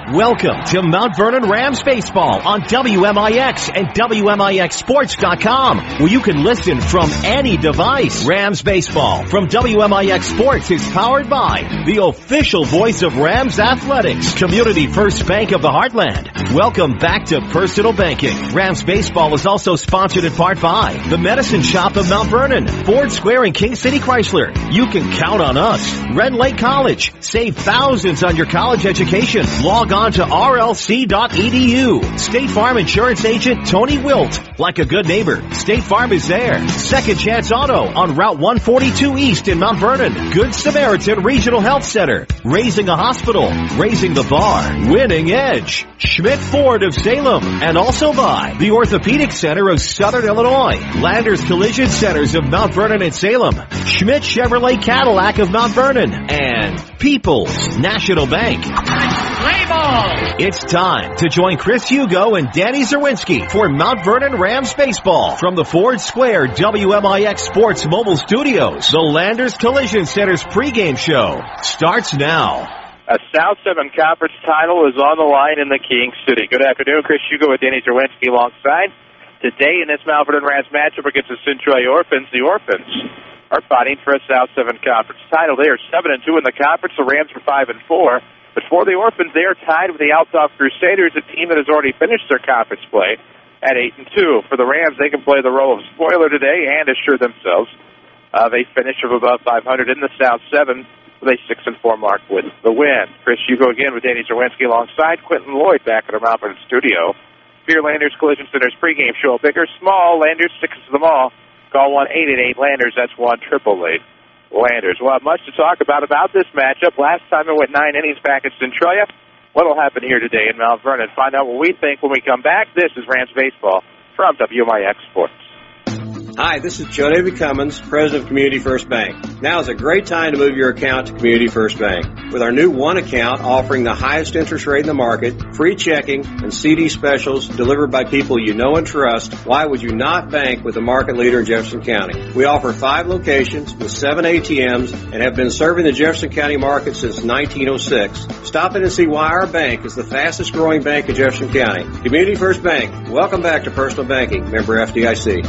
Welcome to Mount Vernon Rams Baseball on WMIX and WMIXSports.com, where you can listen from any device. Rams Baseball from WMIX Sports is powered by the official voice of Rams Athletics, Community First Bank of the Heartland. Welcome back to Personal Banking. Rams Baseball is also sponsored in part by the Medicine Shop of Mount Vernon, Ford Square and King City Chrysler. You can count on us. Red Lake College. Save thousands on your college education. Log on to rlc.edu. State Farm Insurance Agent Tony Wilt. Like a good neighbor, State Farm is there. Second Chance Auto on Route 142 East in Mount Vernon. Good Samaritan Regional Health Center. Raising a hospital. Raising the bar. Winning Edge. Schmidt Ford of Salem. And also by the Orthopedic Center of Southern Illinois. Landers Collision Centers of Mount Vernon and Salem. Schmidt Chevrolet Cadillac of Mount Vernon. And People's National Bank. Play ball! It's time to join Chris Hugo and Danny Czerwinski for Mount Vernon Rams Baseball from the Ford Square WMIX Sports Mobile Studios. The Landers Collision Center's pregame show starts now. A South 7 Conference title is on the line in the King City. Good afternoon, Chris Hugo with Danny Czerwinski alongside. Today in this Mount Vernon Rams matchup against the Centralia Orphans, the Orphans are fighting for a South 7 Conference title. They are 7-2 in the conference. The Rams are 5-4. But for the Orphans, they are tied with the Althoff Crusaders, a team that has already finished their conference play at 8-2. For the Rams, they can play the role of spoiler today and assure themselves they finish of above 500 in the South 7 with a 6-4 mark with the win. Chris Hugo again with Danny Czerwinski alongside Quentin Lloyd back at our Mount Vernon studio. For your Landers Collision Center's pregame show, big or small, Landers sixes them all. Call 1-888-LANDERS. That's 1-888 Landers. We'll have much to talk about this matchup. Last time it went 9 innings back at Centralia. What will happen here today in Mount Vernon? Find out what we think when we come back. This is Rams Baseball from WMIX Sports. Hi, this is Joe David Cummins, President of Community First Bank. Now is a great time to move your account to Community First Bank. With our new One Account offering the highest interest rate in the market, free checking, and CD specials delivered by people you know and trust, why would you not bank with the market leader in Jefferson County? We offer 5 locations with 7 ATMs and have been serving the Jefferson County market since 1906. Stop in and see why our bank is the fastest growing bank in Jefferson County. Community First Bank. Welcome back to Personal Banking. Member FDIC.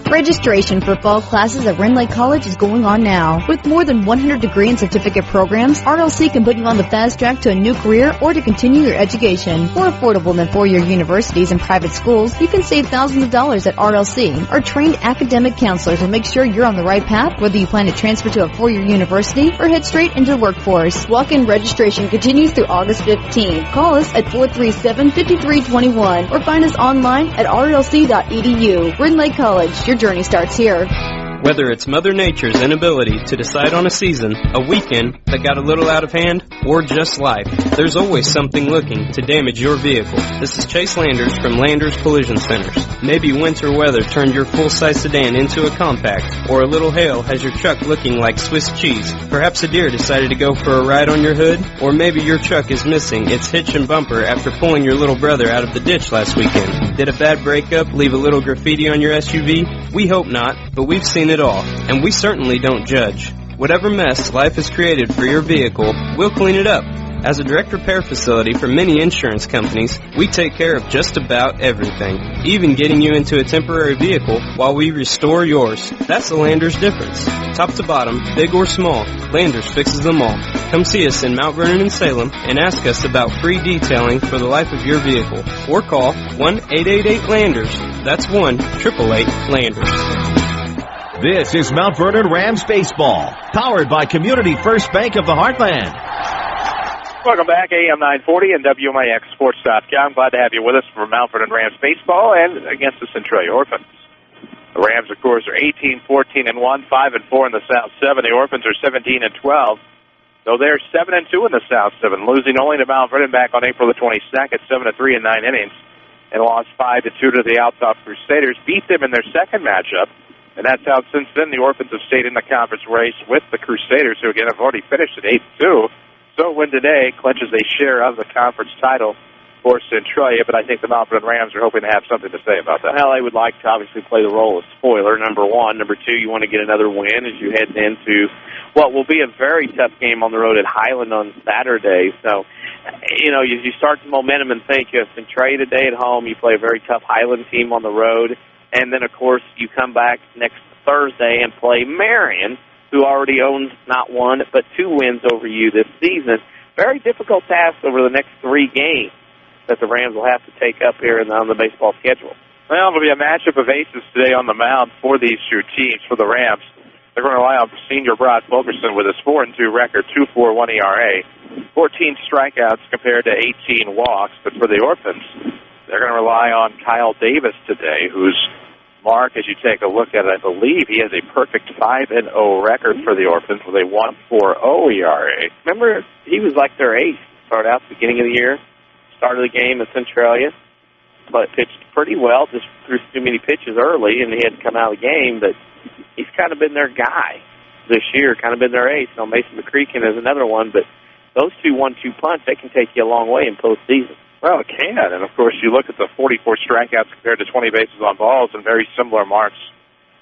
Registration for fall classes at Red Lake College is going on now. With more than 100 degree and certificate programs, RLC can put you on the fast track to a new career or to continue your education. More affordable than four-year universities and private schools, you can save thousands of dollars at RLC. Our trained academic counselors will make sure you're on the right path, whether you plan to transfer to a four-year university or head straight into the workforce. Walk-in registration continues through August 15th. Call us at 437-5321 or find us online at rlc.edu. Red Lake College, your journey starts here. Whether it's Mother Nature's inability to decide on a season, a weekend that got a little out of hand, or just life, there's always something looking to damage your vehicle. This is Chase Landers from Landers Collision Centers. Maybe winter weather turned your full-size sedan into a compact, or a little hail has your truck looking like Swiss cheese. Perhaps a deer decided to go for a ride on your hood, or maybe your truck is missing its hitch and bumper after pulling your little brother out of the ditch last weekend. Did a bad breakup leave a little graffiti on your SUV? We hope not, but we've seen it all, and we certainly don't judge. Whatever mess life has created for your vehicle, we'll clean it up. As a direct repair facility for many insurance companies, we take care of just about everything, even getting you into a temporary vehicle while we restore yours. That's the Landers difference. Top to bottom, big or small, Landers fixes them all. Come see us in Mount Vernon and Salem and ask us about free detailing for the life of your vehicle. Or call 1-888-LANDERS. That's 1-888-LANDERS. This is Mount Vernon Rams Baseball, powered by Community First Bank of the Heartland. Welcome back, AM 940 and WMIXSports.com. Glad to have you with us for Mount Vernon Rams Baseball and against the Centralia Orphans. The Rams, of course, are 18-14-1, 5-4 in the South 7. The Orphans are 17-12. So they're 7-2 in the South 7, losing only to Mount Vernon back on April the 22nd, 7-3 in 9 innings, and lost 5-2 to the Althoff Crusaders. Beat them in their second matchup, and that's how since then the Orphans have stayed in the conference race with the Crusaders, who again have already finished at 8-2. So win today clinches a share of the conference title for Centralia, but I think the Mount Vernon Rams are hoping to have something to say about that. Well, they would like to obviously play the role of spoiler, number one. Number two, you want to get another win as you head into what will be a very tough game on the road at Highland on Saturday. So you start the momentum and think of Centralia today at home. You play a very tough Highland team on the road. And then, of course, you come back next Thursday and play Marion, who already owns not one but 2 wins over you this season. Very difficult task over the next 3 games that the Rams will have to take up here on the baseball schedule. Well, it'll be a matchup of aces today on the mound for these 2 teams. For the Rams, they're going to rely on senior Brock Fulkerson with his 4-2 record, 2.41 ERA, 14 strikeouts compared to 18 walks. But for the Orphans, they're going to rely on Kyle Davis today, whose mark, as you take a look at it, I believe he has a perfect 5-0 record for the Orphans with a 1.40 ERA. Remember, he was like their ace. Started out at the beginning of the year, started the game at Centralia, but pitched pretty well, just threw too many pitches early, and he had to come out of the game. But he's kind of been their guy this year, kind of been their ace. Mason McCreakin is another one, but those 2 1-2 punch, they can take you a long way in postseason. Well, it can, and of course you look at the 44 strikeouts compared to 20 bases on balls, and very similar marks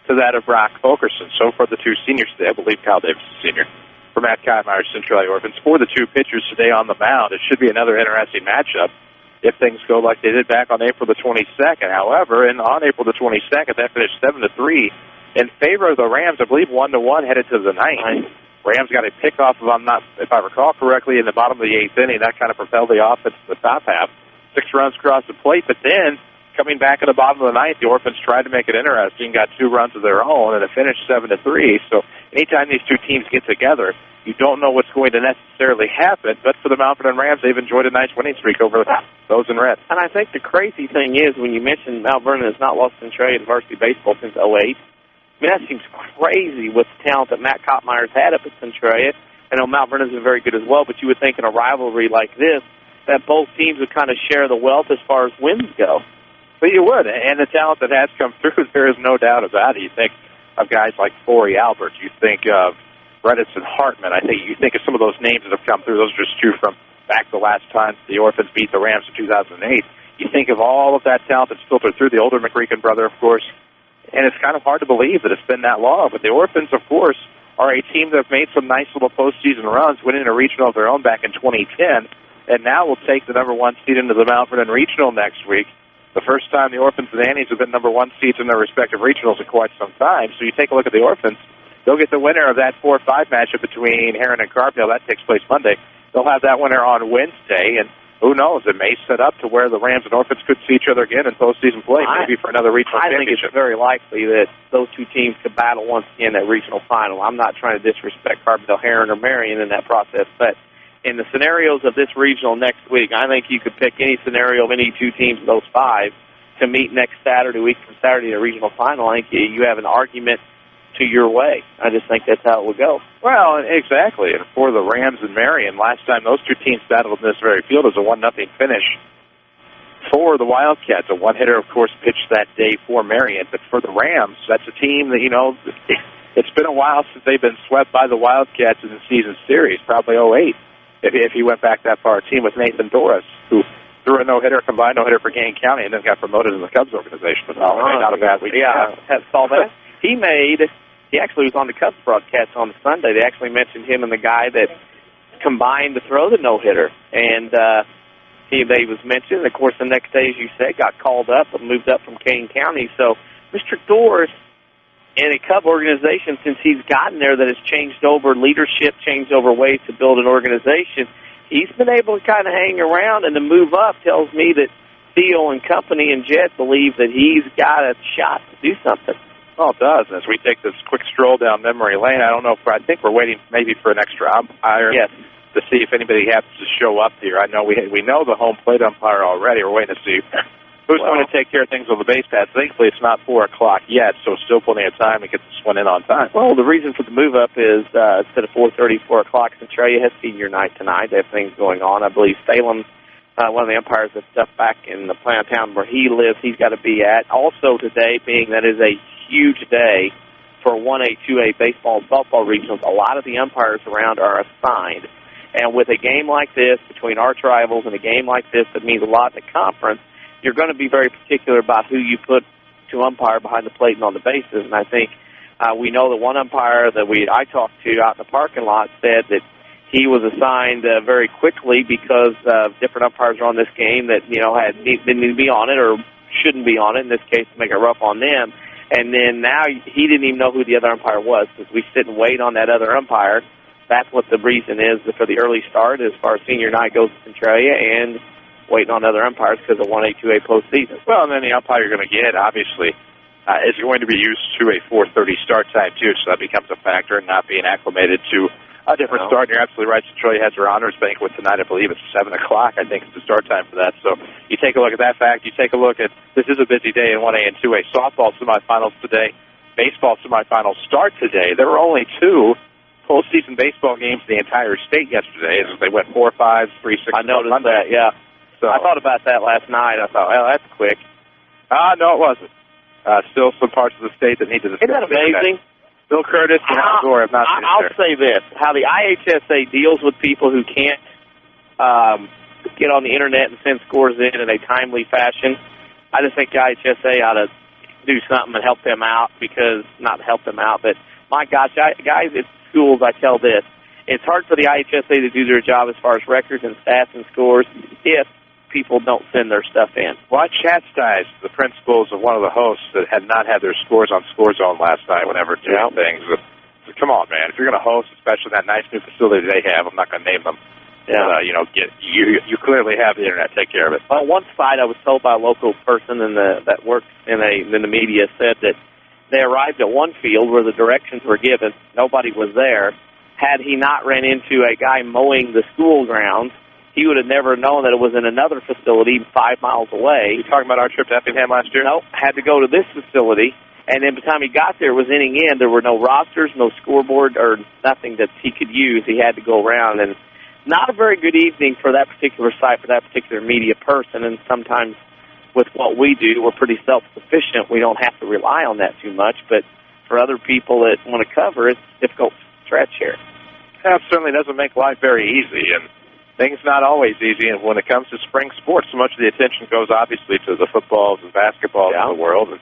to that of Brock Fulkerson. So for the 2 seniors today, I believe Kyle Davis is senior. For Matt Kymeyer's Centralia Orphans, for the 2 pitchers today on the mound, it should be another interesting matchup if things go like they did back on April the 22nd. However, on April the 22nd, that finished 7-3 in favor of the Rams. I believe 1-1 headed to the 9th. Rams got a pickoff, if I recall correctly, in the bottom of the 8th inning. That kind of propelled the offense to the top half. 6 runs across the plate, but then coming back at the bottom of the 9th, the Orphans tried to make it interesting, got 2 runs of their own, and it finished 7-3. So anytime these 2 teams get together, you don't know what's going to necessarily happen. But for the Mount Vernon Rams, they've enjoyed a nice winning streak over those in red. And I think the crazy thing is, when you mentioned Mount Vernon has not lost Centralia in varsity baseball since 2008, I mean, that seems crazy with the talent that Matt Kottmeyer's had up at Centralia. I know Mount Vernon's been very good as well, but you would think in a rivalry like this that both teams would kind of share the wealth as far as wins go. But you would, and the talent that has come through, there is no doubt about it. You think of guys like Forey Albert. You think of Bredesen Hartman. I think you think of some of those names that have come through. Those are just 2 from back the last time the Orphans beat the Rams in 2008. You think of all of that talent that's filtered through, the older McCreakin brother, of course, and it's kind of hard to believe that it's been that long. But the Orphans, of course, are a team that have made some nice little postseason runs, winning a regional of their own back in 2010, and now will take the number 1 seed into the Mount Vernon Regional next week. The first time the Orphans and Annies have been number 1 seeds in their respective regionals in quite some time. So you take a look at the Orphans, they'll get the winner of that 4-5 matchup between Heron and Carbondale. That takes place Monday. They'll have that winner on Wednesday, and who knows, it may set up to where the Rams and Orphans could see each other again in postseason play, maybe for another regional championship. I think it's very likely that those 2 teams could battle once again at regional final. I'm not trying to disrespect Carbondale, Heron, or Marion in that process, but in the scenarios of this regional next week, I think you could pick any scenario of any 2 teams of those 5 to meet next Saturday, week from Saturday, in a regional final. I think you have an argument to your way. I just think that's how it would go. Well, exactly. And for the Rams and Marion, last time those 2 teams battled in this very field was a 1-0 finish for the Wildcats. A 1-hitter, of course, pitched that day for Marion. But for the Rams, that's a team that, it's been a while since they've been swept by the Wildcats in the season series, probably 2008. If he went back that far, a team with Nathan Doris, who threw a no-hitter, combined no-hitter for Gain County, and then got promoted in the Cubs organization. But not a bad week. Yeah, saw that. He actually was on the Cubs broadcast on Sunday. They actually mentioned him and the guy that combined to throw the no-hitter. And they was mentioned. Of course, the next day, as you said, got called up and moved up from Kane County. So Mr. Doris in a Cub organization, since he's gotten there, that has changed over leadership, changed over ways to build an organization, he's been able to kind of hang around, and to move up tells me that Theo and company and Jet believe that he's got a shot to do something. Well, it does. As we take this quick stroll down memory lane, I think we're waiting maybe for an extra umpire to see if anybody happens to show up here. I know we know the home plate umpire already. We're waiting to see who's going to take care of things on the base paths. Thankfully, it's not 4 o'clock yet, so still plenty of time to get this one in on time. Well, the reason for the move-up is instead of 4:30, 4 o'clock, Centralia has senior night tonight. They have things going on. I believe Salem, one of the umpires that's up back in the plant town where he lives, he's got to be at. Also today, being that is a huge day for 1A, 2A baseball and softball regionals, a lot of the umpires around are assigned. And with a game like this, between arch rivals and a game like this that means a lot in the conference, you're going to be very particular about who you put to umpire behind the plate and on the bases. And I think we know that one umpire that I talked to out in the parking lot said that he was assigned very quickly because different umpires are on this game that, didn't need to be on it or shouldn't be on it, in this case, to make it rough on them. And then now he didn't even know who the other umpire was because we sit and wait on that other umpire. That's what the reason is for the early start as far as senior night goes to Centralia and waiting on other umpires because of 1A, 2A postseason. Well, and then the umpire you're going to get, obviously, is going to be used to a 4:30 start time, too, so that becomes a factor in not being acclimated to a different start. And you're absolutely right. Centralia has their honors banquet tonight. I believe it's 7 o'clock. I think it's the start time for that. So you take a look at that fact. You take a look at this is a busy day in 1A and 2A. Softball semifinals today. Baseball semifinals start today. There were only 2 postseason baseball games in the entire state yesterday. As they went 4, 5, 3, 6. I noticed that, yeah. So I thought about that last night. I thought, well, that's quick. No, it wasn't. Still some parts of the state that need to discuss. Isn't that amazing? Bill Curtis and Al Gore have not finished I'll say this, how the IHSA deals with people who can't get on the Internet and send scores in a timely fashion. I just think the IHSA ought to do something and help them out not help them out, but my gosh, guys at schools, I tell this, it's hard for the IHSA to do their job as far as records and stats and scores if people don't send their stuff in. Well, I chastised the principals of one of the hosts that had not had their scores on Score Zone last night whenever doing things. So, come on, man. If you're going to host, especially that nice new facility they have, I'm not going to name them. Yeah. You clearly have the Internet. Take care of it. Well, one side I was told by a local person that works in the media said that they arrived at one field where the directions were given. Nobody was there. Had he not ran into a guy mowing the school grounds, he would have never known that it was in another facility 5 miles away. You talking about our trip to Effingham last year? No, had to go to this facility, and then by the time he got there, it was inning in. There were no rosters, no scoreboard, or nothing that he could use. He had to go around, and not a very good evening for that particular site, for that particular media person, and sometimes with what we do, we're pretty self-sufficient. We don't have to rely on that too much, but for other people that want to cover, it's a difficult stretch here. That certainly doesn't make life very easy, and things not always easy, and when it comes to spring sports, so much of the attention goes obviously to the footballs and basketballs of the world, and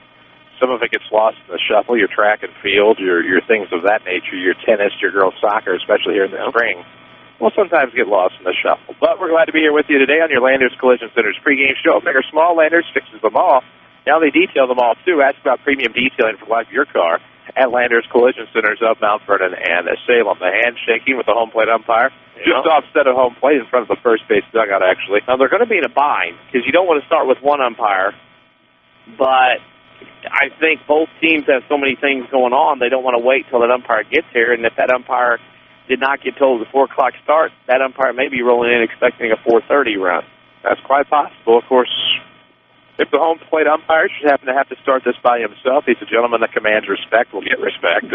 some of it gets lost in the shuffle, your track and field, your things of that nature, your tennis, your girls' soccer, especially here in the spring, will sometimes get lost in the shuffle. But we're glad to be here with you today on your Landers Collision Center's pregame show. Big or small, Landers fixes them all. Now they detail them all, too. Ask about premium detailing for the life of your car at Landers Collision Centers of Mount Vernon and Salem. The handshaking with the home plate umpire. Just offset of home plate in front of the first base dugout, actually. Now, they're going to be in a bind because you don't want to start with one umpire, but I think both teams have so many things going on, they don't want to wait till that umpire gets here, and if that umpire did not get told the 4 o'clock start, that umpire may be rolling in expecting a 4:30 run. That's quite possible. Of course, if the home plate umpire should happen to have to start this by himself, he's a gentleman that commands respect, will get respect.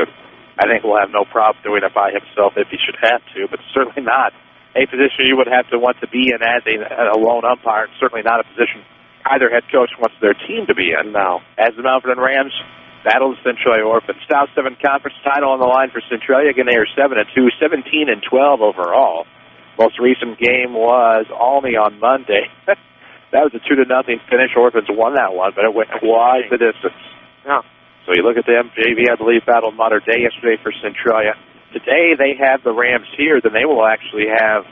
I think we'll have no problem doing it by himself if he should have to, but certainly not a position you would have to want to be in as a lone umpire, and certainly not a position either head coach wants their team to be in. Now, as the Mount Vernon Rams battle the Centralia Orphans. South 7 Conference title on the line for Centralia. Again, they are 7-2, 17-12 overall. Most recent game was Alney on Monday. That was a 2-0 finish. Orphans won that one, but it went wide the distance. Yeah. So you look at them. JV, I believe, battled Mater Dei yesterday for Centralia. Today they have the Rams here. Then they will actually have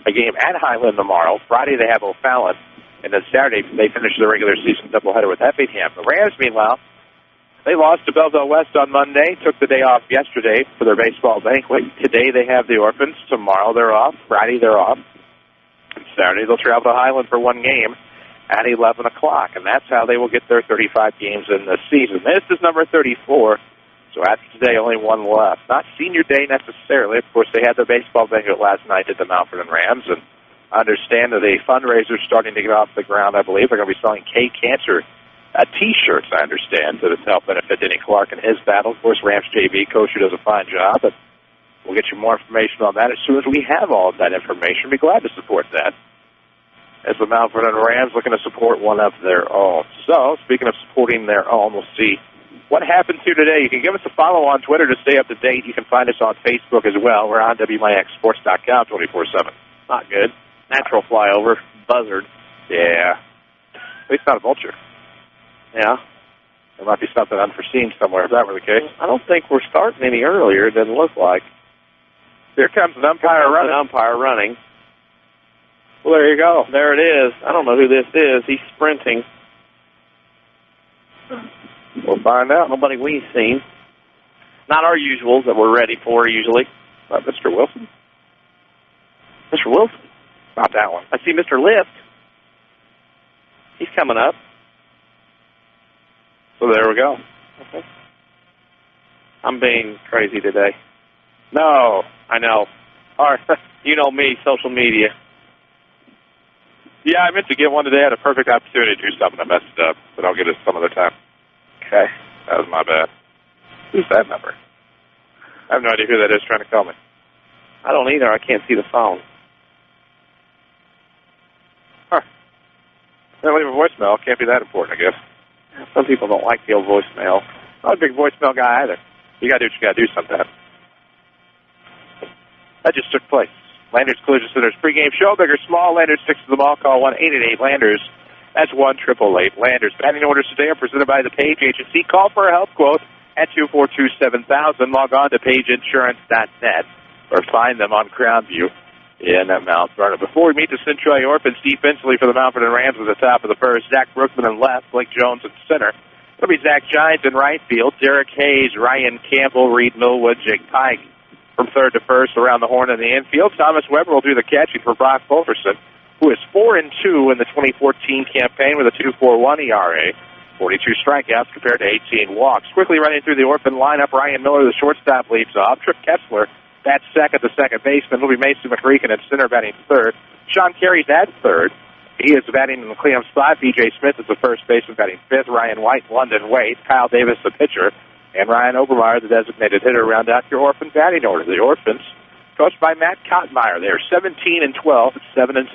a game at Highland tomorrow. Friday they have O'Fallon. And then Saturday they finish the regular season doubleheader with Effingham. The Rams, meanwhile, they lost to Belleville West on Monday, took the day off yesterday for their baseball banquet. Today they have the Orphans. Tomorrow they're off. Friday they're off. And Saturday they'll travel to Highland for one game at 11 o'clock. And that's how they will get their 35 games in the season. This is number 34. So after today, only one left. Not senior day necessarily. Of course, they had their baseball banquet last night at the Mount Vernon Rams. And I understand that a fundraiser is starting to get off the ground, I believe. They're going to be selling K-Cancer T-shirts, I understand, to help benefit Denny Clark in his battle. Of course, Rams JV coach who does a fine job, but we'll get you more information on that as soon as we have all of that information. Be glad to support that. As the Mount Vernon Rams looking to support one of their own. So, speaking of supporting their own, we'll see what happens here today. You can give us a follow on Twitter to stay up to date. You can find us on Facebook as well. We're on WMIXsports.com 24/7. Not good. Natural flyover. Buzzard. Yeah. At least not a vulture. Yeah. There might be something unforeseen somewhere, if that were the case. I don't think we're starting any earlier, it doesn't look like. Here comes an umpire running. An umpire running. Well, there you go. There it is. I don't know who this is. He's sprinting. We'll find out. Nobody we've seen. Not our usuals that we're ready for usually. Mr. Wilson? Mr. Wilson? Not that one. I see Mr. Lift. He's coming up. So there we go. Okay. I'm being crazy today. No. I know. You know me, social media. Yeah, I meant to get one today. I had a perfect opportunity to do something. I messed it up, but I'll get it some other time. Okay. That was my bad. Who's that number? I have no idea who that is trying to call me. I don't either. I can't see the phone. Huh. Then leave a voicemail. Can't be that important, I guess. Some people don't like the old voicemail. I'm not a big voicemail guy either. You got to do what you got to do sometimes. That just took place. Landers Collision Center's pregame show. Big or small, Landers 6 to the ball. Call 1-888-LANDERS. That's 1-888. Landers. Batting orders today are presented by the Page Agency. Call for a health quote at 242-7000. Log on to pageinsurance.net or find them on Crownview in Mount Vernon. Before we meet the Centralia Orphans defensively for the Mount Vernon Rams at the top of the first, Zach Brookman in left, Blake Jones in center. It'll be Zach Giants in right field, Derek Hayes, Ryan Campbell, Reed Millwood, Jake Pike from third to first around the horn in the infield. Thomas Weber will do the catching for Brock Fulkerson, who is 4-2 in the 2014 campaign with a 2.41 ERA, 42 strikeouts compared to 18 walks. Quickly running through the Orphan lineup, Ryan Miller, the shortstop, leads off. Trip Kessler, that's second. The second baseman will be Mason McCreakin at center, batting third. Sean Carey's at third. He is batting in the cleanup spot. B.J. Smith is the first baseman, batting fifth. Ryan White, London Wade, Kyle Davis, the pitcher, and Ryan Obermeyer, the designated hitter, round out your Orphan batting order. The Orphans, coached by Matt Kottmeyer. They are 17-12 at 7-2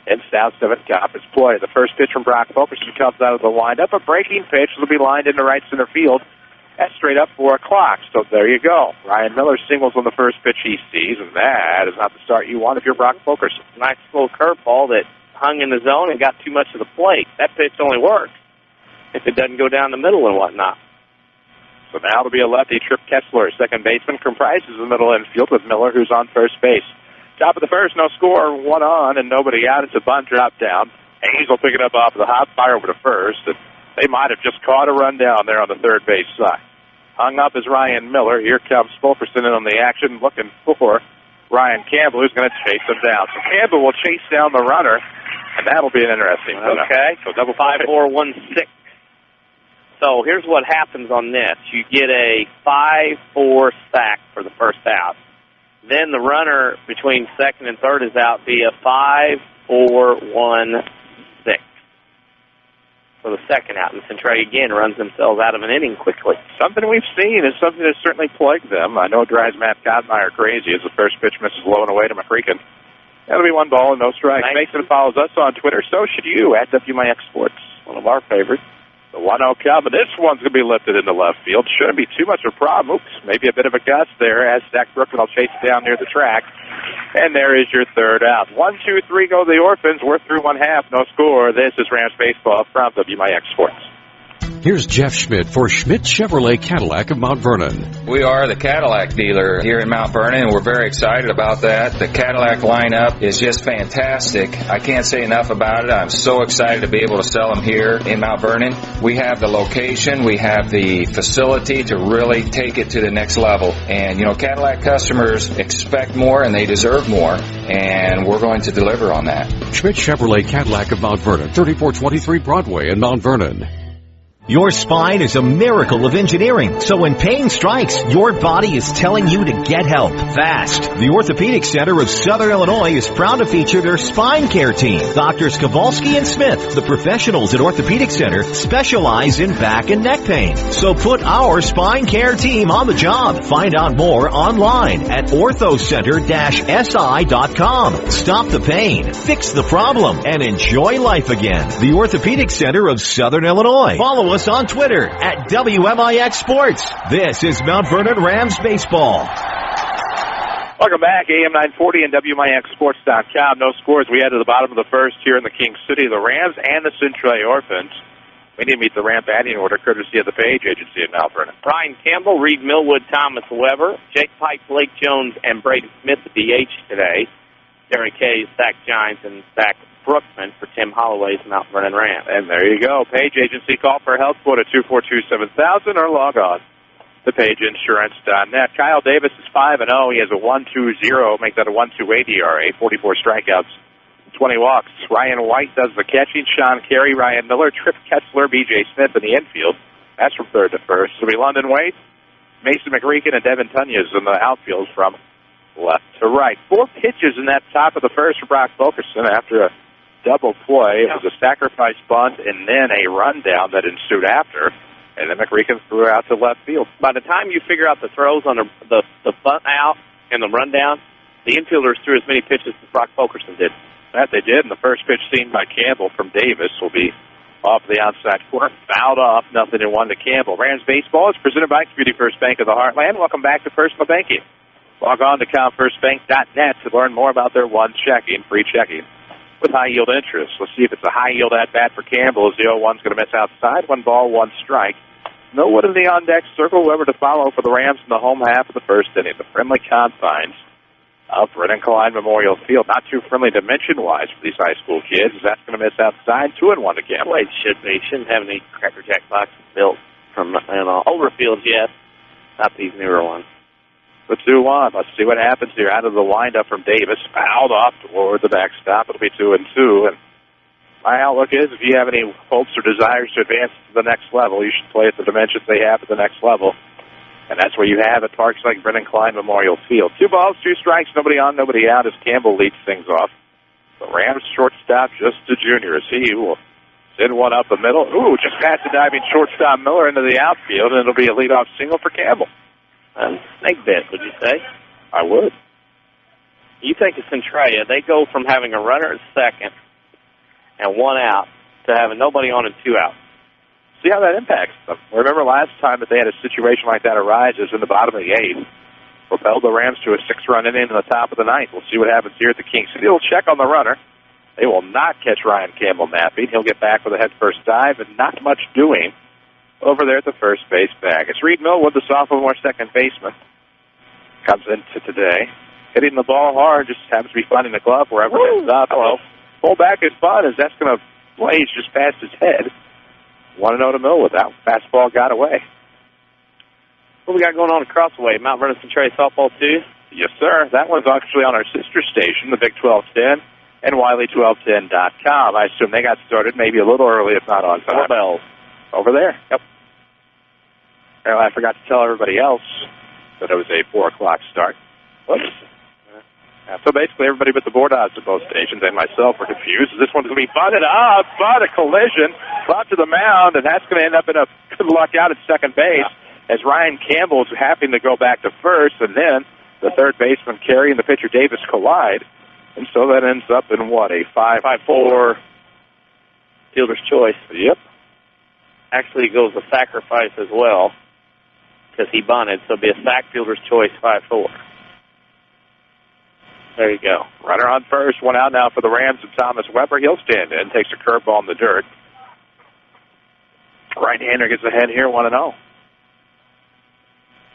in South 7th Conference play. The first pitch from Brock Fulkerson comes out of the windup. A breaking pitch will be lined into right center field at straight up 4 o'clock. So there you go. Ryan Miller singles on the first pitch he sees, and that is not the start you want if you're Brock Fulkerson. Nice little curveball that hung in the zone and got too much of the plate. That pitch only works if it doesn't go down the middle and whatnot. So now it'll be a lefty, Trip Kessler, second baseman, comprises the middle infield with Miller, who's on first base. Top of the first, no score, 1 on, and nobody out. It's a bunt drop down. Hayes will pick it up off the hop, fire over to first, and they might have just caught a run down there on the third base side. Hung up is Ryan Miller. Here comes Fulkerson in on the action, looking for Ryan Campbell, who's going to chase him down. So Campbell will chase down the runner, and that'll be an interesting one. Okay, so double 5-4-1-6. So here's what happens on this. You get a 5-4 sack for the first out. Then the runner between second and third is out via 5-4-1-6 for the second out. And Centralia again runs themselves out of an inning quickly. Something we've seen is something that's certainly plagued them. I know it drives Matt Kottmeyer crazy as the first pitch misses low and away to McCreakin. That'll be 1 ball and no strikes. Mason follows us on Twitter. So should you at WMIX Sports, one of our favorites. The 1-0 count, but this one's going to be lifted into left field. Shouldn't be too much of a problem. Oops, maybe a bit of a gust there as Zach Brookman will chase it down near the track. And there is your third out. 1, 2, 3 go the Orphans. We're through 1 half, no score. This is Rams Baseball from WMIX Sports. Here's Jeff Schmidt for Schmidt Chevrolet Cadillac of Mount Vernon. We are the Cadillac dealer here in Mount Vernon, and we're very excited about that. The Cadillac lineup is just fantastic. I can't say enough about it. I'm so excited to be able to sell them here in Mount Vernon. We have the location, we have the facility to really take it to the next level. And, you know, Cadillac customers expect more and they deserve more, and we're going to deliver on that. Schmidt Chevrolet Cadillac of Mount Vernon, 3423 Broadway in Mount Vernon. Your spine is a miracle of engineering, so when pain strikes, your body is telling you to get help fast. The Orthopedic Center of Southern Illinois is proud to feature their spine care team. Doctors Kowalski and Smith, the professionals at Orthopedic Center, specialize in back and neck pain. So put our spine care team on the job. Find out more online at orthocenter-si.com. Stop the pain, fix the problem, and enjoy life again. The Orthopedic Center of Southern Illinois. Follow us on Twitter at WMIX Sports. This is Mount Vernon Rams Baseball. Welcome back, AM 940 and WMIXSports.com. No scores. We head to the bottom of the first here in the King City. The Rams and the Centralia Orphans We need to meet the Ram batting order courtesy of the Page Agency in Mount Vernon. Ryan Campbell, Reed Millwood, Thomas Weber, Jake Pike, Blake Jones, and Brady Smith at DH today. Derek Hayes, Zach Gines, and Zach Brookman for Tim Holloway's Mount Vernon Rams. And there you go. Page Agency. Call for help. Quote at 242-7000 or log on to pageinsurance.net. Kyle Davis is 5-0. He has a 1.20. Make that a 1.28 ERA. 44 strikeouts, 20 walks. Ryan White does the catching. Sean Carey, Ryan Miller, Tripp Ketzler, B.J. Smith in the infield. That's from third to first. So it'll be London Wade, Mason McReekin, and Devin Tunyas in the outfield from left to right. 4 pitches in that top of the first for Brock Fulkerson after a double play. It was a sacrifice bunt and then a rundown that ensued after. And then McReekin threw out to left field. By the time you figure out the throws on the bunt out and the rundown, the infielders threw as many pitches as Brock Fulkerson did. That they did, and the first pitch seen by Campbell from Davis will be off the outside corner. Fouled off, 0-1 to Campbell. Rams baseball is presented by Community First Bank of the Heartland. Welcome back to Personal Banking. Log on to ComFirstBank.net to learn more about their one checking, free checking with high-yield interest. Let's see if it's a high-yield at-bat for Campbell as the 0-1's going to miss outside. 1 ball, 1 strike. Millwood in the on-deck circle. Weber to follow for the Rams in the home half of the first inning. The friendly confines of Vernon Klein Memorial Field. Not too friendly dimension-wise for these high school kids. That's going to miss outside. 2-1 to Campbell. Well, it should be. Shouldn't have any Cracker Jack boxes built from older fields yet. Not these newer ones. The 2-1. Let's see what happens here. Out of the windup from Davis. Fouled off toward the backstop. It'll be 2-2. And my outlook is if you have any hopes or desires to advance to the next level, you should play at the dimensions they have at the next level. And that's where you have at parks like Vernon Klein Memorial Field. 2 balls, 2 strikes, nobody on, nobody out as Campbell leads things off. The Rams shortstop, just a junior, as he will send one up the middle. Ooh, just past the diving shortstop Miller into the outfield, and it'll be a leadoff single for Campbell. Snake bet, would you say? I would. You think of Centralia, they go from having a runner at second and 1 out to having nobody on and 2 out. See how that impacts them. Remember last time that they had a situation like that arise is in the bottom of the 8th. Propelled the Rams to a 6-run inning in the top of the 9th. We'll see what happens here at the King City. They'll check on the runner. They will not catch Ryan Campbell napping. He'll get back with a head-first dive and not much doing over there at the first base bag. It's Reed Millwood, the sophomore second baseman. Comes into today. Hitting the ball hard, just happens to be finding the glove wherever it ends up. Well, pull back is fun as that's going to blaze just past his head. 1-0 to Millwood. That fastball got away. What we got going on across the way? Mount Vernon Centralia softball 2? Yes, sir. That one's actually on our sister station, the Big 1210, and Wiley1210.com. I assume they got started maybe a little early, if not on time. 4 bells. Over there. Yep. Well, I forgot to tell everybody else that it was a 4 o'clock start. Whoops. So basically, everybody but the board odds at both stations and myself were confused. This one's going to be bunted up, but a collision, brought to the mound, and that's going to end up in a good luck out at second base as Ryan Campbell's having to go back to first, and then the third baseman Carey and the pitcher Davis collide. And so that ends up in what, a 5-4 fielder's choice. Yep. Actually, it goes a sacrifice as well because he bunted, so it'll be a sack fielder's choice 5-4. There you go. Runner on first, 1 out now for the Rams and Thomas Weber. He'll stand in, takes a curveball in the dirt. Right-hander gets ahead here, 1-0.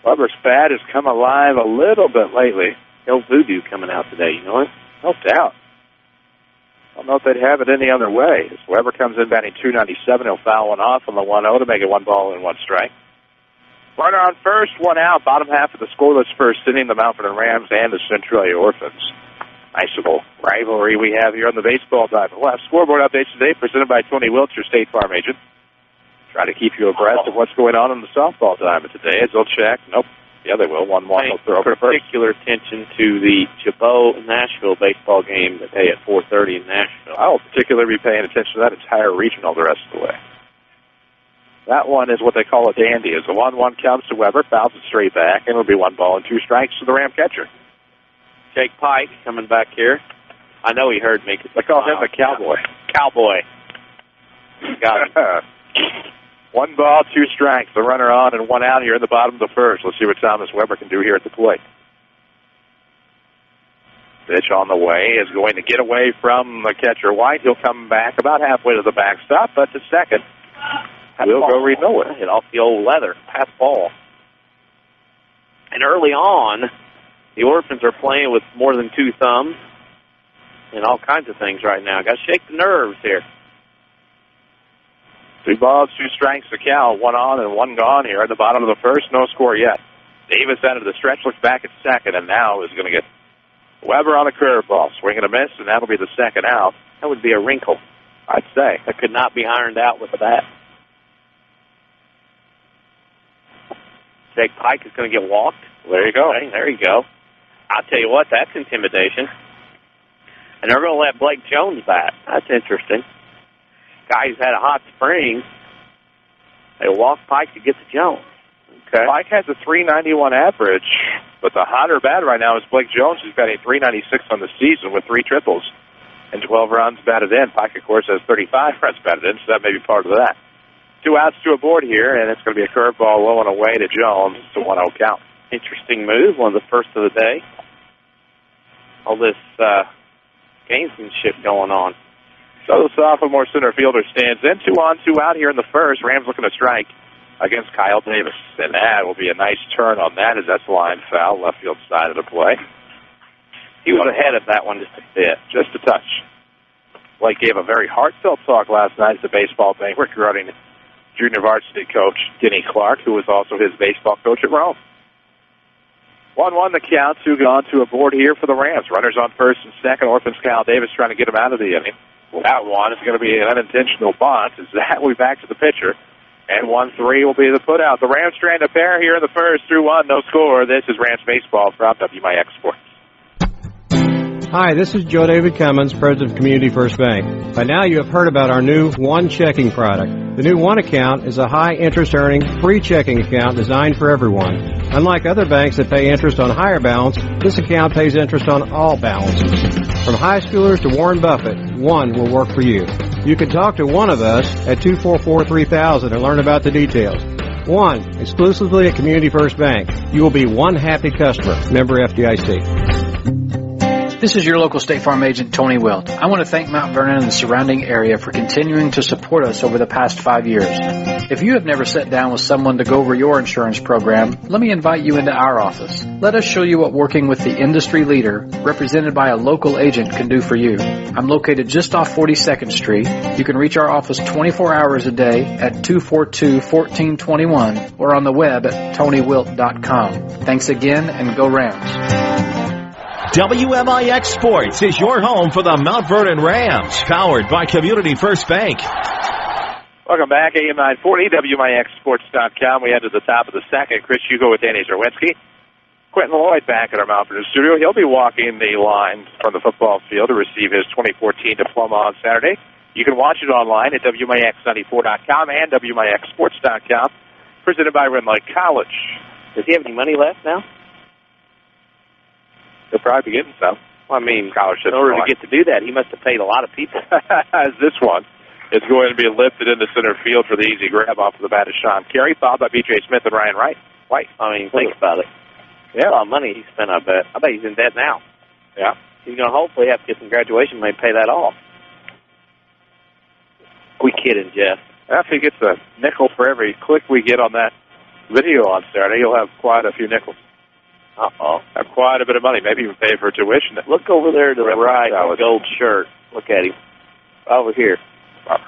Weber's bat has come alive a little bit lately. No voodoo coming out today, you know it? No doubt. I don't know if they'd have it any other way. As Weber comes in batting .297, he'll foul one off on the 1-0 to make it 1 ball and 1 strike. Runner on first, 1 out, bottom half of the scoreless first inning, the Mount Vernon Rams and the Centralia Orphans. Nice little rivalry we have here on the baseball dive. We'll have scoreboard updates today presented by Tony Wiltshire, State Farm agent. Try to keep you abreast of what's going on in the softball diamond today as they'll check. Nope. Yeah, they will. 1-1. They'll throw over to first. Particular attention to the Chabot-Nashville baseball game today at 4:30 in Nashville. I'll particularly be paying attention to that entire regional the rest of the way. That one is what they call a dandy. As the 1-1 comes to Weber, fouls it straight back, and it'll be 1 ball and 2 strikes to the Ram catcher. Jake Pike coming back here. I know he heard me. They call him the cowboy. Cowboy. Got him. 1 ball, 2 strikes. The runner on and 1 out here in the bottom of the first. Let's see what Thomas Weber can do here at the plate. Pitch on the way is going to get away from the catcher White. He'll come back about halfway to the backstop, but to second. Will go read nowhere. Hit off the old leather. Pass ball. And early on, the Orphans are playing with more than two thumbs and all kinds of things right now. Got to shake the nerves here. 3 balls, 2 strikes to count. 1 on and 1 gone here at the bottom of the first. No score yet. Davis out of the stretch, looks back at second, and now is going to get Weber on a curveball. Swing and a miss, and that'll be the second out. That would be a wrinkle, I'd say. That could not be ironed out with a bat. Jake Pike is going to get walked. There you go. Okay, there you go. I'll tell you what, that's intimidation. And they're going to let Blake Jones bat. That's interesting. Guy's had a hot spring. They walk Pike to get to Jones. Okay. Pike has a 391 average, but the hotter bat right now is Blake Jones, who's batting 396 on the season with 3 triples and 12 runs batted in. Pike, of course, has 35 runs batted in, so that may be part of that. 2 outs to a board here, and it's going to be a curveball low and away to Jones. It's a 1-0 count. Interesting move, one of the first of the day. All this gamesmanship going on. So the sophomore center fielder stands in. 2 on, 2 out here in the first. Rams looking to strike against Kyle Davis. And that will be a nice turn on that as that's line foul, left field side of the play. He was ahead of that one just a bit. Just a touch. Blake gave a very heartfelt talk last night at the baseball banquet regarding junior varsity coach Denny Clark, who was also his baseball coach at Rome. 1-1 the count. 2 gone to a board here for the Rams. Runners on first and second. Orphans Kyle Davis trying to get him out of the inning. Well, that one is going to be an unintentional bunt. As that will be back to the pitcher. And 1-3 will be the put out. The Rams strand a pair here in the first. 3-1, no score. This is Rams Baseball from WMIX Sports. Hi, this is Joe David Cummins, President of Community First Bank. By now you have heard about our new One Checking product. The new One account is a high interest earning, free checking account designed for everyone. Unlike other banks that pay interest on higher balance, this account pays interest on all balances. From high schoolers to Warren Buffett, One will work for you. You can talk to one of us at 244-3000 and learn about the details. One, exclusively at Community First Bank. You will be one happy customer. Member FDIC. This is your local State Farm agent, Tony Wilt. I want to thank Mount Vernon and the surrounding area for continuing to support us over the past 5 years. If you have never sat down with someone to go over your insurance program, let me invite you into our office. Let us show you what working with the industry leader, represented by a local agent, can do for you. I'm located just off 42nd Street. You can reach our office 24 hours a day at 242-1421 or on the web at TonyWilt.com. Thanks again, and go Rams. WMIX Sports is your home for the Mount Vernon Rams, powered by Community First Bank. Welcome back, AM 940, WMIXsports.com. We head to the top of the second. Chris Hugo with Danny Czerwinski. Quentin Lloyd back at our Mount Vernon studio. He'll be walking the line from the football field to receive his 2014 diploma on Saturday. You can watch it online at WMIX94.com and WMIXsports.com. Presented by Renly College. Does he have any money left now? He'll probably be getting some. Well, I mean, in order to get to do that, he must have paid a lot of people. As this one is going to be lifted into center field for the easy grab off of the bat of Sean Carey, followed by B.J. Smith and Ryan Wright. I mean, think about it. Yeah. A lot of money he spent, I bet. I bet he's in debt now. Yeah. He's going to hopefully have to get some graduation money to pay that off. We kidding, Jeff. If he gets a nickel for every click we get on that video on Saturday, he'll have quite a few nickels. Have quite a bit of money. Maybe even pay for tuition. Look over there to the right, the gold shirt. Look at him. Over here.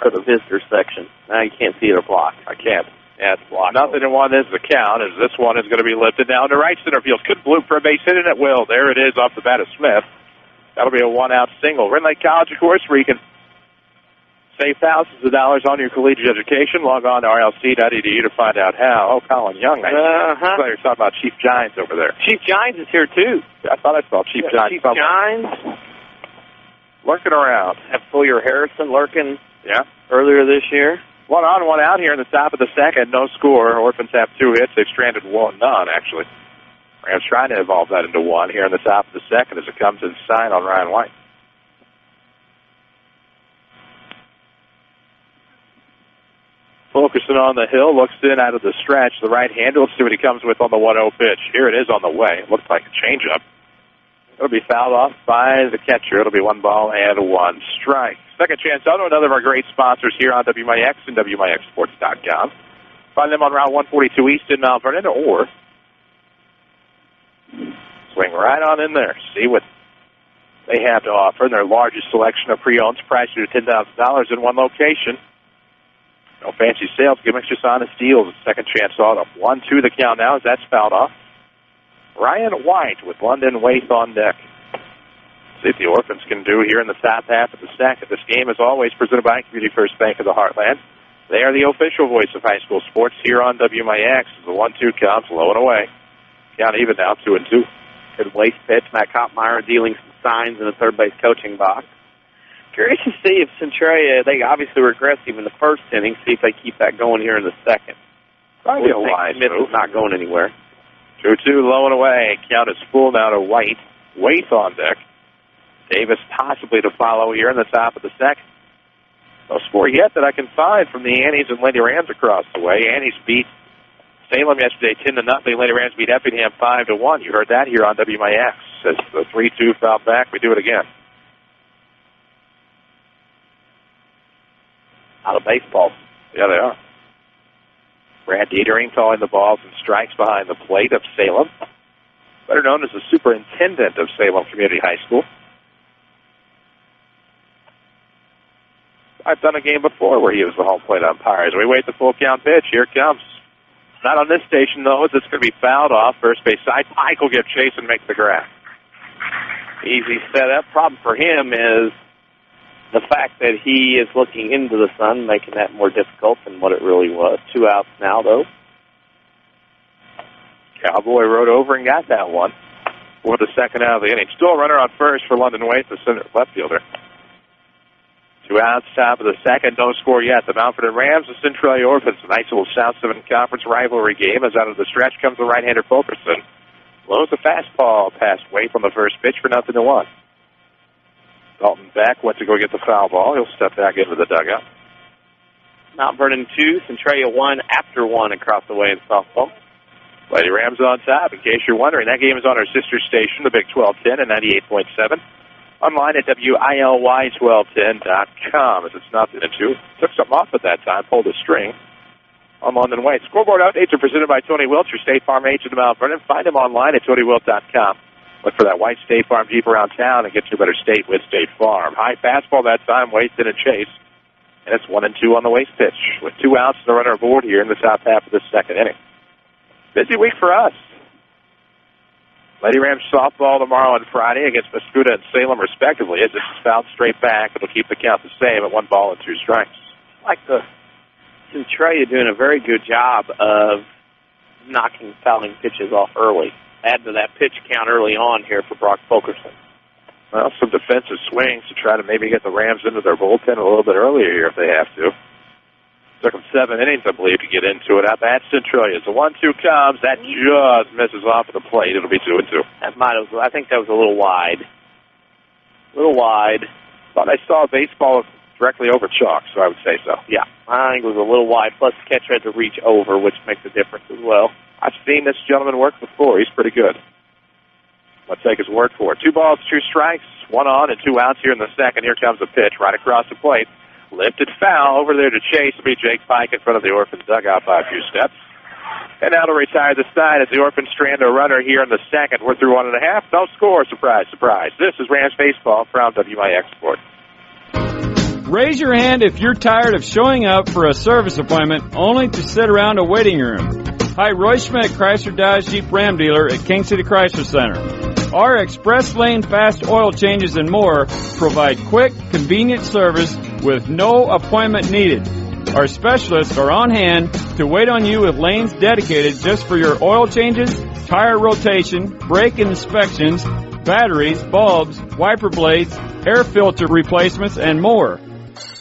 For the visitor section. Now you can't see it or block. I can't. Yeah, it's blocked. Nothing in one is the count, as this one is going to be lifted now into right center field. Could bloop for a base hit, and it will. There it is off the bat of Smith. That'll be a one-out single. Renly College, of course, where you can save thousands of dollars on your collegiate education. Log on to rlc.edu to find out how. Oh, Colin Young. I thought you were talking about Chief Gines over there. Chief Gines is here, too. I thought I saw Chief Gines. Chief Gines. Lurking around. Have Fuller Harrison lurking earlier this year. 1 on, 1 out here in the top of the second. No score. Orphans have 2 hits. They've stranded none, actually. Rams trying to evolve that into 1 here in the top of the second as it comes in sign on Ryan White. Focusing on the hill, looks in out of the stretch. The right-hander, let's see what he comes with on the 1-0 pitch. Here it is on the way. It looks like a changeup. It'll be fouled off by the catcher. It'll be 1 ball and 1 strike. Second Chance Auto, another of our great sponsors here on WMIX and WMIXsports.com. Find them on Route 142 East in Mount Vernon, or swing right on in there. See what they have to offer in their largest selection of pre-owns priced to $10,000 in one location. No fancy sales gimmicks, just honest deals. Second Chance Auto. 1-2 the count now as that's fouled off. Ryan White with London Waith on deck. See what the Orphans can do here in the top half of the second. This game is always presented by Community First Bank of the Heartland. They are the official voice of high school sports here on WMIX. The 1-2 counts low and away. Count even now, 2-2. Good waste pitch. Matt Koppmeyer dealing some signs in the third base coaching box. Curious to see if Centralia, they obviously were aggressive in the first inning, see if they keep that going here in the second. Probably a wise move. Smith is not going anywhere. 2-2, low and away. Count is full now to White. Waith on deck. Davis possibly to follow here in the top of the second. No score yet that I can find from the Annies and Lady Rams across the way. Annies beat Salem yesterday 10-0. Lady Rams beat Effingham 5-1. You heard that here on WMIX. As the 3-2 foul back, we do it again. Out of baseball. Yeah, they are. Brad Dietering calling the balls and strikes behind the plate of Salem. Better known as the superintendent of Salem Community High School. I've done a game before where he was the home plate umpire. As we wait the full count pitch, here it comes. Not on this station, though, as it's going to be fouled off. First base side. Pike will give chase and make the grab. Easy setup. Problem for him is the fact that he is looking into the sun, making that more difficult than what it really was. 2 outs now, though. Cowboy rode over and got that one for the second out of the inning. Still a runner on first for London Waite, the center left fielder. 2 outs, top of the second, no score yet. The Mount Vernon Rams, the Centralia Orphans. A nice little South 7 Conference rivalry game as out of the stretch comes the right-hander Fulkerson. Blows the fastball past Waite on the first pitch for 0-1. Dalton Beck went to go get the foul ball. He'll step back into the dugout. Mount Vernon 2, Centralia 1 after 1 across the way in softball. Lady Rams on top, in case you're wondering. That game is on our sister station, the Big 1210 and 98.7. Online at WILY1210.com as it's 0-2. Took something off at that time, pulled a string on London Waite. Scoreboard updates are presented by Tony Wilt, your State Farm agent in Mount Vernon. Find him online at TonyWilt.com. Look for that white State Farm Jeep around town and get you a better state with State Farm. High fastball that time, Waite in a chase. And it's 1-2 on the waste pitch with 2 outs and a runner aboard here in the top half of the second inning. Busy week for us. Lady Rams softball tomorrow and Friday against Mascoutah and Salem, respectively. As this is fouled straight back, it'll keep the count the same at 1 ball and 2 strikes. I like the Centralia doing a very good job of knocking fouling pitches off early. Add to that pitch count early on here for Brock Fulkerson. Well, some defensive swings to try to maybe get the Rams into their bullpen a little bit earlier here if they have to. Took them 7 innings, I believe, to get into it. Up at Centralia. The 1-2 comes. That just misses off of the plate. It'll be 2-2. I think that was a little wide. Thought I saw a baseball directly over chalk, so I would say so. Yeah, I think it was a little wide. Plus, the catcher had to reach over, which makes a difference as well. I've seen this gentleman work before. He's pretty good. Let's take his word for it. 2 balls, 2 strikes, 1 on and 2 outs here in the second. Here comes a pitch right across the plate. Lifted foul over there to chase. Will be Jake Pike in front of the Orphans dugout by a few steps. And now to retire the side as the Orphans strand a runner here in the second. We're through 1.5. No score. Surprise, surprise. This is Rams Baseball from WMIX Sports. Raise your hand if you're tired of showing up for a service appointment only to sit around a waiting room. Hi, Roy Schmidt, Chrysler Dodge Jeep Ram dealer at King City Chrysler Center. Our express lane fast oil changes and more provide quick, convenient service with no appointment needed. Our specialists are on hand to wait on you with lanes dedicated just for your oil changes, tire rotation, brake inspections, batteries, bulbs, wiper blades, air filter replacements, and more.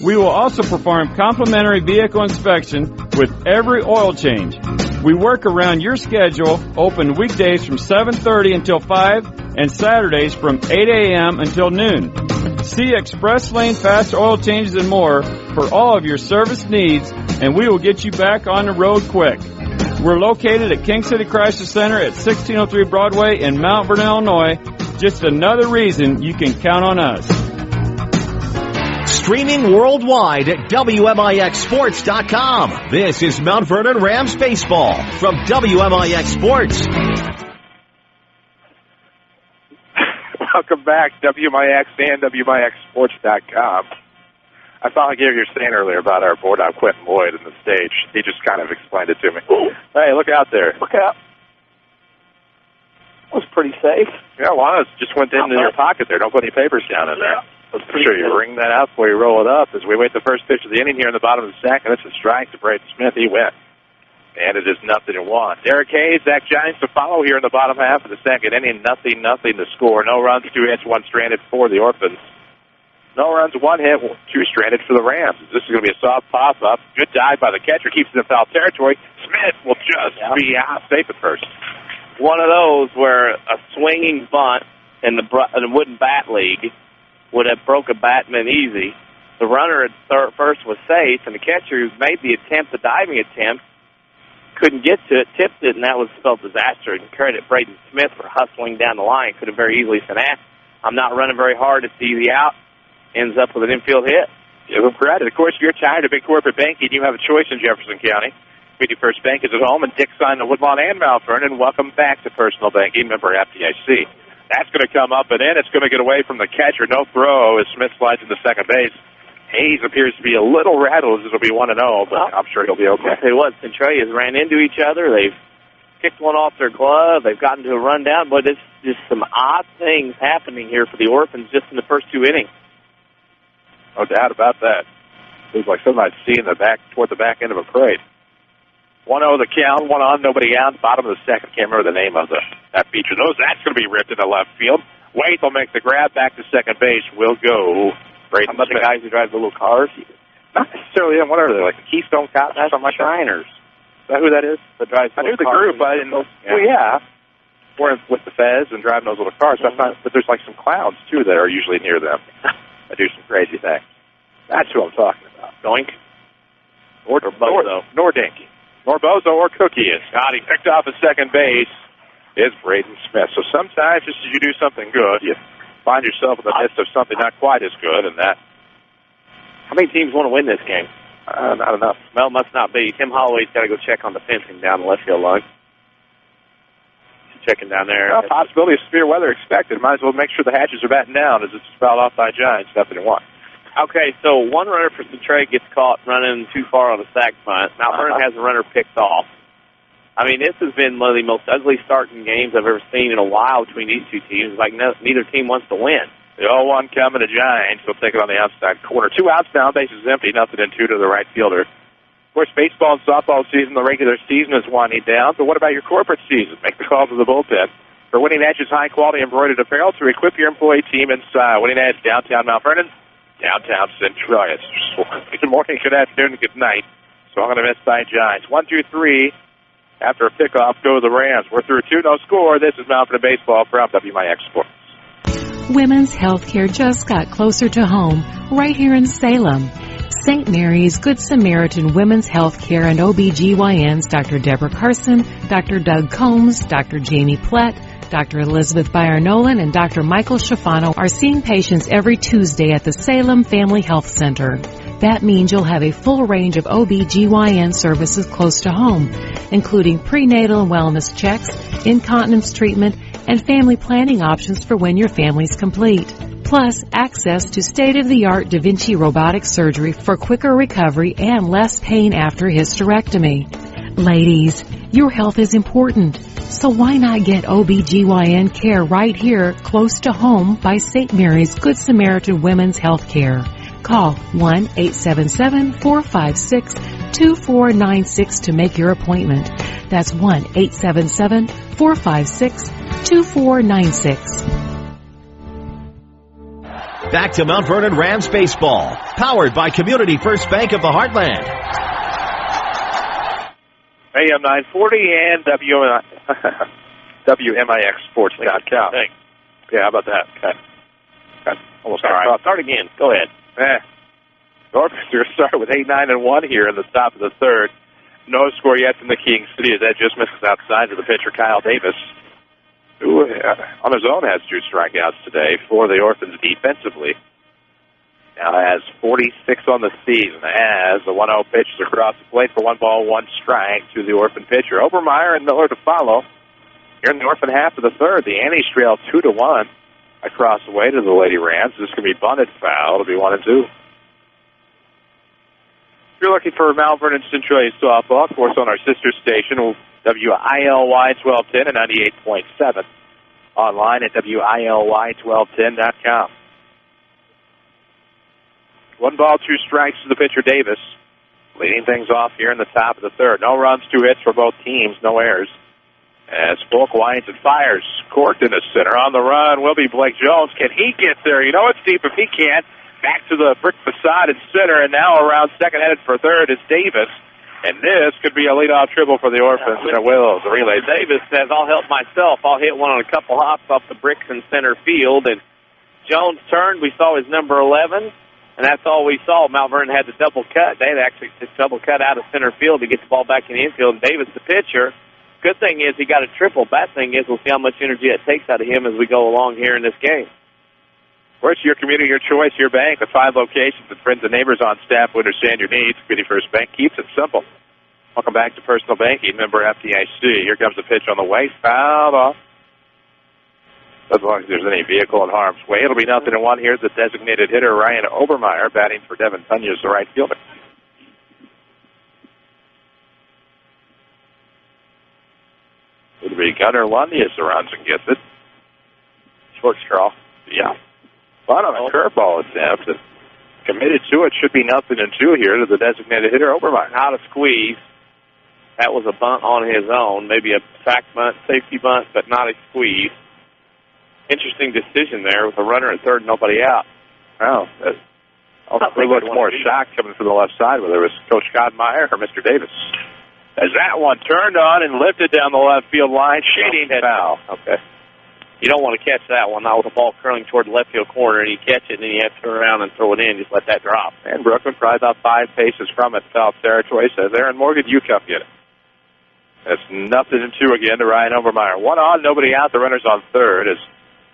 We will also perform complimentary vehicle inspection with every oil change. We work around your schedule, open weekdays from 7:30 until 5 and Saturdays from 8 a.m. until noon. See Express Lane Fast Oil Changes and more for all of your service needs, and we will get you back on the road quick. We're located at King City Chrysler Center at 1603 Broadway in Mount Vernon, Illinois. Just another reason you can count on us. streaming worldwide at WMIXsports.com. This is Mount Vernon Rams baseball from WMIX Sports. Welcome back, WMIX and WMIXsports.com. I finally gave you your saying earlier about our board out Quentin Lloyd in the stage. He just kind of explained it to me. Hey, look out there. Look out. That was pretty safe. Yeah, well, it just went into your pocket there. Don't put any papers down in there. I'm sure you ring that out before you roll it up as we wait the first pitch of the inning here in the bottom of the second. It's a strike to Braden Smith. He went. And it is 0-1. Derek Hayes, Zach Giants to follow here in the bottom half of the second inning. 0-0 to score. No runs, 2 hits, 1 stranded for the Orphans. No runs, 1 hit, 2 stranded for the Rams. This is going to be a soft pop-up. Good dive by the catcher. Keeps it in foul territory. Smith will just be out safe at first. One of those where a swinging bunt in the wooden bat league would have broke a bat and been easy. The runner at first was safe, and the catcher who made the attempt, the diving attempt, couldn't get to it, tipped it, and that was spelled disaster. And credit Braden Smith for hustling down the line. Could have very easily said, I'm not running very hard. It's easy out. Ends up with an infield hit. Give him credit. Of course, if you're tired of big corporate banking, you have a choice in Jefferson County. Community First Bank is at home, and Dick's on the Woodlawn and Mount Vernon. Welcome back to personal banking. Member FDIC. That's going to come up and in. It's going to get away from the catcher. No throw as Smith slides into second base. Hayes appears to be a little rattled as it'll be 1-0, but I'm sure he'll be okay. I'll tell you what, Centralia's ran into each other. They've kicked one off their glove. They've gotten to a rundown, but it's just some odd things happening here for the Orphans just in the first 2 innings. No doubt about that. Seems like somebody's seeing toward the back end of a parade. 1-0 the count, 1 on, nobody out. Bottom of the second. Can't remember the name of that feature. That's going to be ripped into left field. Wade will make the grab back to second base. Will go. Braden How about Smith. the guys who drive the little cars? Not necessarily them. What are they, like the Keystone Cops or something like that? Shriners. Is that who that is? That drives I knew the group. I didn't. Well, yeah. We're with the Fez and driving those little cars. But there's like some clowns, too, that are usually near them. I do some crazy things. That's who I'm talking about. Doink. Or Bozo. Nor Dinky. Nor Bozo or Cookie is. God, he picked off at second base. Is Braden Smith. So sometimes, just as you do something good, you find yourself in the midst of something not quite as good, and that. How many teams want to win this game? Not enough. Well, must not be. Tim Holloway's got to go check on the fencing down the left field line. He's checking down there. Well, possibility of severe weather expected. Might as well make sure the hatches are battened down as it's fouled off by Giants. 0-1. Okay, so one runner for Centralia gets caught running too far on a sac bunt. Mount Vernon has a runner picked off. I mean, this has been one of the most ugly starting games I've ever seen in a while between these two teams. Like, neither team wants to win. The 0-1 coming to Giants. They'll take it on the outside corner. 2 outs now. Bases empty. 0-2 to the right fielder. Of course, baseball and softball season, the regular season is winding down. But what about your corporate season? Make the call to the bullpen. For Winning Edge's high-quality embroidered apparel to equip your employee team in style. Winning Edge, downtown Mount Vernon, downtown Centralia. Good morning, good afternoon, good night. So I'm going to miss by Giants. 1, 2, 3. After a pickoff, go the Rams. We're through 2, no score. This is Mount Vernon Baseball from WMIX Sports. Women's health care just got closer to home, right here in Salem. St. Mary's Good Samaritan Women's Health Care and OBGYNs Dr. Deborah Carson, Dr. Doug Combs, Dr. Jamie Plett, Dr. Elizabeth Byron-Nolan, and Dr. Michael Schifano are seeing patients every Tuesday at the Salem Family Health Center. That means you'll have a full range of OBGYN services close to home, including prenatal and wellness checks, incontinence treatment, and family planning options for when your family's complete. Plus, access to state-of-the-art Da Vinci robotic surgery for quicker recovery and less pain after hysterectomy. Ladies, your health is important, so why not get OBGYN care right here close to home by St. Mary's Good Samaritan Women's Health Care. Call 1-877-456-2496 to make your appointment. That's 1-877-456-2496. Back to Mount Vernon Rams baseball, powered by Community First Bank of the Heartland. AM 940 and WMIXsports.com. Yeah, how about that? Okay. Almost all right. Start again. Go ahead. The Orphans are going to start with 8-9-1 here in the top of the third. No score yet from the King City as that just misses outside to the pitcher Kyle Davis, who on his own has 2 strikeouts today for the Orphans defensively. Now has 46 on the season as the 1-0 pitch is across the plate for 1 ball, 1 strike to the Orphan pitcher. Obermeyer and Miller to follow. Here in the Orphan half of the third, the Annies trail 2-1 across the way to the Lady Rams. This is going to be bunted foul. It'll be 1-2. If you're looking for Mount Vernon Centralia softball, of course, on our sister station, WILY 1210 and 98.7. Online at WILY1210.com. 1 ball, 2 strikes to the pitcher, Davis. Leading things off here in the top of the third. No runs, 2 hits for both teams, no errors. As Polk winds and fires, corked in the center. On the run will be Blake Jones. Can he get there? You know it's deep if he can't. Back to the brick facade in center, and now around second, headed for third is Davis. And this could be a leadoff triple for the Orphans, and it will. The relay. Davis says, I'll help myself. I'll hit one on a couple hops off the bricks in center field. And Jones turned. We saw his number 11, and that's all we saw. Mount Vernon had the double cut. They had actually just double cut out of center field to get the ball back in the infield. And Davis, the pitcher, good thing is he got a triple. Bad thing is we'll see how much energy it takes out of him as we go along here in this game. Of course, your community, your choice, your bank, with 5 locations and friends and neighbors on staff who understand your needs. Community First Bank keeps it simple. Welcome back to Personal Banking, member FDIC. Here comes the pitch on the way, fouled off. As long as there's any vehicle in harm's way, it'll be 0-1. Here's the designated hitter, Ryan Obermeyer, batting for Devin Tunyas, the right fielder. It'll be Gunnar Lundy as the runs and gets it. Short straw. Yeah. But on a curveball attempt, and committed to it, should be 0-2 here to the designated hitter, Obermeyer. Not a squeeze. That was a bunt on his own, maybe a sack bunt, safety bunt, but not a squeeze. Interesting decision there with a runner at third, nobody out. Well, we looked more shocked coming from the left side, whether it was Coach Godmeyer or Mr. Davis. As that one turned on and lifted down the left field line, shading foul. Okay. You don't want to catch that one, not with the ball curling toward the left field corner, and you catch it, and then you have to turn around and throw it in. Just let that drop. And Brooklyn, probably about 5 paces from it, South Territory, says Aaron Morgan, you come get it. That's 0-2 again to Ryan Obermeyer. 1 on, nobody out. The runner's on third as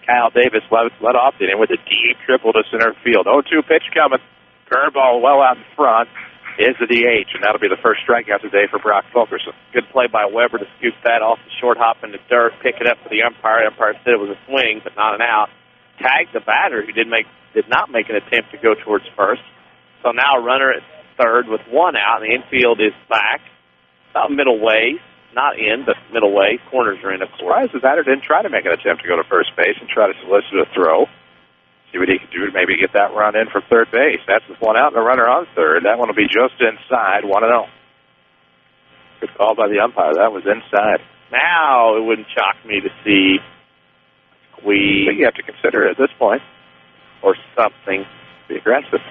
Kyle Davis led off the inning with a deep triple to center field. 0-2 pitch coming. Curveball well out in front is the DH, and that'll be the first strikeout today for Brock Fulkerson. Good play by Weber to scoop that off the short hop in the dirt, pick it up for the umpire. The umpire said it was a swing, but not an out. Tagged the batter, who did not make an attempt to go towards first. So now a runner at third with 1 out, and the infield is back. About middle way. Not in, but middle way. Corners are in, of course. Surprised the batter didn't try to make an attempt to go to first base and try to solicit a throw. See what he can do to maybe get that run in for third base. That's with 1 out and a runner on third. That one will be just inside, 1-0. Good call by the umpire. That was inside. Now it wouldn't shock me to see I think you have to consider it at this point. Or something. Be aggressive.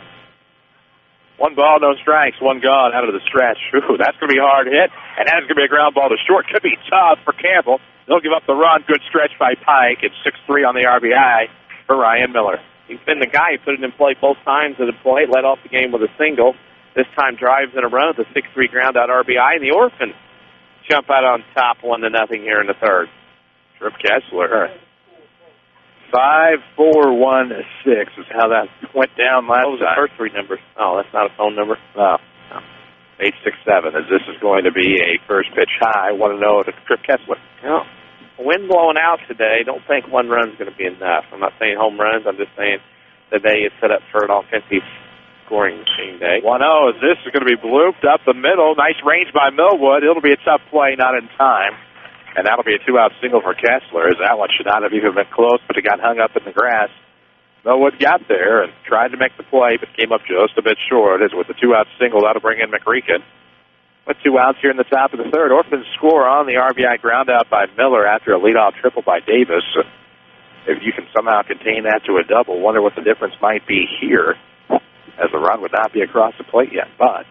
1 ball, no strikes, 1 gone out of the stretch. Ooh, that's going to be a hard hit, and that's going to be a ground ball to short. Could be tough for Campbell. They'll give up the run. Good stretch by Pike. It's 6-3 on the RBI for Ryan Miller. He's been the guy who put it in play both times at the plate, led off the game with a single. This time drives in a run with a 6-3 ground out RBI, and the Orphans jump out on top 1-0 here in the third. Trip Kessler. 5-4-1-6 is how that went down last time. Those are the first 3 numbers. Oh, that's not a phone number? No. 867, as this is going to be a first pitch high, 1-0 to Trip Kessler. Yeah. Wind blowing out today. Don't think 1 run's going to be enough. I'm not saying home runs. I'm just saying the day is set up for an offensive scoring machine day. 1-0 as this is going to be blooped up the middle. Nice range by Millwood. It'll be a tough play, not in time. And that'll be a 2-out single for Kessler, as that one should not have even been close, but it got hung up in the grass. Millwood got there and tried to make the play, but came up just a bit short. As with the 2-out single, that'll bring in McReekin. With 2 outs here in the top of the third, Orphans score on the RBI ground out by Miller after a leadoff triple by Davis. If you can somehow contain that to a double, wonder what the difference might be here, as the run would not be across the plate yet. But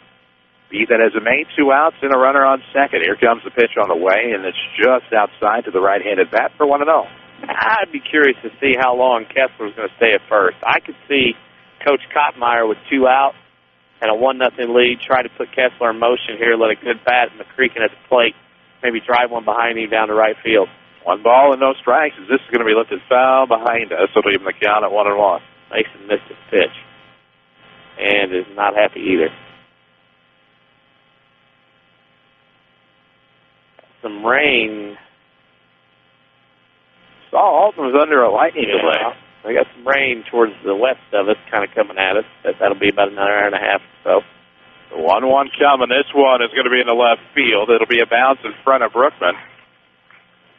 be that as it may, 2 outs and a runner on second. Here comes the pitch on the way, and it's just outside to the right-handed bat for 1-0. I'd be curious to see how long Kessler's going to stay at first. I could see Coach Kottmeyer with 2 outs and a 1-0 lead, try to put Kessler in motion here, let a good bat and McCreekin at the plate, maybe drive one behind him down to right field. 1 ball and no strikes, as this is going to be lifted foul behind us. It'll even the count at 1-1. Mason missed his pitch. and is not happy either. Some rain. Saw Alton was under a lightning delay. We got some rain towards the west of us, kind of coming at us. That'll be about another hour and a half or so. The 1-1 coming. This one is going to be in the left field. It'll be a bounce in front of Brookman.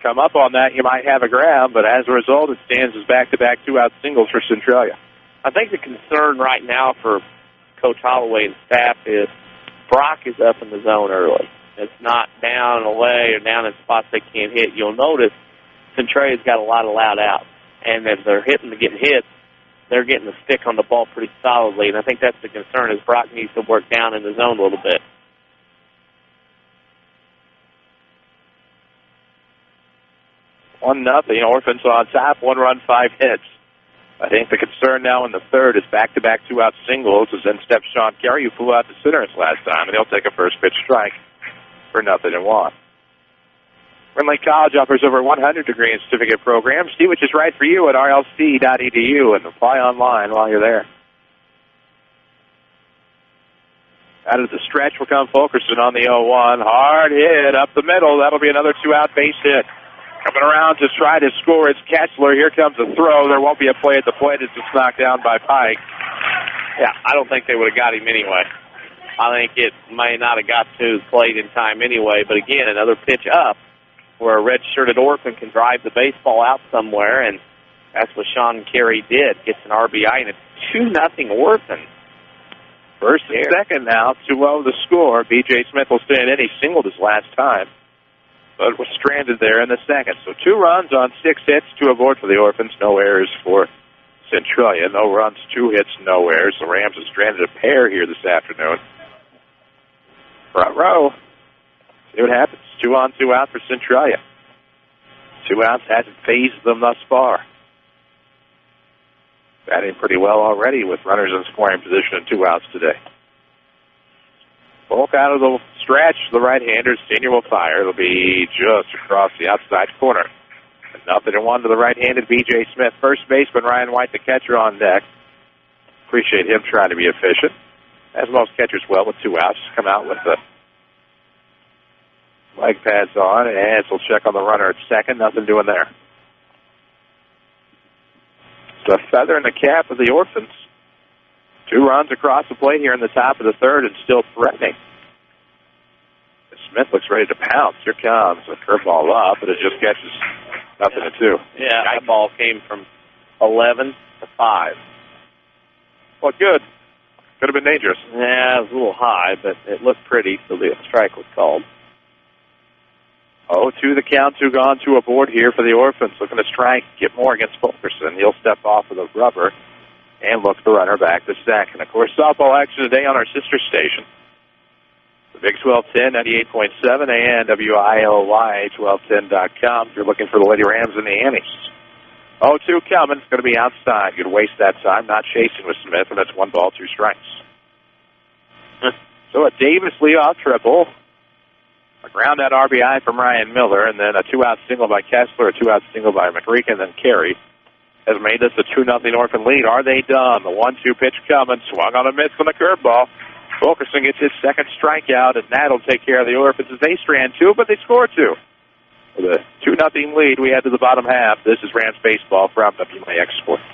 Come up on that, you might have a grab, but as a result, it stands as back-to-back two-out singles for Centralia. I think the concern right now for Coach Holloway and staff is Brock is up in the zone early. It's not down and away or down in spots they can't hit. You'll notice Centralia's got a lot of loud outs, and if they're getting hits, they're getting the stick on the ball pretty solidly, and I think that's the concern is Brock needs to work down in the zone a little bit. 1-0. Orphans on top. 1 run, 5 hits. I think the concern now in the third is back-to-back two-out singles, as then steps Sean Carey, who flew out to center his last time, and he'll take a first-pitch strike for 0-1. Brindley College offers over 100 degree and certificate programs. See which is right for you at rlc.edu and apply online while you're there. Out of the stretch will come Fulkerson on the 0-1. Hard hit up the middle. That'll be another two-out base hit. Coming around to try to score is Kessler. Here comes a throw. There won't be a play at the plate. It's just knocked down by Pike. Yeah, I don't think they would have got him anyway. I think it may not have got to the plate in time anyway. But again, another pitch up where a red-shirted Orphan can drive the baseball out somewhere, and that's what Sean Carey did. Gets an RBI, and it's 2-0 Orphan. First and second now, 2-0 the score. B.J. Smith will stand in. He singled his last time, but was stranded there in the second. So 2 runs on 6 hits, 2 aboard for the Orphans. No errors for Centralia. No runs, 2 hits, no errors. The Rams have stranded a pair here this afternoon. Front row. See what happens. 2 on, 2 out for Centralia. 2 outs hasn't phased them thus far. Batting pretty well already with runners in scoring position and 2 outs today. Bulk out of the stretch. The right-hander, Senior will fire. It'll be just across the outside corner. 0-1 to the right-handed B.J. Smith. First baseman Ryan White, the catcher, on deck. Appreciate him trying to be efficient. As most catchers will with 2 outs. Just come out with the leg pads on, and he'll check on the runner at second. Nothing doing there. It's a feather in the cap of the Orphans. 2 runs across the plate here in the top of the third and still threatening. Smith looks ready to pounce. Here comes a curveball up, but it just catches 0-2. Yeah, that ball came from 11 to 5. Well, good. Could have been dangerous. Yeah, it was a little high, but it looked pretty, so the strike was called. 0-2 the count, 2 gone, 2 aboard here for the Orphans. Looking to strike, get more against Fulkerson. He'll step off of the rubber and look the runner back to second. Of course, softball action today on our sister station, the Big 1210, 98.7, and WILY 1210.com. If you're looking for the Lady Rams and the Annies. 0-2 coming. It's going to be outside. You'd waste that time not chasing with Smith, and that's 1 ball, 2 strikes. So a Davis leadoff triple. A ground-out RBI from Ryan Miller, and then a 2-out single by Kessler, a 2-out single by McReek, and then Carey has made this a 2-0 Orphan lead. Are they done? The 1-2 pitch coming. Swung on a miss on the curveball. Fulkerson gets his second strikeout, and that'll take care of the Orphans as they strand 2, but they score 2. With a 2-0 lead, we head to the bottom half. This is Rams Baseball from WMIX Sports.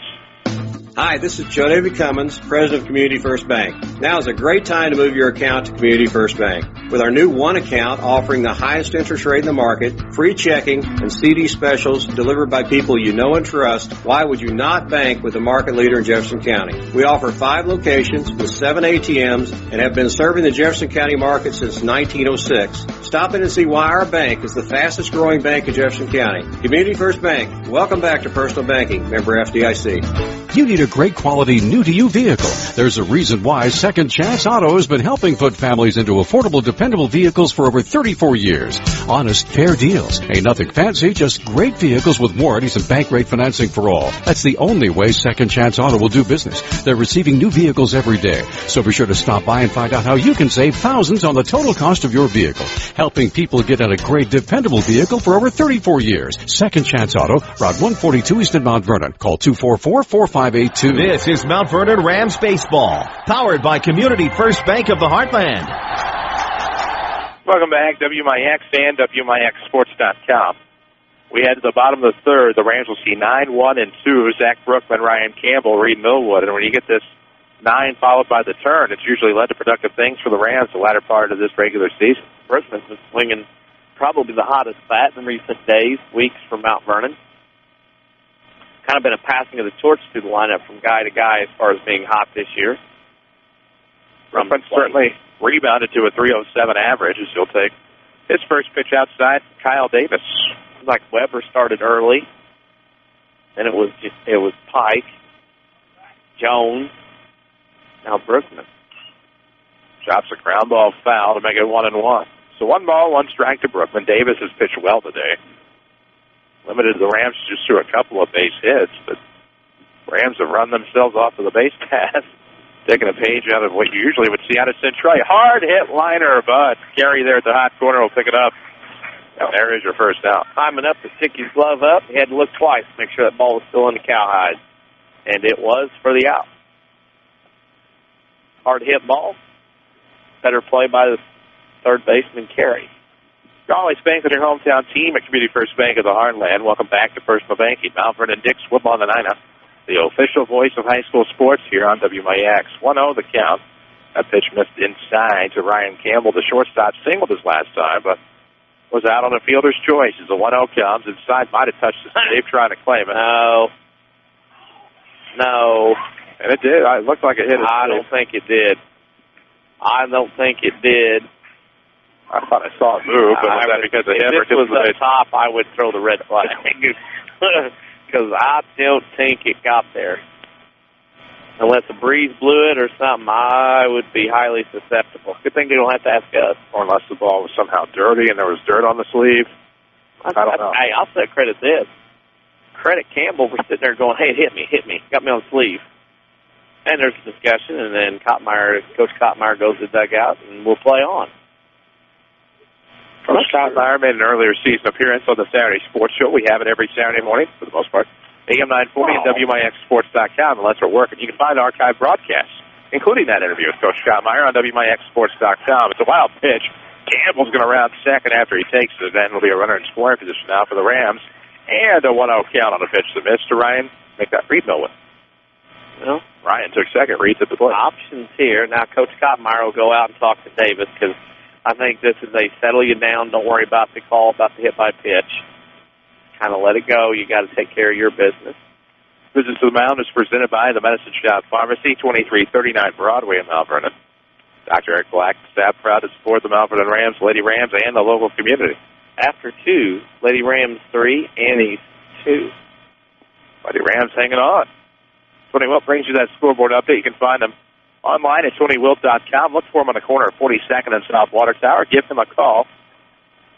Hi, this is Joe David Cummins, President of Community First Bank. Now is a great time to move your account to Community First Bank. With our new One account offering the highest interest rate in the market, free checking, and CD specials delivered by people you know and trust, why would you not bank with the market leader in Jefferson County? We offer 5 locations with 7 ATMs and have been serving the Jefferson County market since 1906. Stop in and see why our bank is the fastest growing bank in Jefferson County. Community First Bank. Welcome back to Personal Banking. Member FDIC. You need a great quality new-to-you vehicle. There's a reason why Second Chance Auto has been helping put families into affordable dependable vehicles for over 34 years. Honest, fair deals. Ain't nothing fancy, just great vehicles with warranties and bank rate financing for all. That's the only way Second Chance Auto will do business. They're receiving new vehicles every day. So be sure to stop by and find out how you can save thousands on the total cost of your vehicle. Helping people get on a great, dependable vehicle for over 34 years. Second Chance Auto, Route 142 East in Mount Vernon. Call 244-4582. This is Mount Vernon Rams baseball, powered by Community First Bank of the Heartland. Welcome back, WMIX and WMIXsports.com. We head to the bottom of the third. The Rams will see 9-1-2. Zach Brookman, Ryan Campbell, Reed Millwood. And when you get this 9 followed by the turn, it's usually led to productive things for the Rams the latter part of this regular season. Brookman's been swinging probably the hottest bat in recent days, weeks from Mount Vernon. Kind of been a passing of the torch through the lineup from guy to guy as far as being hot this year. Brookman certainly rebounded to a 307 average, as you'll take. His first pitch outside, Kyle Davis. Like Weber started early, and it was Pike, Jones, now Brookman. Chops a ground ball foul to make it 1-1. So 1 ball, 1 strike to Brookman. Davis has pitched well today. Limited the Rams just through a couple of base hits, but Rams have run themselves off of the base path, taking a page out of what you usually would see out of Centralia. Hard hit liner, but Gary there at the hot corner will pick it up. And there is your first out. Climbing up to stick his glove up, he had to look twice to make sure that ball was still in the cowhide. And it was for the out. Hard hit ball. Better play by the third baseman, Carey. You're always banking your hometown team at Community First Bank of the Heartland. Welcome back to Personal Banking. Mount Vernon Dix, Woodlawn, the 9-0. The official voice of high school sports here on WMIX. 1-0 the count. That pitch missed inside to Ryan Campbell. The shortstop singled his last time, but was out on a fielder's choice as the 1-0 comes. Inside might have touched the sleeve trying to claim it. No. And it did. It looked like it hit his I don't think it did. I thought I saw it move, but was that because of him? If this was up top, I would throw the red flag. Because I don't think it got there. Unless a breeze blew it or something, I would be highly susceptible. Good thing they don't have to ask us. Or unless the ball was somehow dirty and there was dirt on the sleeve. I don't know. Hey, I'll say credit this. Credit Campbell for sitting there going, hey, hit me. Got me on the sleeve. And there's a discussion, and then Coach Kottmeyer goes to the dugout, and we'll play on. Coach Kottmeyer made an earlier season appearance on the Saturday Sports Show. We have it every Saturday morning, for the most part. AM 940 and WMIXsports.com, unless we're working. You can find archive broadcasts, including that interview with Coach Kottmeyer on WMIXsports.com. It's a wild pitch. Campbell's going to round second after he takes it. Then will be a runner in scoring position now for the Rams. And a 1-0 count on a pitch to miss to Ryan. Make that Reed Millwood. Well, Ryan took second. Reed's at the plate. Options here. Now, Coach Kottmeyer will go out and talk to Davis because I think this is a settle you down. Don't worry about the call, about the hit by pitch. Kind of let it go. You got to take care of your business. Visit to the Mound is presented by the Medicine Shop Pharmacy, 2339 Broadway in Mount Vernon. Dr. Eric Black, staff proud to support the Mount Vernon Rams, Lady Rams, and the local community. After 2, Lady Rams 3, Annie's 2. Lady Rams hanging on. Tony Wilt brings you that scoreboard update. You can find them online at TonyWilt.com. Look for him on the corner of 42nd and South Water Tower. Give him a call.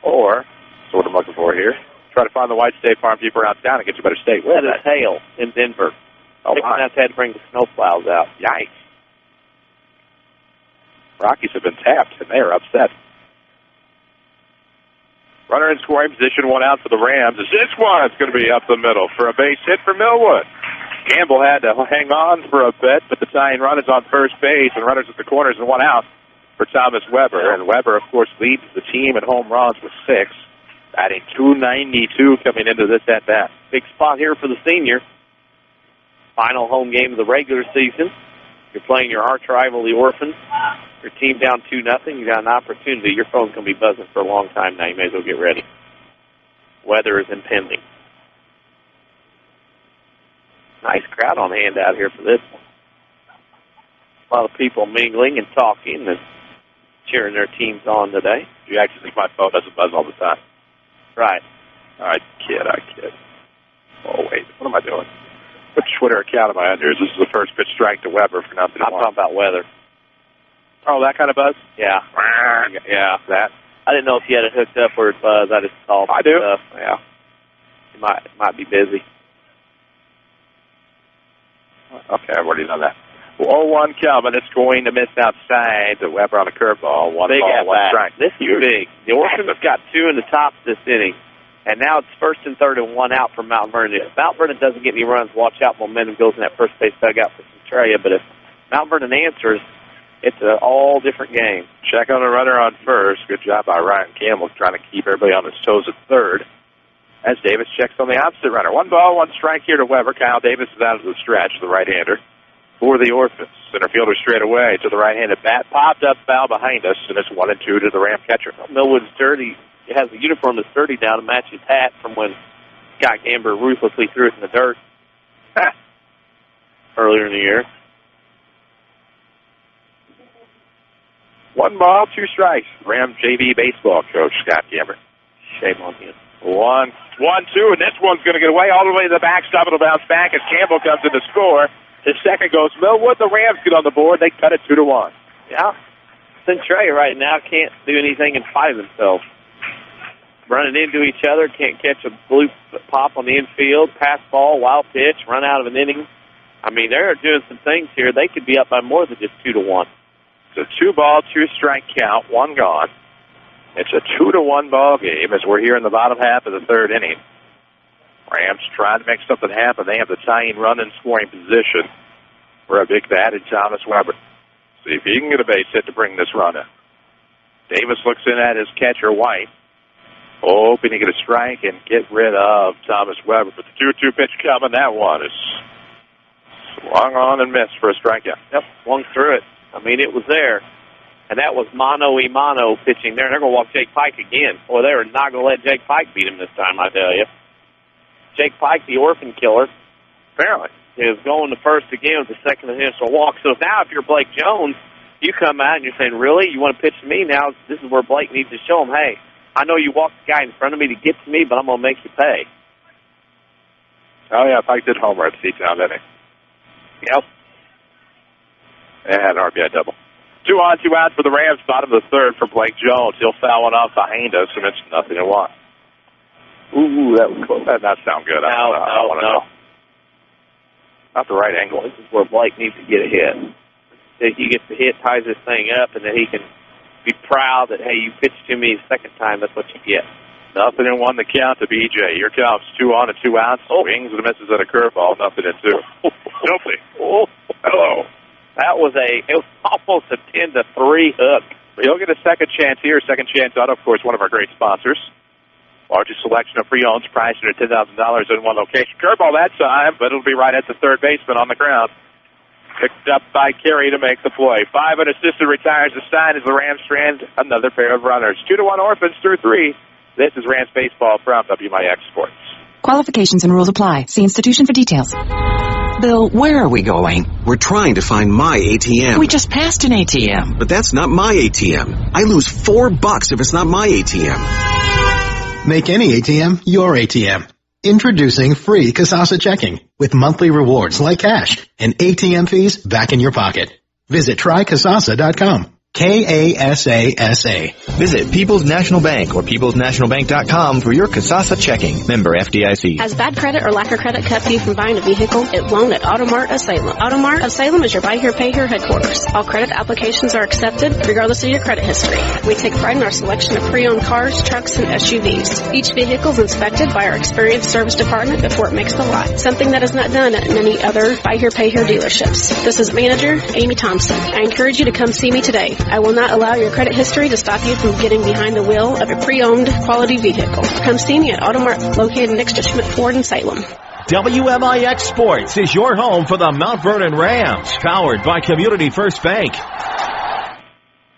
Or, that's what I'm looking for here, try to find the White State Farm people around town and get you better state with. Had a hail in Denver. Oh, my. That's had to bring the snowplows out. Yikes. Rockies have been tapped, and they are upset. Runner in scoring position, 1 out for the Rams. This one's going to be up the middle for a base hit for Millwood. Campbell had to hang on for a bit, but the tying run is on first base, and runners at the corners and 1 out for Thomas Weber. And Weber, of course, leads the team in home runs with 6, batting .292 coming into this at-bat. Big spot here for the senior. Final home game of the regular season. You're playing your arch rival, the Orphans. Your team down 2-0. You got an opportunity. Your phone's going to be buzzing for a long time now. You may as well get ready. Weather is impending. Nice crowd on hand out here for this one. A lot of people mingling and talking and cheering their teams on today. You actually think my phone doesn't buzz all the time? Right. I kid. Oh, wait. What am I doing? What Twitter account am I under? This is the first pitch strike to Weber for nothing. I'm talking about weather. Oh, that kind of buzz? Yeah. Yeah, that. I didn't know if you had it hooked up where it buzz. I just saw I do. stuff. Yeah. It might be busy. Okay, I've already done that. 0-1 Kelvin. It's going to miss outside. The Weber on a curveball. One big ball, one strike. This is big. The Orphans have got 2 in the top this inning. And now it's 1st and 3rd and 1 out from Mount Vernon. If Mount Vernon doesn't get any runs, watch out. Momentum goes in that first base dugout for Centralia. But if Mount Vernon answers, it's an all different game. Check on the runner on first. Good job by Ryan Campbell trying to keep everybody on his toes at third. As Davis checks on the opposite runner. 1 ball, 1 strike here to Weber. Kyle Davis is out of the stretch, the right-hander. For the Orphans. Center fielder straight away to the right-handed bat. Popped up foul behind us, and it's 1-2 to the Ram catcher. Millwood's dirty. It has the uniform that's dirty now to match his hat from when Scott Gamber ruthlessly threw it in the dirt earlier in the year. 1 ball, 2 strikes. Ram JV baseball coach Scott Gamber. Shame on him. 1-2, and this one's going to get away all the way to the backstop. It'll bounce back as Campbell comes in to score. His second goes Millwood. The Rams get on the board. They cut it 2-1. Yeah. Centralia right now can't do anything in spite of themselves. Running into each other, can't catch a blue pop on the infield, pass ball, wild pitch, run out of an inning. I mean, they're doing some things here. They could be up by more than just 2-1. It's a 2-ball, 2-strike count, 1 gone. It's a 2-1 ball game as we're here in the bottom half of the 3rd inning. Rams trying to make something happen. They have the tying run in scoring position for a big bat in Thomas Weber. See if he can get a base hit to bring this run in. Davis looks in at his catcher, White, hoping to get a strike and get rid of Thomas Weber. But the 2-2 pitch coming, that one is swung on and missed for a strikeout. Yep, swung through it. I mean, it was there. And that was mano-a-mano pitching there. And they're going to walk Jake Pike again. Boy, they were not going to let Jake Pike beat him this time, I tell you. Jake Pike, the orphan killer, apparently, is going to first again with the second initial walk. So now if you're Blake Jones, you come out and you're saying, really? You want to pitch to me? Now this is where Blake needs to show him, hey, I know you walked the guy in front of me to get to me, but I'm going to make you pay. Oh, yeah, Pike did homer at C-Town, didn't he? Yep. And RBI double. 2 on, 2 out for the Rams, bottom of the 3rd for Blake Jones. He'll foul one off behind us, and it's 0-1. Ooh, that was close. That does not sound good. I want to know. Not the right angle. This is where Blake needs to get a hit. If he gets the hit, ties this thing up, and then he can be proud that, hey, you pitched to me the second time. That's what you get. 0-1 the count to BJ. Here comes 2 on and 2 outs. Swings and misses at a curveball. 0-2. Filthy. Hello. It was almost a 10-3 hook. He'll get a second chance here. Second Chance Auto, of course, one of our great sponsors. Largest selection of pre-owns priced at $10,000 in one location. Curveball that time, but it'll be right at the third baseman on the ground. Picked up by Carey to make the play. 5 unassisted retires the sign as the Rams strand another pair of runners. 2-1 Orphans through 3. This is Rams Baseball from WMIX Sports. Qualifications and rules apply. See institution for details. Bill, where are we going? We're trying to find my ATM. We just passed an ATM. But that's not my ATM. I lose $4 if it's not my ATM. Make any ATM your ATM. Introducing free Kasasa checking with monthly rewards like cash and ATM fees back in your pocket. Visit trykasasa.com. Kasasa. Visit People's National Bank or peoplesnationalbank.com for your Kasasa checking. Member FDIC. Has bad credit or lack of credit kept you from buying a vehicle? It won't at Automart of Salem. Automart of Salem is your buy here, pay here headquarters. All credit applications are accepted regardless of your credit history. We take pride in our selection of pre-owned cars, trucks, and SUVs. Each vehicle is inspected by our experienced service department before it makes the lot. Something that is not done at many other buy here, pay here dealerships. This is Manager Amy Thompson. I encourage you to come see me today. I will not allow your credit history to stop you from getting behind the wheel of a pre-owned quality vehicle. Come see me at Automart, located next to Schmidt Ford in Salem. WMIX Sports is your home for the Mount Vernon Rams, powered by Community First Bank.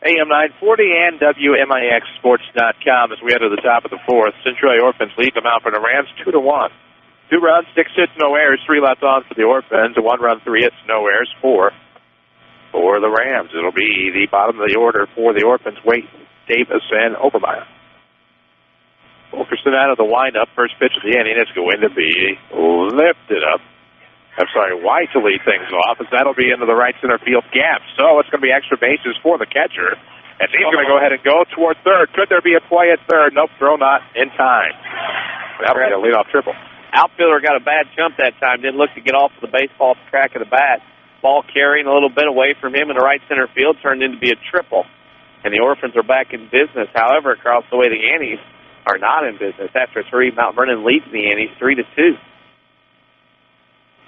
AM 940 and WMIXsports.com as we head to the top of the 4th. Centralia Orphans lead the Mount Vernon Rams 2-1. 2 runs, 6 hits, no errors, 3 left on for the Orphans. A 1 run, 3 hits, no errors, 4 for the Rams. It'll be the bottom of the order for the Orphans. Waite, Davis, and Obermeyer. Wilkerson out of the windup. First pitch of the inning is going to be lifted up White to lead things off, as that'll be into the right center field gap. So it's going to be extra bases for the catcher. And he's going to go ahead and go toward third. Could there be a play at third? Nope, throw not in time. That'll be a leadoff triple. Outfielder got a bad jump that time. Didn't look to get off the baseball at the crack of the bat. Ball carrying a little bit away from him in the right center field turned into be a triple. And the Orphans are back in business. However, across the way, the Annies are not in business. After 3, Mount Vernon leads the Annies 3-2.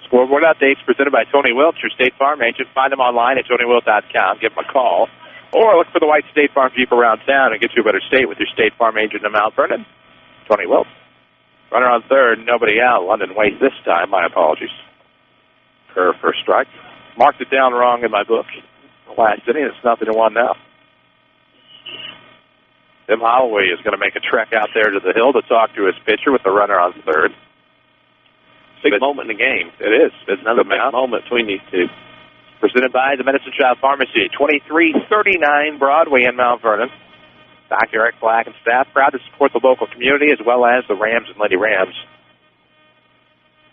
Scoreboard updates presented by Tony Wilt, your State Farm agent. Find them online at TonyWilt.com. Give them a call. Or look for the white State Farm Jeep around town and get you a better state with your State Farm agent in Mount Vernon, Tony Wilt. Runner on third, nobody out. London waits this time. My apologies. Her first strike. Marked it down wrong in my book. Last inning, it's 0-1 now. Tim Holloway is going to make a trek out there to the hill to talk to his pitcher with the runner on third. Big moment in the game. It is. It's another big moment between these two. Presented by the Medicine Child Pharmacy, 2339 Broadway in Mount Vernon. Dr. Eric Black and staff proud to support the local community as well as the Rams and Lady Rams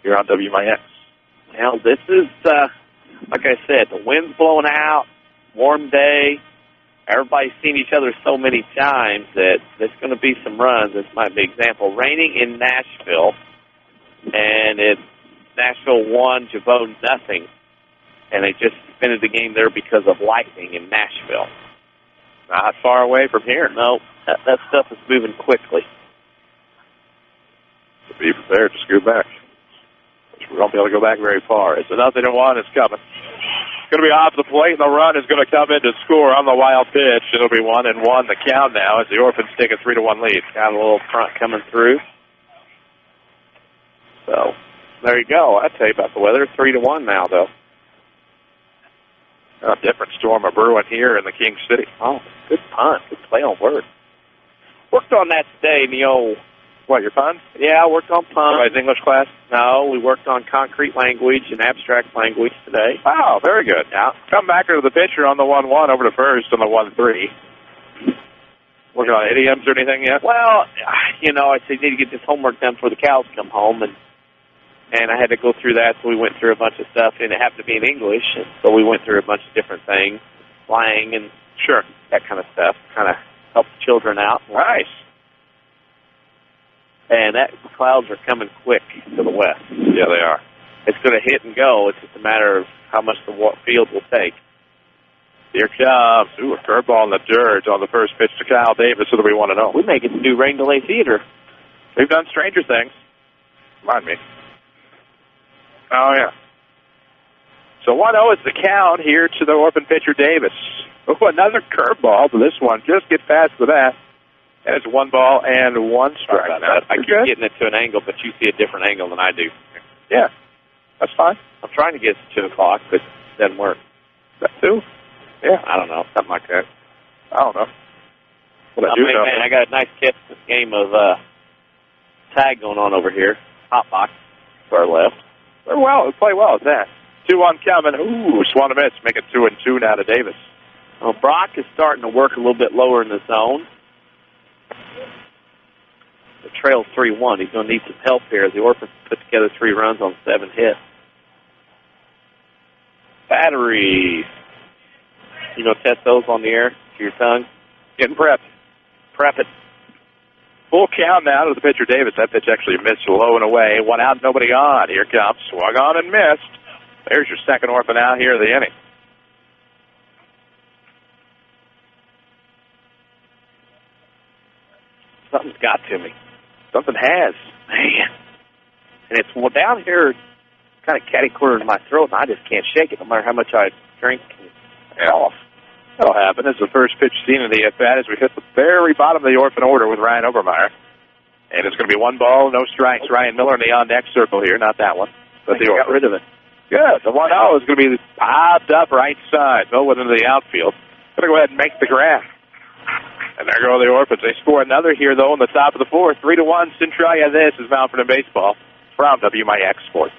here on WMIX. Now, this is, like I said, the wind's blowing out, warm day. Everybody's seen each other so many times that there's going to be some runs. This might be an example. Raining in Nashville, and it's Nashville 1, Javoux 0. And they just suspended the game there because of lightning in Nashville. Not far away from here. No, that stuff is moving quickly. So be prepared to scoot back. We won't be able to go back very far. It's a 0-1. It's coming. It's going to be off the plate, and the run is going to come in to score on the wild pitch. It'll be 1-1 the count now as the Orphans take a 3-1 lead. Got a little front coming through. So, there you go. I'll tell you about the weather. 3-1 now, though. A different storm of brewing here in the King City. Oh, good punt. Good play on words. Worked on that today in the old... What, your punt? Yeah, I worked on punt. Somebody's English class? No, we worked on concrete language and abstract language today. Wow, very good. Yeah. Come back to the pitcher on the 1-1 over to first on the 1-3. Working on idioms or anything yet? Well, I said, need to get this homework done before the cows come home, and I had to go through that, so we went through a bunch of stuff, and it happened to be in English, and so we went through a bunch of different things, slang and that kind of stuff, kind of help the children out. Nice. And the clouds are coming quick to the west. Yeah, they are. It's going to hit and go. It's just a matter of how much the field will take. Here comes a curveball in the dirt on the first pitch to Kyle Davis, so that we want to know. We may get to do rain delay theater. We've done stranger things. Remind me. Oh, yeah. So 1-0 is the count here to the Orphan pitcher Davis. Oh, another curveball, but this one just gets past the bat. And it's 1 ball and 1 strike. I keep getting it to an angle, but you see a different angle than I do. Yeah, that's fine. I'm trying to get it to 2 o'clock, but it doesn't work. Is that 2? Yeah. I don't know, something like that. I don't know. Well, I got a nice catch this game of tag going on over here. Hot box to our left. Play well at that. 2-1 coming. Ooh, swung a miss. Make it 2-2 now to Davis. Well, Brock is starting to work a little bit lower in the zone. The trail's 3-1. He's going to need some help here as the Orphans put together 3 runs on 7 hits. Batteries. You going to test those on the air to your tongue? Getting prepped. Prep it. Full count now to the pitcher Davis. That pitch actually missed low and away. 1 out, nobody on. Here comes. Swung on and missed. There's your second Orphan out here of the inning. Something's got to me. Something has. Man. And it's down here, kind of catty-corner in my throat, and I just can't shake it no matter how much I drink and off. That'll happen. It's the first pitch seen in the at-bat as we hit the very bottom of the Orphan order with Ryan Obermeyer. And it's going to be 1 ball, no strikes. Ryan Miller in the on-deck circle here. Not that one, but the Orphan. Got rid of it. Good. The 1-0 is going to be popped up right side. Miller into the outfield. Going to go ahead and make the grab. And there go the Orphans. They score another here, though, in the top of the 4th. 3-1, Centralia. This is Mount Vernon Baseball from WMIX Sports.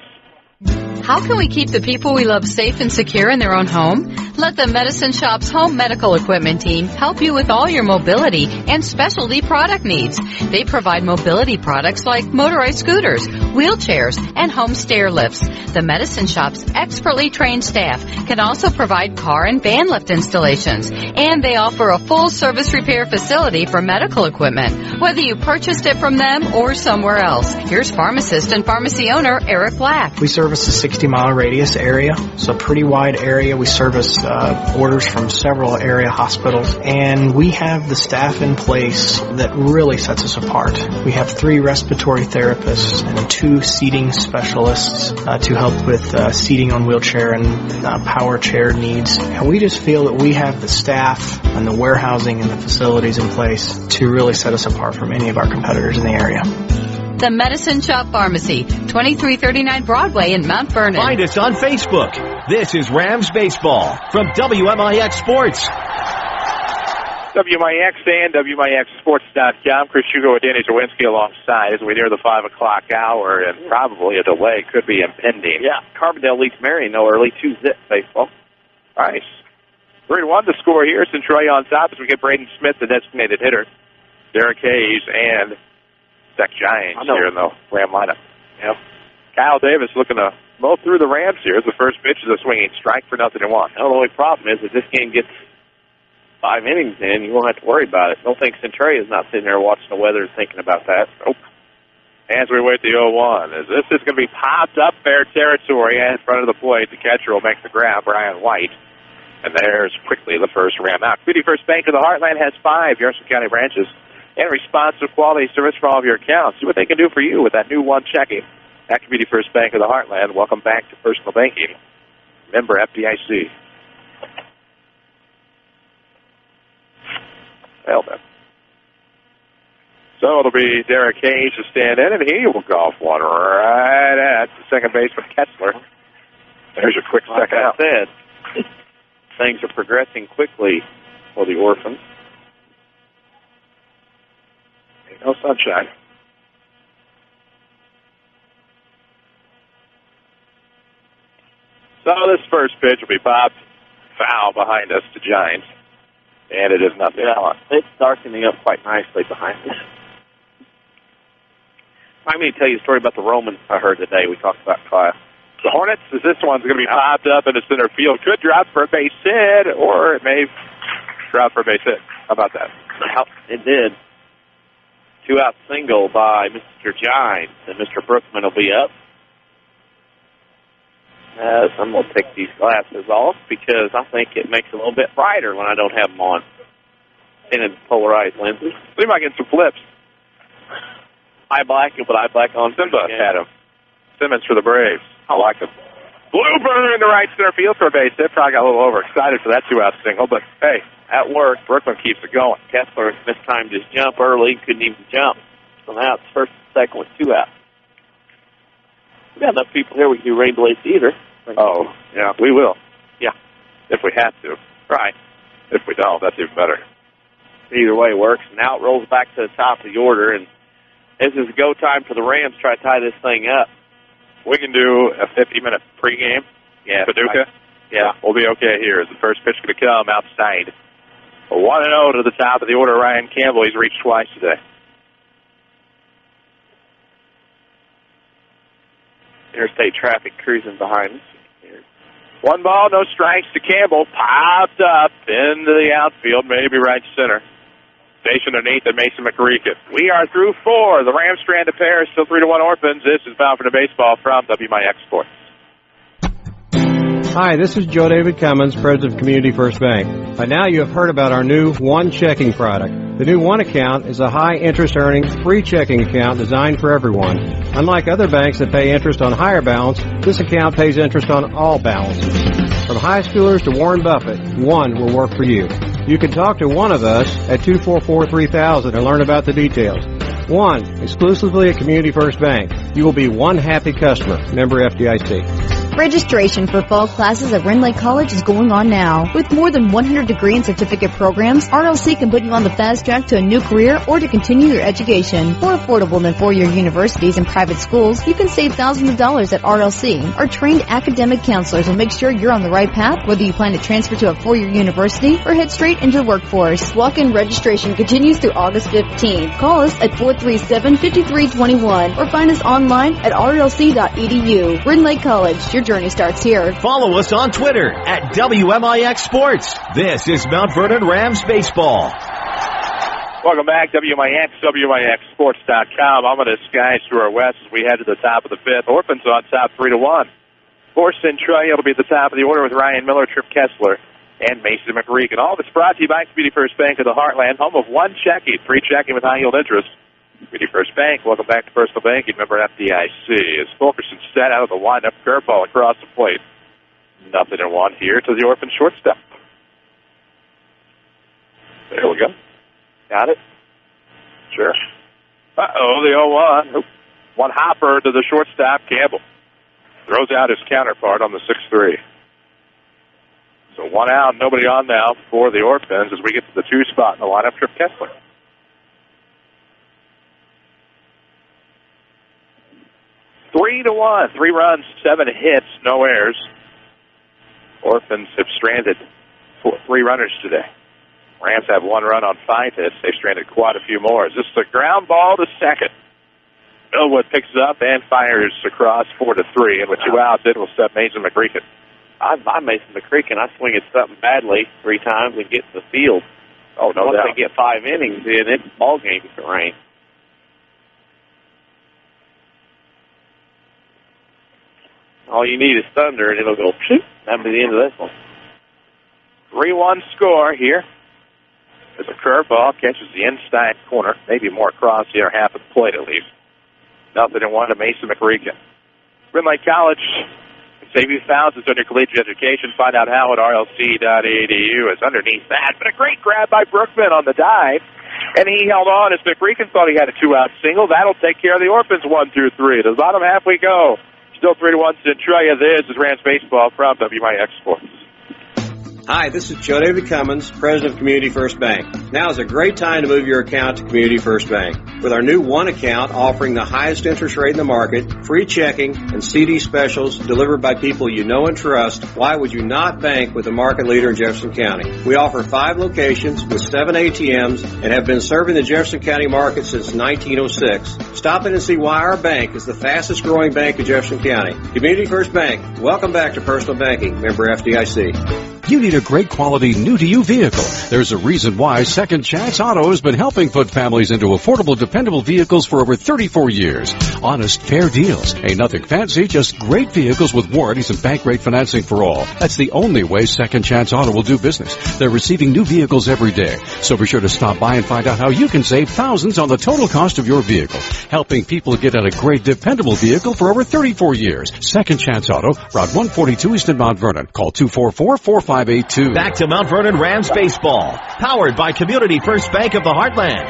How can we keep the people we love safe and secure in their own home? Let the Medicine Shop's home medical equipment team help you with all your mobility and specialty product needs. They provide mobility products like motorized scooters, wheelchairs, and home stair lifts. The Medicine Shop's expertly trained staff can also provide car and van lift installations. And they offer a full service repair facility for medical equipment, whether you purchased it from them or somewhere else. Here's pharmacist and pharmacy owner Eric Black. We service a 60-mile radius area. It's a pretty wide area. We service orders from several area hospitals, and we have the staff in place that really sets us apart. We have 3 respiratory therapists and 2 seating specialists to help with seating on wheelchair and power chair needs. And we just feel that we have the staff and the warehousing and the facilities in place to really set us apart from any of our competitors in the area. The Medicine Shop Pharmacy, 2339 Broadway in Mount Vernon. Find us on Facebook. This is Rams Baseball from WMIX Sports. WMIX and WMIXSports.com. Chris Hugo and Danny Czerwinski alongside as we near the 5 o'clock hour, and probably a delay could be impending. Yeah, Carbondale leads Marion no early, 2-0 baseball. Nice. 3-1 the score here. Centralia on top as we get Braden Smith, the designated hitter. Derek Hayes and Zach Giants here in the Ram lineup. Yep. Kyle Davis looking to mow through the Rams here. The first pitch is a swinging strike for 0-1. The only problem is that this game gets 5 innings in, you won't have to worry about it. Don't think Centralia's not sitting there watching the weather thinking about that. Nope. As we wait the 0-1, as this is going to be popped up fair territory in front of the plate. The catcher will make the grab, Brian White. And there's quickly the first Ram out. Community First Bank of the Heartland has 5 Jefferson County branches and responsive quality service for all of your accounts. See what they can do for you with that new one checking at Community First Bank of the Heartland. Welcome back to personal banking. Member FDIC. Well then. So it'll be Derek Hayes to stand in, and he will golf one right at the second baseman Kessler. There's a quick second out. Like I said, things are progressing quickly for the Orphans. Ain't no sunshine. So this first pitch will be popped foul behind us to Giants. And it is nothing. Yeah, it's darkening up quite nicely behind us. I'm going to tell you a story about the Romans I heard today. We talked about class. The Hornets, as this one's going to be popped up into center field, could drop for a base hit, or it may drop for a base hit. How about that? It did. 2-out single by Mr. Giants, and Mr. Brookman will be up. I'm going to take these glasses off because I think it makes it a little bit brighter when I don't have them on. Tinted polarized lenses. We might get some flips. Eye black, you'll put eye black on. Simba had him. Simmons for the Braves. I like him. Blooper in the right center field for a base hit. Probably got a little overexcited for that 2-out single, but hey, at work, Brookman keeps it going. Kessler mistimed his jump early, couldn't even jump. So now it's first and second with 2 outs. We got enough people here we can do Rainbow Theater. Oh, yeah, we will. Yeah. If we have to. Right. If we don't, that's even better. Either way works. Now it rolls back to the top of the order, and this is go time for the Rams to try to tie this thing up. We can do a 50-minute pregame. Yeah. Paducah? Yeah. We'll be okay here. As the first pitch going to come outside. 1-0 to the top of the order, Ryan Campbell. He's reached twice today. Interstate traffic cruising behind us. 1 ball, no strikes to Campbell. Popped up into the outfield, maybe right center. Station underneath at Mason McReeket. We are through 4. The Rams strand of pair, still 3-1 Orphans. This is Bound for the Baseball from WMIX Sports. Hi, this is Joe David Cummins, President of Community First Bank. By now you have heard about our new One Checking product. The new One Account is a high-interest-earning, free checking account designed for everyone. Unlike other banks that pay interest on higher balance, this account pays interest on all balances. From high schoolers to Warren Buffett, One will work for you. You can talk to one of us at 244-3000 and learn about the details. One, exclusively at Community First Bank. You will be one happy customer. Member FDIC. Registration for fall classes at Ren Lake College is going on now. With more than 100 degree and certificate programs, RLC can put you on the fast track to a new career or to continue your education. More affordable than four-year universities and private schools, you can save thousands of dollars at RLC. Our trained academic counselors will make sure you're on the right path, whether you plan to transfer to a four-year university or head straight into the workforce. Walk-in registration continues through August 15th. Call us at 437-5321 or find us online at rlc.edu. Ren Lake College, your journey starts here. Follow us on Twitter at WMIX Sports. This is Mount Vernon Rams Baseball. Welcome back, WMIX, WMIXsports.com. I'm going to skies to our west as we head to the top of the fifth. Orphans on top 3-1. For Centralia, it'll be at the top of the order with Ryan Miller, Trip Kessler, and Mason McReek. And all of it's brought to you by Community First Bank of the Heartland, home of one checking, free checking with high yield interest. Community First Bank, welcome back to Personal Banking, member FDIC. As Fulkerson set out of the windup curveball across the plate. 0-1 here to the Orphan shortstop. There we go. Got it? Sure. Uh-oh, the 0-1. One hopper to the shortstop, Campbell. Throws out his counterpart on the 6-3. So one out, nobody on now for the Orphans as we get to the 2 spot in the lineup, Trip Kessler. Three to 1. 3 runs, 7 hits, no errors. Orphans have stranded 3 runners today. Rams have 1 run on 5 hits. They've stranded quite a few more. This is a ground ball to second. Millwood picks it up and fires across 4-3. And with 2 outs, it will step Mason McReek. I'm Mason McReek, and I swing at something badly 3 times and get to the field. Oh, no Once doubt. they get 5 innings in, it's ball game for Rain. All you need is thunder, and it'll go, shoot. That'll be the end of this one. 3-1 score here. As a curveball catches the inside corner, maybe more across the other half of the plate at least. 0-1 to Mason McReek. Ren Lake College, save you thousands on your collegiate education. Find out how at rlc.edu. It's underneath that, but a great grab by Brookman on the dive. And he held on as McReek thought he had a 2-out single. That'll take care of the Orphans 1-3. To the bottom half we go. Still 3-1 Centralia. This is Rams Baseball from WMIX Sports. Hi, this is Joe David Cummins, President of Community First Bank. Now is a great time to move your account to Community First Bank. With our new One account offering the highest interest rate in the market, free checking, and CD specials delivered by people you know and trust, why would you not bank with the market leader in Jefferson County? We offer 5 locations with 7 ATMs and have been serving the Jefferson County market since 1906. Stop in and see why our bank is the fastest growing bank in Jefferson County. Community First Bank. Welcome back to Personal Banking. Member FDIC. You need a great quality new-to-you vehicle. There's a reason why Second Chance Auto has been helping put families into affordable, dependable vehicles for over 34 years. Honest, fair deals. Ain't nothing fancy, just great vehicles with warranties and bank rate financing for all. That's the only way Second Chance Auto will do business. They're receiving new vehicles every day. So be sure to stop by and find out how you can save thousands on the total cost of your vehicle. Helping people get out a great, dependable vehicle for over 34 years. Second Chance Auto, Route 142 East in Mount Vernon. Call 244-4582. Back to Mount Vernon Rams Baseball. Powered by Community First Bank of the Heartland.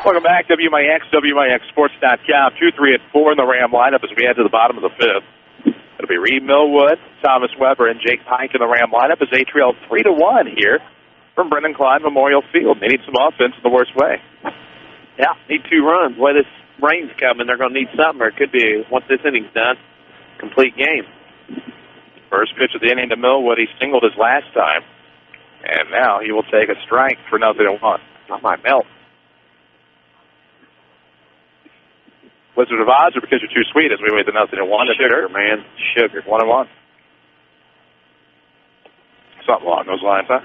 Welcome back, WMIX, WMIXsports.com. 2, 3, and 4 in the Ram lineup as we head to the bottom of the 5th. It'll be Reed Millwood, Thomas Weber, and Jake Pike in the Ram lineup as they trail 3-1 here from Brendan Klein Memorial Field. They need some offense in the worst way. Yeah, need 2 runs. The way this rain's coming, they're going to need something, or it could be, once this inning's done, complete game. First pitch of the inning to Millwood. He singled his last time. And now he will take a strike for 0-1. Not my melt. Wizard of Oz, or because you're too sweet as we wait the 0-1? Sugar, man. Sugar. 1-1. Something along those lines, huh?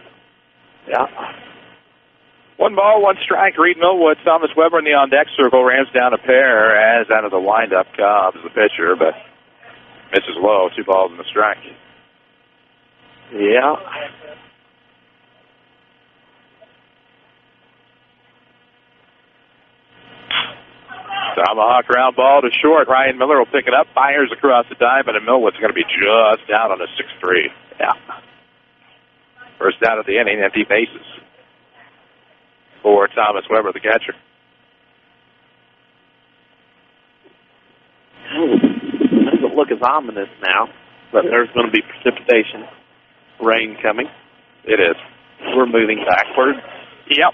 Yeah. 1 ball, 1 strike. Reed Millwood, Thomas Weber in the on-deck circle. Rams down a pair as out of the windup comes the pitcher, but misses low. 2 balls and a strike. Yeah. Tomahawk ground ball to short. Ryan Miller will pick it up, fires across the diamond, and Millwood's going to be just down on a 6-3. Yeah. First down of the inning, empty bases for Thomas Weber, the catcher. Doesn't look as ominous now, but there's going to be precipitation, rain coming. It is. We're moving backwards. Yep.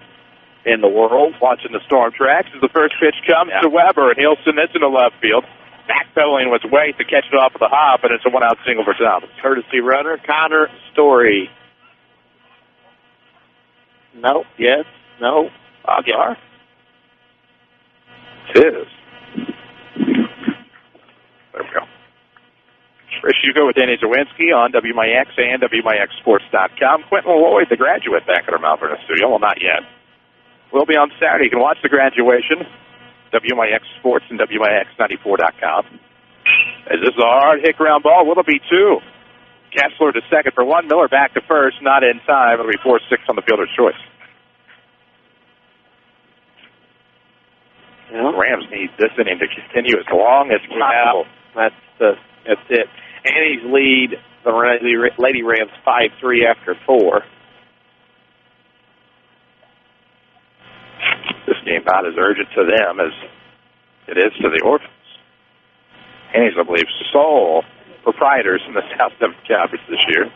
In the world, watching the storm tracks as the first pitch comes to Weber, and he'll send this into left field. Backpedaling with weight to catch it off with a hop, and it's a one-out single for Thomas. Courtesy runner, Connor Story. No, yes, no. Aguilar. It is. There we go. Chris Hugo with Danny Czerwinski on WMIX and WMIXSports.com. Quentin Lloyd, the graduate, back at our Mount Vernon studio. Well, not yet. We'll be on Saturday. You can watch the graduation, WMIX Sports and WMIX94.com. As this is a hard hit ground ball, will it be two? Kessler to second for one. Miller back to first, not in time. It'll be 4-6 on the fielder's choice. Yeah. Rams need this inning to continue as long as possible. That's it. Annie's lead the Lady Rams 5-3 after 4. This game not as urgent to them as it is to the Orphans. Annie's, I believe, sole proprietors in the South Devon Conference this year.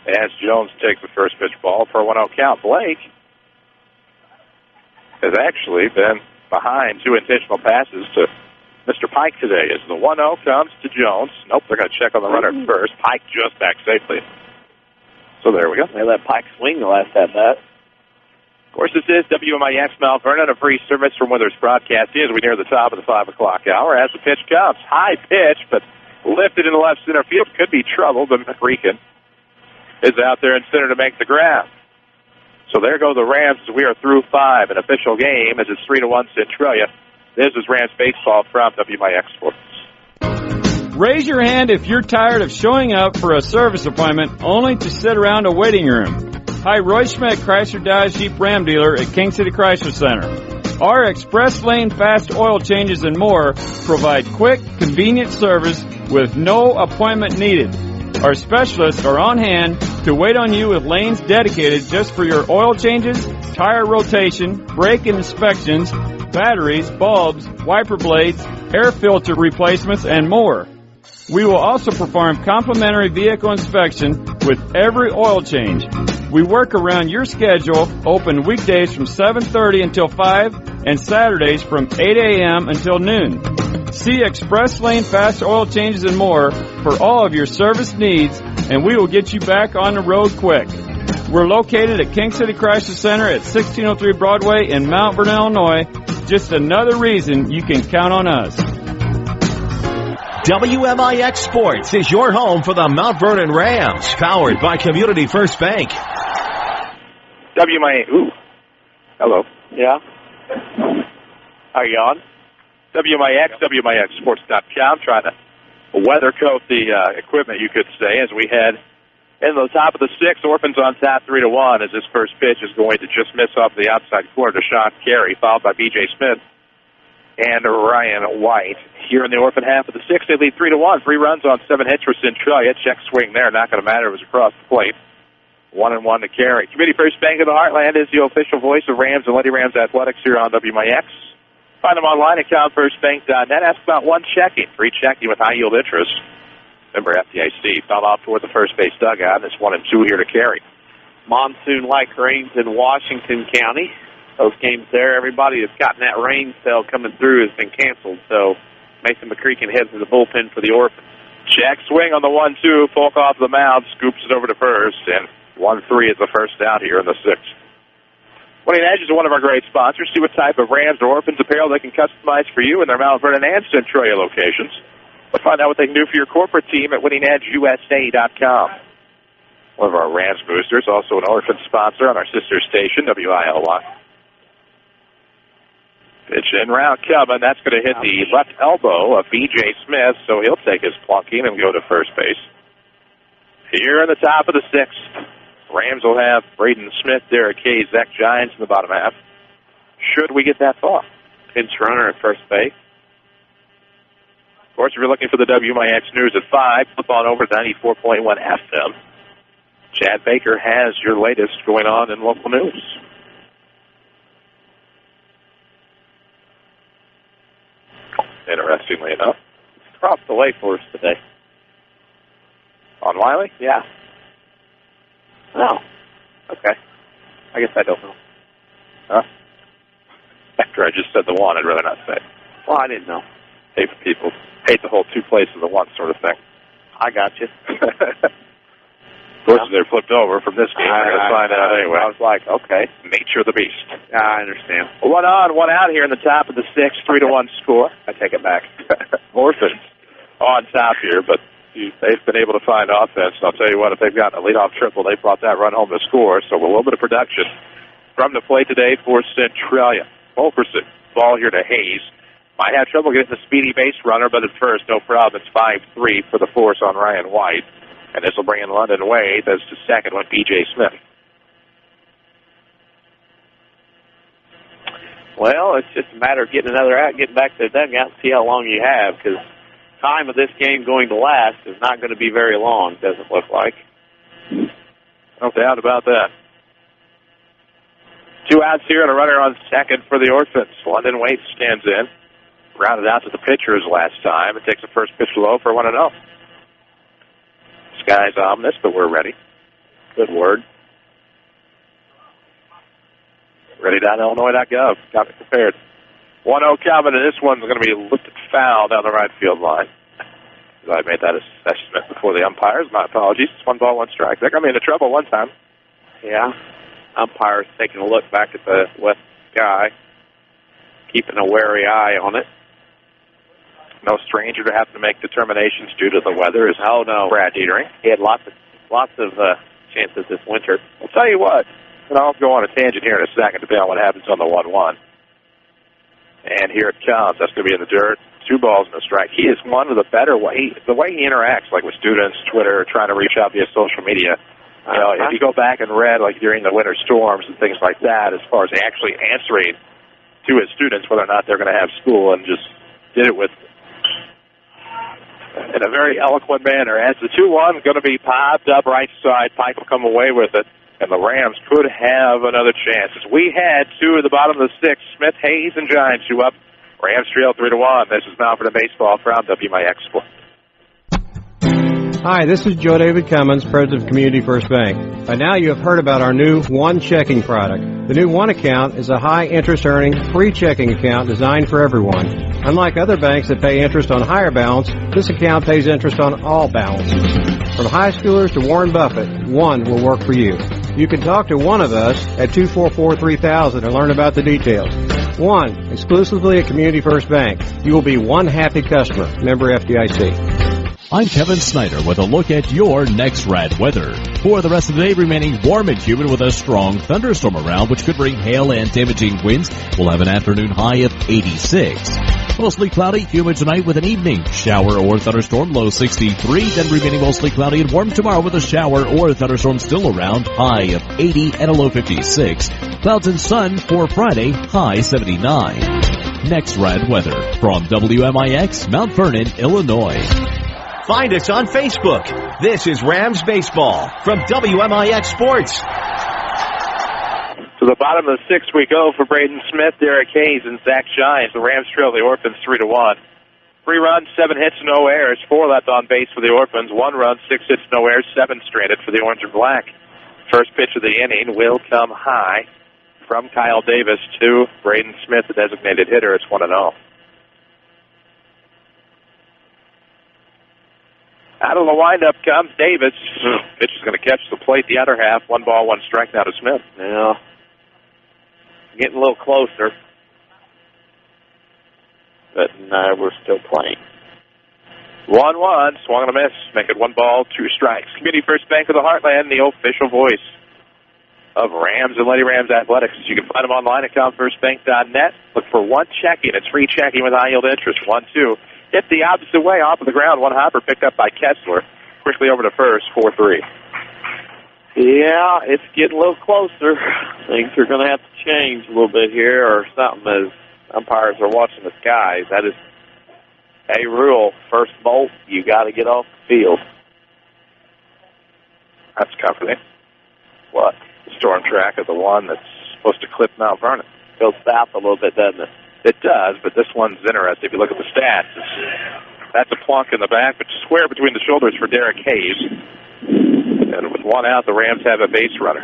As Jones takes the first pitch ball for a 1-0 count, Blake has actually been behind two intentional passes to Mr. Pike today. As the 1-0 comes to Jones. Nope, they're going to check on the runner first. Pike just back safely. So there we go. They let Pike swing the last at-bat. Of course, this is WMIX Mount Vernon, a free service from Withers Broadcasting as we near the top of the 5 o'clock hour. As the pitch comes, high pitch, but lifted in the left center field. Could be trouble, but McReekin is out there in center to make the grab. So there go the Rams as we are through 5. An official game as it's 3-1 Centralia. This is Rams baseball from WMIX Sports. Raise your hand if you're tired of showing up for a service appointment only to sit around a waiting room. Hi, Roy Schmidt, Chrysler Dodge Jeep Ram dealer at King City Chrysler Center. Our express lane fast oil changes and more provide quick, convenient service with no appointment needed. Our specialists are on hand to wait on you with lanes dedicated just for your oil changes, tire rotation, brake inspections, batteries, bulbs, wiper blades, air filter replacements, and more. We will also perform complimentary vehicle inspection with every oil change. We work around your schedule, open weekdays from 7:30 until 5 and Saturdays from 8 a.m. until noon. See Express Lane Fast Oil Changes and more for all of your service needs, and we will get you back on the road quick. We're located at King City Chrysler Center at 1603 Broadway in Mount Vernon, Illinois. Just another reason you can count on us. WMIX Sports is your home for the Mount Vernon Rams, powered by Community First Bank. Hello. Yeah. Are you on? WMIX, WMIXSports.com, trying to weather coat the equipment, you could say, as we head into the top of the 6th. Orphans on top 3-1 as this first pitch is going to just miss off the outside corner to Sean Carey, followed by B.J. Smith and Ryan White. Here in the Orphan half of the 6th, they lead 3-1. 3 runs on 7 hits for Centralia. Check swing there, not going to matter. It was across the plate. 1-1 to Carey. Community First Bank of the Heartland is the official voice of Rams and Lady Rams Athletics here on WMIX. Find them online at CountFirstBank.net. Ask about one checking, free checking with high yield interest. Member FDIC. Foul off toward the first base dugout. It's 1-2 here to Carey. Monsoon-like rains in Washington County. Those games there, everybody that's gotten that rain spell coming through has been canceled. So Mason McCreekin heads to the bullpen for the Orphans. Check swing on the 1-2. Polk off the mound, scoops it over to first, and 1-3 is the first out here in the 6th. Winning Edge is one of our great sponsors. See what type of Rams or Orphans apparel they can customize for you in their Mount Vernon and Centralia locations. But find out what they can do for your corporate team at winningedgeusa.com. One of our Rams boosters, also an Orphan sponsor on our sister station, WILY. Pitch in round coming. That's going to hit the left elbow of B.J. Smith, so he'll take his plunking and go to first base. Here in the top of the 6th, Rams will have Braden Smith, Derek Hayes, Zach Giants in the bottom half. Should we get that far? Pinch runner at first base. Of course, if you're looking for the WMIX News at 5, flip on over to 94.1 FM. Chad Baker has your latest going on in local news. Interestingly enough, it's across the way for us today. On Wiley? Yeah. Oh. Okay. I guess I don't know. Huh? After I just said the one, I'd rather not say. Well, I didn't know. Hate for people. Hate the whole two places of the one sort of thing. I got you. Fortunately, they're flipped over from this game. We're going to find out anyway. I was like, okay. Nature of the beast. I understand. One on, one out here in the top of the sixth, 3-1 score. I take it back. Orphans on top here, but they've been able to find offense. And I'll tell you what, if they've gotten a leadoff triple, they brought that run home to score. So a little bit of production from the plate today for Centralia. Fulkerson, ball here to Hayes. Might have trouble getting the speedy base runner, but at first, no problem. It's 5-3 for the force on Ryan White. And this will bring in London Wade. That's the second one, B.J. Smith. Well, it's just a matter of getting another out, getting back to the dugout, and see how long you have, because time of this game going to last is not going to be very long, doesn't look like. No doubt about that. 2 outs here and a runner on second for the Orphans. London Wade stands in. Rounded out to the pitchers last time. It takes the first pitch low for 1-0. Sky's ominous, but we're ready. Good word. Ready.illinois.gov. Got it prepared. 1-0 coming, and this one's going to be looked at foul down the right field line. I made that assessment before the umpires. My apologies. It's 1 ball, 1 strike. They got me into trouble one time. Yeah. Umpires taking a look back at the west sky, keeping a wary eye on it. No stranger to having to make determinations due to the weather is Brad Dietering. He had lots of chances this winter. I'll tell you what, and I'll go on a tangent here in a second depending on what happens on the 1-1. And here it comes. That's going to be in the dirt. 2 balls and a strike. He is one of the better the way he interacts, like with students, Twitter, trying to reach out via social media. You know, if you go back and read, like during the winter storms and things like that, as far as actually answering to his students whether or not they're going to have school, and just did it with in a very eloquent manner. As the 2-1 going to be popped up right side, Pike will come away with it, and the Rams could have another chance. As we head to the bottom of the 6th, Smith, Hayes, and Giants 2 up. Rams trail 3-1. This is Mount Vernon Baseball from WMIX Sports. Hi, this is Joe David Cummins, President of Community First Bank. By now you have heard about our new One Checking product. The new One Account is a high-interest earning, free checking account designed for everyone. Unlike other banks that pay interest on higher balance, this account pays interest on all balances. From high schoolers to Warren Buffett, One will work for you. You can talk to one of us at 244-3000 and learn about the details. One, exclusively at Community First Bank. You will be one happy customer. Member FDIC. I'm Kevin Snyder with a look at your next rad weather. For the rest of the day, remaining warm and humid with a strong thunderstorm around, which could bring hail and damaging winds. We'll have an afternoon high of 86. Mostly cloudy, humid tonight with an evening shower or thunderstorm, low 63. Then remaining mostly cloudy and warm tomorrow with a shower or thunderstorm still around, high of 80 and a low 56. Clouds and sun for Friday, high 79. Next rad weather from WMIX, Mount Vernon, Illinois. Find us on Facebook. This is Rams Baseball from WMIX Sports. To the bottom of the 6th we go for Braden Smith, Derek Hayes, and Zach Giants. The Rams trail the Orphans 3-1. 3 runs, 7 hits, no errors. 4 left on base for the Orphans. 1 run, 6 hits, no errors. 7 stranded for the Orange and Black. First pitch of the inning will come high from Kyle Davis to Braden Smith, the designated hitter. It's 1-0. Out of the windup comes Davis. Pitch is going to catch the plate the other half. 1 ball, 1 strike now to Smith. Yeah. Getting a little closer. But we're still playing. 1-1. Swung and a miss. Make it 1 ball, 2 strikes. Community First Bank of the Heartland, the official voice of Rams and Lady Rams Athletics. You can find them online at comfirstbank.net. Look for One Checking. It's free checking with high yield interest. 1-2. Hit the opposite way off of the ground. 1 hopper picked up by Kessler. Quickly over to first, 4-3. Yeah, it's getting a little closer. Things are going to have to change a little bit here or something as umpires are watching the skies. That is a rule. First bolt, you got to get off the field. That's comforting. What? The storm track of the one that's supposed to clip Mount Vernon. Goes south a little bit, doesn't it? It does, but this one's interesting. If you look at the stats, it's That's a plunk in the back, but square between the shoulders for Derek Hayes. And with one out, the Rams have a base runner.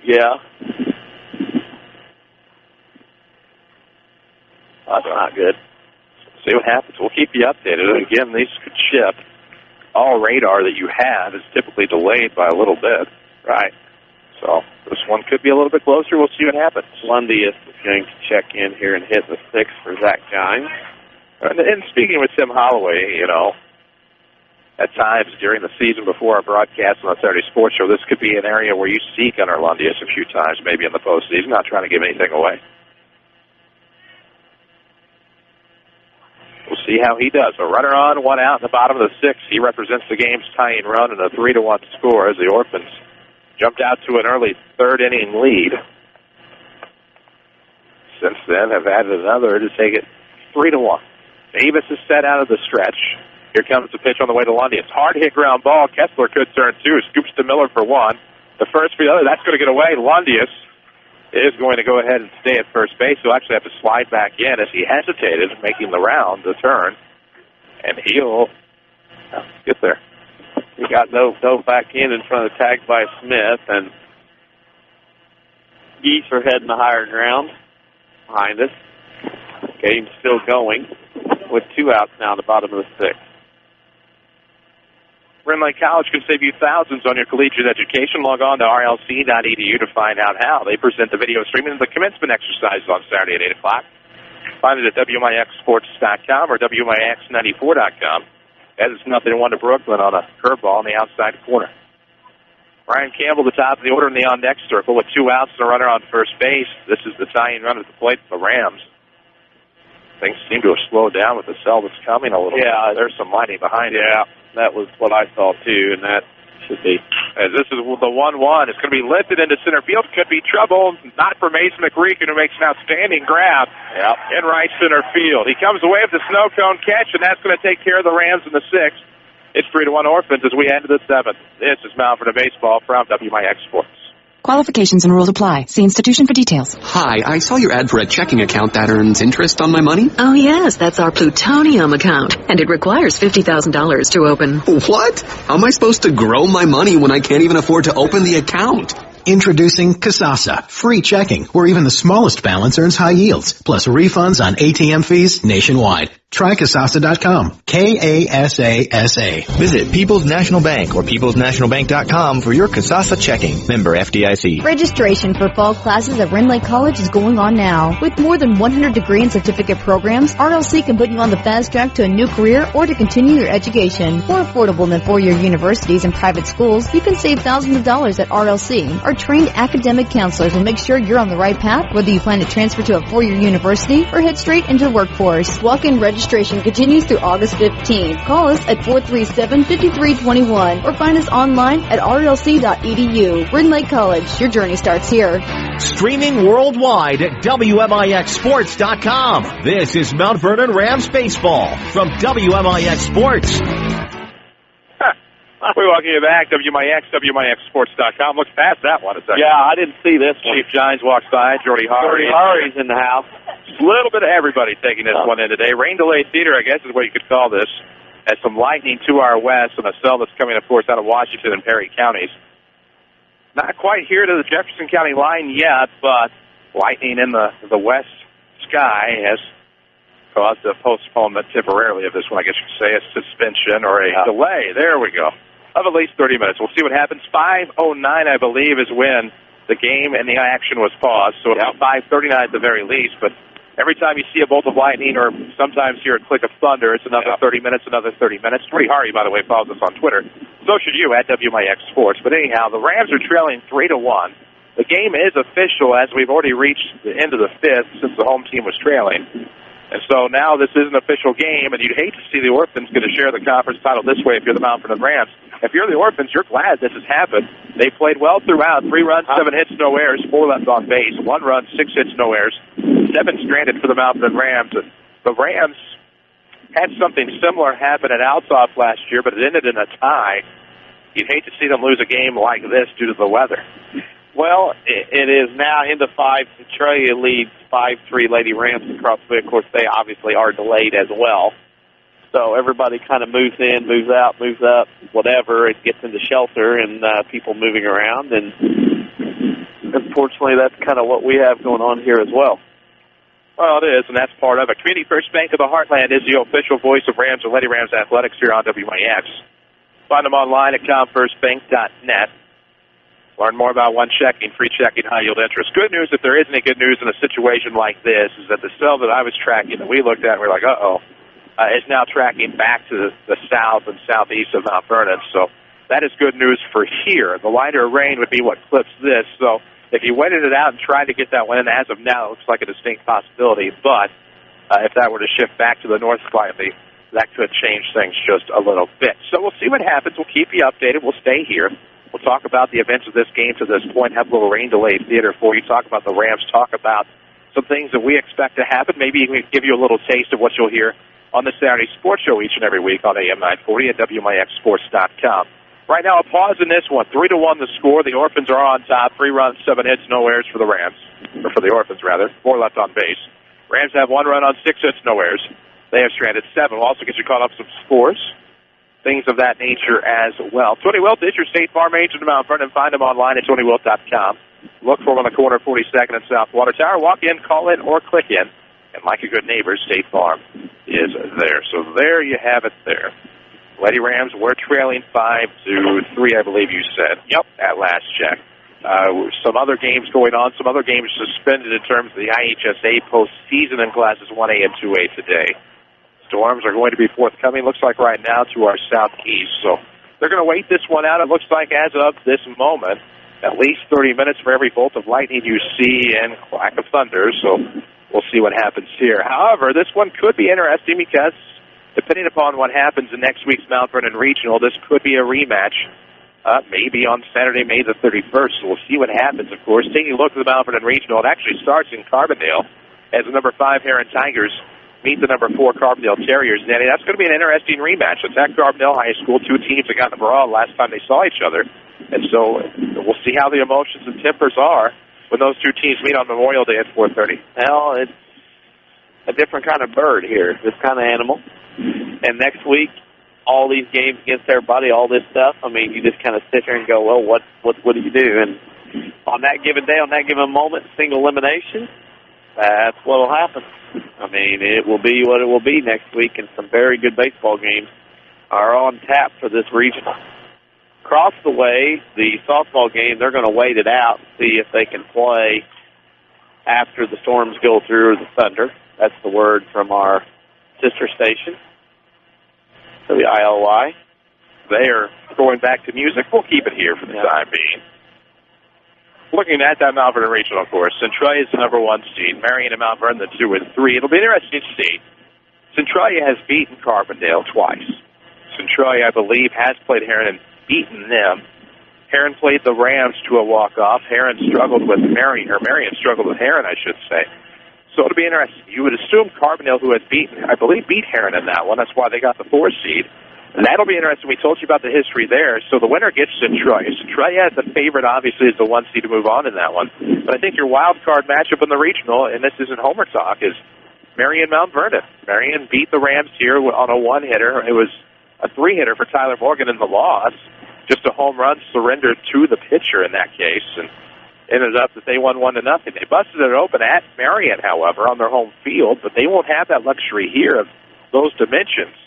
Yeah. That's not good. See what happens. We'll keep you updated. And again, these could shift. All radar that you have is typically delayed by a little bit. Right. So this one could be a little bit closer. We'll see what happens. Lundy is going to check in here and hit the 6 for Zach Gimes. And speaking with Tim Holloway, at times during the season before our broadcast on the Saturday Sports Show, this could be an area where you see Gunnar Lundius a few times, maybe in the postseason. Not trying to give anything away. We'll see how he does. A runner on, one out in the bottom of the 6th. He represents the game's tying run and a 3-1 score as the Orphans jumped out to an early third-inning lead. Since then, have added another to take it 3-1. Davis is set out of the stretch. Here comes the pitch on the way to Lundy. It's hard hit ground ball. Kessler could turn 2. Scoops to Miller for 1. The first for the other. That's going to get away. Lundius is going to go ahead and stay at first base. He'll actually have to slide back in as he hesitated, making the round, the turn. And he'll get there. He got dove back in front of the tag by Smith, and Geese are heading the higher ground behind us. Game's still going with 2 outs now at the bottom of the 6th. Renly College can save you thousands on your collegiate education. Log on to rlc.edu to find out how. They present the video streaming of the commencement exercises on Saturday at 8 o'clock. Find it at WMIXsports.com or WMIX94.com. As it's 0-1 to Brooklyn on a curveball in the outside corner. Ryan Campbell, the top of the order in the on-deck circle with 2 outs and a runner on first base. This is the tying run at the plate for the Rams. Things seem to have slowed down with the cell that's coming a little bit. There's some lightning behind it. Yeah, that was what I saw, too, and that should be. As this is the 1-1. It's going to be lifted into center field. Could be trouble. Not for Mason McReek, who makes an outstanding grab in right center field. He comes away with the snow cone catch, and that's going to take care of the Rams in the 6th. It's 3-1 Orphans as we head to the 7th. This is Mount Vernon Baseball from WMIX Sports. Qualifications and rules apply. See institution for details. Hi, I saw your ad for a checking account that earns interest on my money. Oh, yes, that's our plutonium account, and it requires $50,000 to open. What? How am I supposed to grow my money when I can't even afford to open the account? Introducing Kasasa, free checking, where even the smallest balance earns high yields, plus refunds on ATM fees nationwide. Try Kasasa.com. Kasasa. Visit People's National Bank or peoplesnationalbank.com for your Kasasa checking. Member FDIC. Registration for fall classes at Renly College is going on now. With more than 100 degree and certificate programs, RLC can put you on the fast track to a new career or to continue your education. More affordable than four-year universities and private schools, you can save thousands of dollars at RLC. Our trained academic counselors will make sure you're on the right path, whether you plan to transfer to a four-year university or head straight into the workforce. Walk-in registration continues through August 15th. Call us at 437-5321 or find us online at rlc.edu. Renly College, your journey starts here. Streaming worldwide at WMIXsports.com. This is Mount Vernon Rams Baseball from WMIX Sports. We welcome you back, WMIX, WMIXsports.com. Look past that one a second. Yeah, I didn't see this one. Chief Gines walks by. Jordy Harry's in the house. A little bit of everybody taking this one in today. Rain delay theater, I guess is what you could call this. Has some lightning to our west and a cell that's coming, of course, out of Washington and Perry counties. Not quite here to the Jefferson County line yet, but lightning in the west sky has caused a postponement temporarily of this one. I guess you could say a suspension or a delay. There we go. Of at least 30 minutes. We'll see what happens. 5:09, I believe, is when the game and the action was paused. So about 5:39 at the very least. But every time you see a bolt of lightning or sometimes hear a click of thunder, it's another 30 minutes, another 30 minutes. Jordy Harry, by the way, follows us on Twitter. So should you at WMIX Sports. But anyhow, the Rams are trailing 3-1. The game is official as we've already reached the end of the 5th since the home team was trailing. And so now this is an official game, and you'd hate to see the Orphans get to share the conference title this way if you're the Mount Vernon Rams. If you're the Orphans, you're glad this has happened. They played well throughout. 3 runs, 7 hits, no errors, 4 left on base, 1 run, 6 hits, no errors, 7 stranded for the Mount Vernon Rams. The Rams had something similar happen at Alsop last year, but it ended in a tie. You'd hate to see them lose a game like this due to the weather. Well, it is now into 5. Centralia leads 5-3 Lady Rams across the way. Of course, they obviously are delayed as well. So everybody kind of moves in, moves out, moves up, whatever. It gets into shelter and people moving around. And unfortunately, that's kind of what we have going on here as well. Well, it is, and that's part of it. Community First Bank of the Heartland is the official voice of Rams and Lady Rams Athletics here on WMIX. Find them online at comfirstbank.net. Learn more about one checking, free checking, high-yield interest. Good news, if there is any good news in a situation like this, is that the cell that I was tracking that we looked at, we're like, is now tracking back to the south and southeast of Mount Vernon. So that is good news for here. The lighter rain would be what clips this. So if you waited it out and tried to get that one in, as of now, it looks like a distinct possibility. But if that were to shift back to the north slightly, that could change things just a little bit. So we'll see what happens. We'll keep you updated. We'll stay here. We'll talk about the events of this game to this point, have a little rain-delayed theater for you, talk about the Rams, talk about some things that we expect to happen. Maybe even give you a little taste of what you'll hear on the Saturday Sports Show each and every week on AM 940 at WMIXSports.com. Right now, a pause in this one. 3-1 the score. The Orphans are on top. 3 runs, 7 hits, no errors for the Rams. Or for the Orphans, rather. 4 left on base. Rams have 1 run on 6 hits, no errors. They have stranded 7. We'll also get you caught up some scores. Things of that nature as well. Tony Wilt is your State Farm agent in Mount Vernon. Find him online at TonyWilt.com. Look for him on the corner of 42nd and South Water Tower. Walk in, call in, or click in. And like a good neighbor, State Farm is there. So there you have it there. Lady Rams were trailing 5-3, I believe you said. Yep, at last check. Some other games going on. Some other games suspended in terms of the IHSA postseason in classes 1A and 2A today. Storms are going to be forthcoming, looks like right now, to our southeast. So they're going to wait this one out, it looks like, as of this moment. At least 30 minutes for every bolt of lightning you see and clack of thunder. So we'll see what happens here. However, this one could be interesting because depending upon what happens in next week's Mount Vernon Regional, this could be a rematch, maybe on Saturday, May the 31st. So we'll see what happens, of course. Taking a look at the Mount Vernon Regional, it actually starts in Carbondale as the number 5 Heron Tigers meet the number 4 Carbondale Terriers. Danny, that's going to be an interesting rematch. It's at Carbondale High School. 2 teams that got in the brawl last time they saw each other. And so we'll see how the emotions and tempers are when those 2 teams meet on Memorial Day at 4:30. Well, it's a different kind of bird here, this kind of animal. And next week, all these games against everybody, all this stuff, I mean, you just kind of sit here and go, well, what do you do? And on that given day, on that given moment, single elimination, that's what will happen. I mean, it will be what it will be next week, and some very good baseball games are on tap for this regional. Across the way, the softball game, they're going to wait it out, see if they can play after the storms go through, or the thunder. That's the word from our sister station, the ILY. They are going back to music. We'll keep it here for the time being. Looking at that Mount Vernon Regional, of course, Centralia is the number 1 seed. Marion and Mount Vernon, the 2 and 3. It'll be interesting to see. Centralia has beaten Carbondale twice. Centralia, I believe, has played Heron and beaten them. Heron played the Rams to a walk-off. Heron struggled with Marion struggled with Heron, I should say. So it'll be interesting. You would assume Carbondale, who has beaten, I believe, beat Heron in that one. That's why they got the 4 seed. And that'll be interesting. We told you about the history there. So the winner gets Centralia. Centralia is the favorite, obviously, is the 1 seed to move on in that one. But I think your wild card matchup in the regional, and this isn't Homer talk, is Marion Mount Vernon. Marion beat the Rams here on a 1-hitter. It was a 3-hitter for Tyler Morgan in the loss. Just a home run surrendered to the pitcher in that case. And ended up that they won 1-0. They busted it open at Marion, however, on their home field, but they won't have that luxury here of those dimensions.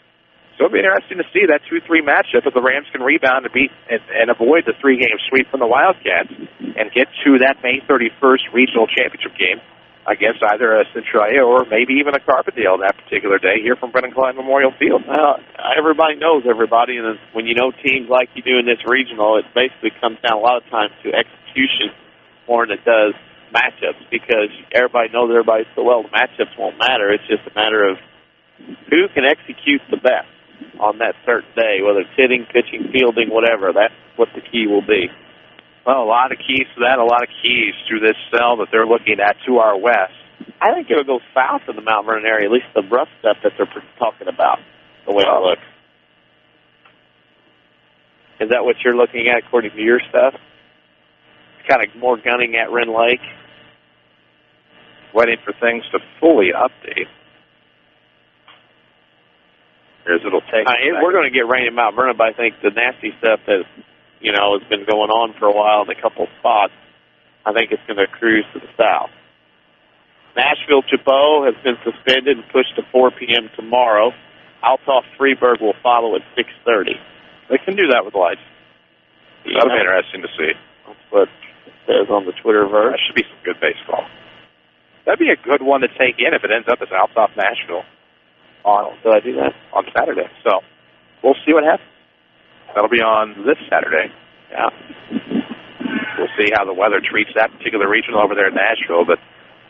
So it'll be interesting to see that 2-3 matchup if the Rams can rebound and beat and avoid the 3-game sweep from the Wildcats and get to that May 31st regional championship game against either a Centralia or maybe even a Carbondale that particular day here from Brennan Klein Memorial Field. Well, everybody knows everybody, and when you know teams like you do in this regional, it basically comes down a lot of times to execution more than it does matchups, because everybody knows everybody so well the matchups won't matter. It's just a matter of who can execute the best on that certain day, whether it's hitting, pitching, fielding, whatever. That's what the key will be. Well, a lot of keys to that, a lot of keys to this cell that they're looking at to our west. I think it'll go south in the Mount Vernon area, at least the rough stuff that they're talking about, the way it looks. Is that what you're looking at according to your stuff? It's kind of more gunning at Wren Lake. Waiting for things to fully update. as it'll take. We're going to get rain in Mount Vernon, but I think the nasty stuff that, has been going on for a while in a couple spots, I think it's going to cruise to the south. Nashville-Chabot has been suspended and pushed to 4 p.m. tomorrow. Althoff-Freeburg will follow at 6:30. They can do that with lights. That'll be interesting to see. That's what it says on the Twitterverse. That should be some good baseball. That'd be a good one to take in if it ends up as Althoff-Nashville. Did I do that? On Saturday. So we'll see what happens. That'll be on this Saturday. Yeah. We'll see how the weather treats that particular region over there in Nashville. But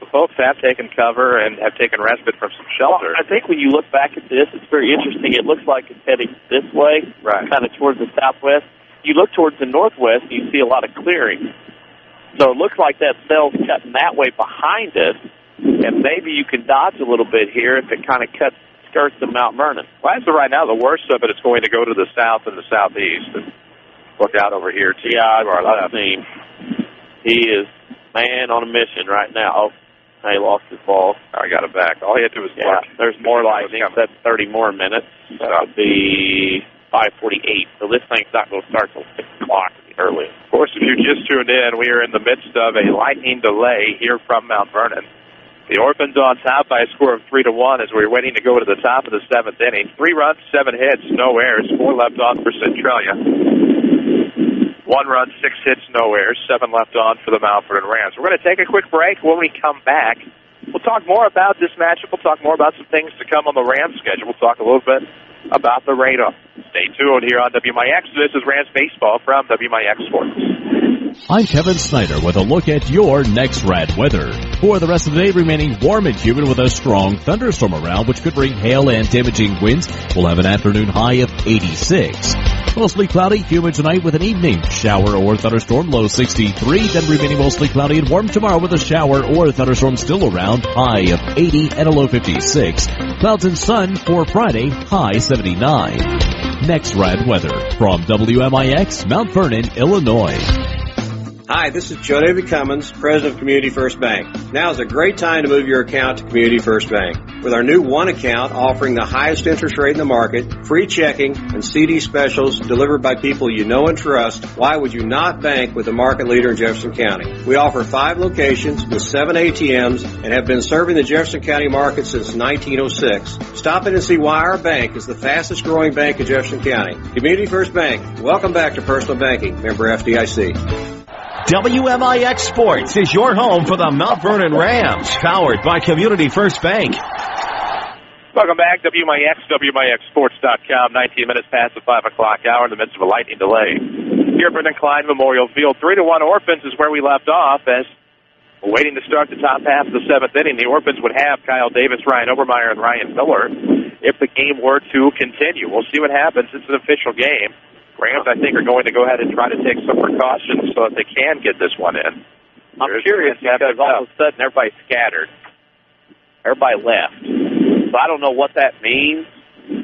the folks have taken cover and have taken respite from some shelter. Well, I think when you look back at this, it's very interesting. It looks like it's heading this way, right, kind of towards the southwest. You look towards the northwest, and you see a lot of clearing. So it looks like that cell's cutting that way behind us, and maybe you can dodge a little bit here if it kind of skirts of Mount Vernon. Well, as of right now, the worst of it is going to go to the south and the southeast. And look out over here, too. Yeah, I've seen. He is man on a mission right now. Oh, he lost his ball. I got it back. All he had to do was look. There's more lightning. That's 30 more minutes. That would be 5:48. So this thing's not going to start till 6 o'clock early. Of course, if you just tuned in, we are in the midst of a lightning delay here from Mount Vernon. The Orphans on top by a score of 3-1 as we're waiting to go to the top of the 7th inning. 3 runs, 7 hits, no errors, 4 left on for Centralia. 1 run, 6 hits, no errors, 7 left on for the Mount Vernon Rams. We're going to take a quick break. When we come back, we'll talk more about this matchup. We'll talk more about some things to come on the Rams schedule. We'll talk a little bit about the radar. Stay tuned here on WMIX. This is Rams Baseball from WMIX Sports. I'm Kevin Snyder with a look at your next rad weather. For the rest of the day, remaining warm and humid with a strong thunderstorm around, which could bring hail and damaging winds. We'll have an afternoon high of 86. Mostly cloudy, humid tonight with an evening shower or thunderstorm, low 63. Then remaining mostly cloudy and warm tomorrow with a shower or thunderstorm still around, high of 80 and a low 56. Clouds and sun for Friday, high 79. Next rad weather from WMIX, Mount Vernon, Illinois. Hi, this is Joe David Cummins, President of Community First Bank. Now is a great time to move your account to Community First Bank. With our new One account offering the highest interest rate in the market, free checking, and CD specials delivered by people you know and trust, why would you not bank with the market leader in Jefferson County? We offer 5 locations with 7 ATMs and have been serving the Jefferson County market since 1906. Stop in and see why our bank is the fastest growing bank in Jefferson County. Community First Bank. Welcome back to personal banking. Member FDIC. WMIX Sports is your home for the Mount Vernon Rams, powered by Community First Bank. Welcome back, WMIX, WMIXSports.com, 19 minutes past the 5 o'clock hour in the midst of a lightning delay. Here at Vernon Klein Memorial Field, 3-1 Orphans is where we left off as we're waiting to start the top half of the 7th inning. The Orphans would have Kyle Davis, Ryan Obermeyer, and Ryan Miller if the game were to continue. We'll see what happens. It's an official game. Rams, I think, are going to go ahead and try to take some precautions so that they can get this one in. I'm curious because all of a sudden everybody scattered. Everybody left. So I don't know what that means,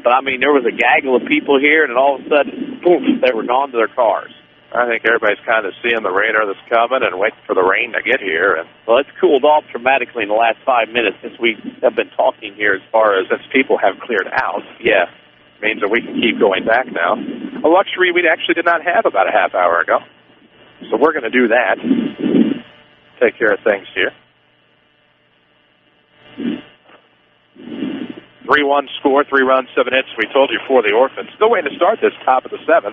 but, I mean, there was a gaggle of people here, and then all of a sudden, poof, they were gone to their cars. I think everybody's kind of seeing the radar that's coming and waiting for the rain to get here. And well, it's cooled off dramatically in the last 5 minutes since we have been talking here as far as since people have cleared out. Yeah. Means that we can keep going back now. A luxury we actually did not have about a half hour ago. So we're going to do that. Take care of things here. 3-1 score, 3 runs, 7 hits, we told you, for the Orphans. Still waiting to start this top of the 7th.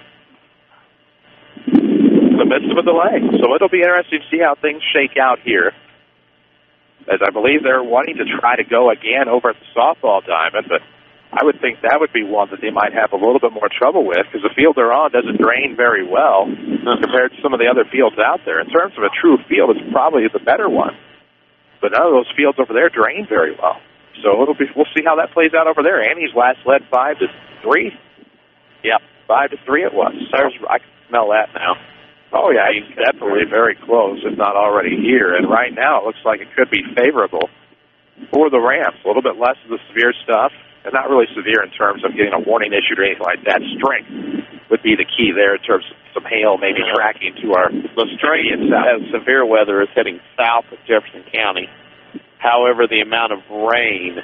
In the midst of a delay. So it'll be interesting to see how things shake out here. As I believe they're wanting to try to go again over at the softball diamond, but I would think that would be one that they might have a little bit more trouble with because the field they're on doesn't drain very well compared to some of the other fields out there. In terms of a true field, it's probably the better one. But none of those fields over there drain very well. So we'll see how that plays out over there. Annie's last led 5-3. Yep, 5-3 it was. I can smell that now. Oh, yeah, he's definitely very close, if not already here. And right now it looks like it could be favorable for the Rams. A little bit less of the severe stuff. And not really severe in terms of getting a warning issued or anything like that. Strength would be the key there in terms of some hail maybe tracking to our strength. Severe weather is heading south of Jefferson County. However, the amount of rain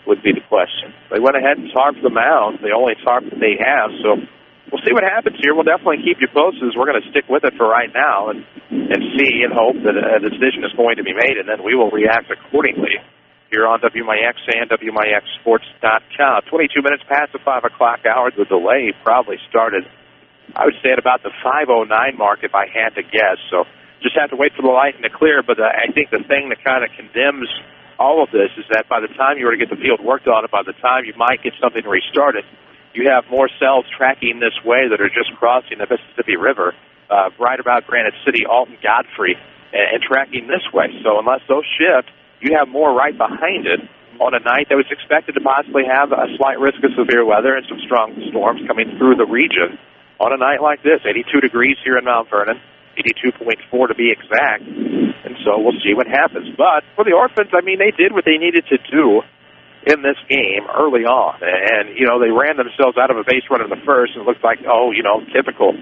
would be the question. They went ahead and tarped the mound, the only tarp that they have, so we'll see what happens here. We'll definitely keep you posted. We're going to stick with it for right now and see and hope that a decision is going to be made, and then we will react accordingly here on WMIX and WMIXsports.com. 22 minutes past the 5 o'clock hour. The delay probably started, I would say, at about the 5:09 mark if I had to guess. So just have to wait for the light and the clear. But I think the thing that kind of condemns all of this is that by the time you were to get the field worked on and by the time you might get something restarted, you have more cells tracking this way that are just crossing the Mississippi River right about Granite City, Alton, Godfrey, and tracking this way. So unless those shift, you have more right behind it on a night that was expected to possibly have a slight risk of severe weather and some strong storms coming through the region on a night like this. 82 degrees here in Mount Vernon, 82.4 to be exact, and so we'll see what happens. But for the Orphans, I mean, they did what they needed to do in this game early on, and, you know, they ran themselves out of a base run in the first, and it looked like, typical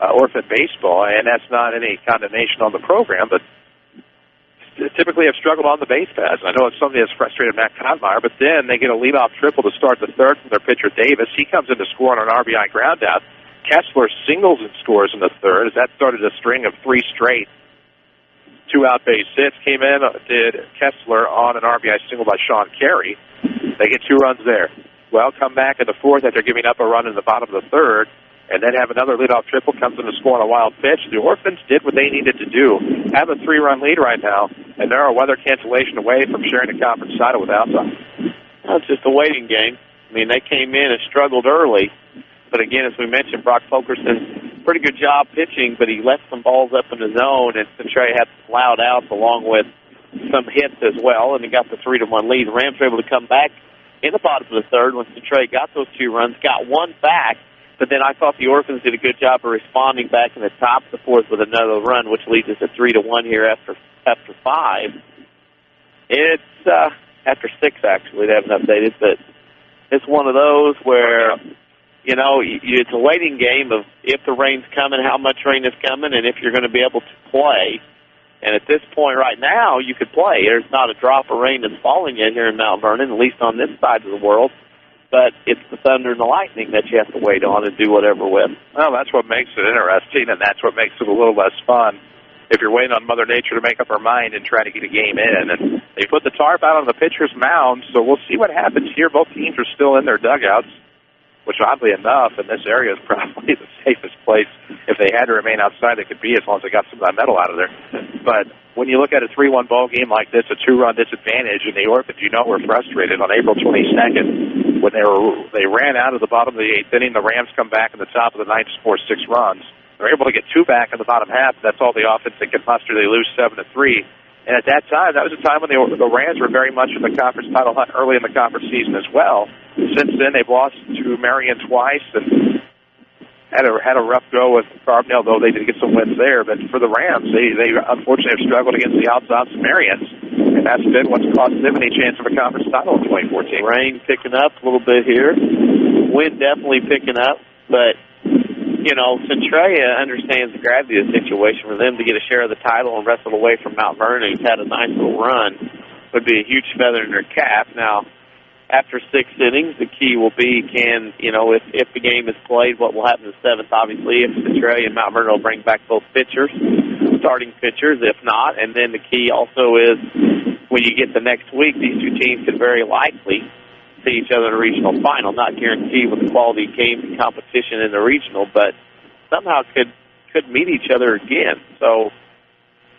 Orphan baseball, and that's not any condemnation on the program, but typically have struggled on the base paths. I know it's something that's frustrated Matt Conmeyer, but then they get a leadoff triple to start the third from their pitcher Davis. He comes in to score on an RBI ground out. Kessler singles and scores in the third, as that started a string of 3 straight 2-out base hits. Came in, did Kessler on an RBI single by Sean Carey. They get 2 runs there. Well, come back in the fourth after giving up a run in the bottom of the third, and then have another leadoff triple, comes in to score on a wild pitch. The Orphans did what they needed to do, have a 3-run lead right now, and they're a weather cancellation away from sharing the conference title with Alton. Well, it's just a waiting game. I mean, they came in and struggled early, but again, as we mentioned, Brock Fulkerson, pretty good job pitching, but he left some balls up in the zone, and Centralia had some loud outs along with some hits as well, and he got the 3-1 lead. The Rams were able to come back in the bottom of the third when Centralia got those 2 runs, got 1 back. But then I thought the Orphans did a good job of responding back in the top of the fourth with another run, which leads us to 3-1 here after 5. It's after 6, actually. They haven't updated, but it's one of those where, it's a waiting game of if the rain's coming, how much rain is coming, and if you're going to be able to play. And at this point right now, you could play. There's not a drop of rain that's falling yet here in Mount Vernon, at least on this side of the world. But it's the thunder and the lightning that you have to wait on and do whatever with. Well, that's what makes it interesting, and that's what makes it a little less fun if you're waiting on Mother Nature to make up her mind and try to get a game in. And they put the tarp out on the pitcher's mound, so we'll see what happens here. Both teams are still in their dugouts, which oddly enough, in this area is probably the safest place. If they had to remain outside, they could be, as long as they got some of that metal out of there. But when you look at a 3-1 ball game like this, a 2-run disadvantage, and the Orphans, were frustrated on April 22nd when they ran out of the bottom of the 8th inning. The Rams come back in the top of the 9th to score 6 runs. They're able to get 2 back in the bottom half. That's all the offense they could muster. They lose 7-3. And at that time, that was a time when the Rams were very much in the conference title hunt early in the conference season as well. Since then, they've lost to Marion twice and had a rough go with Carbondale, though they did get some wins there. But for the Rams, they unfortunately have struggled against the Altos and Marions, and that's been what's cost them any chance of a conference title in 2014. Rain picking up a little bit here. Wind definitely picking up, but Centralia understands the gravity of the situation. For them to get a share of the title and wrestle away from Mount Vernon, who's had a nice little run, would be a huge feather in their cap. Now, after 6 innings, the key will be if the game is played, what will happen in the 7th, obviously, if Centralia and Mount Vernon will bring back both pitchers, starting pitchers, if not. And then the key also is when you get the next week, these 2 teams could very likely see each other in a regional final. Not guaranteed with the quality of games and competition in the regional, but somehow could meet each other again. So,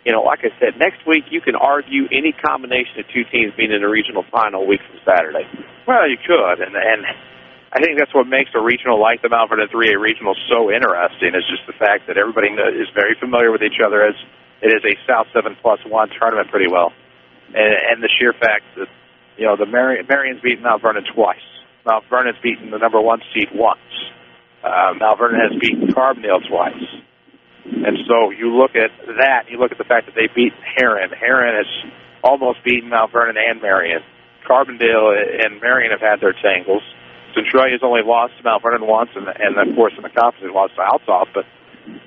like I said, next week you can argue any combination of 2 teams being in a regional final a week from Saturday. Well, you could, and I think that's what makes a regional like the Mount Vernon 3A regional so interesting, is just the fact that everybody is very familiar with each other, as it is a South 7+1 tournament pretty well. And the sheer fact that, the Marion's beaten Mount Vernon twice. Mount Vernon's beaten the number 1 seed once. Mount Vernon has beaten Carbondale twice. And so you look at that, you look at the fact that they beat Heron. Heron has almost beaten Mount Vernon and Marion. Carbondale and Marion have had their tangles. Centralia has only lost to Mount Vernon once, and of course in the conference they lost to Altos. But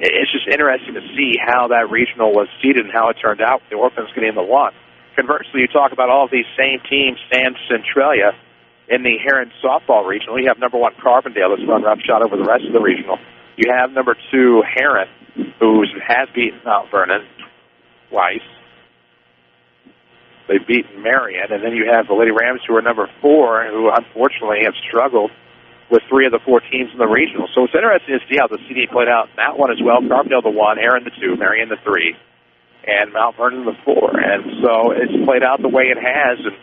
it's just interesting to see how that regional was seeded and how it turned out with the Orphans getting the 1. Conversely, you talk about all of these same teams stand Centralia In the Heron softball regional, you have number 1 Carbondale that's run roughshod over the rest of the regional. You have number 2 Heron, who has beaten Mount Vernon twice. They've beaten Marion, and then you have the Lady Rams, who are number 4, who unfortunately have struggled with 3 of the 4 teams in the regional. So it's interesting to see how the CD played out in that one as well. Carbondale the 1, Heron the 2, Marion the 3, and Mount Vernon the 4. And so it's played out the way it has. And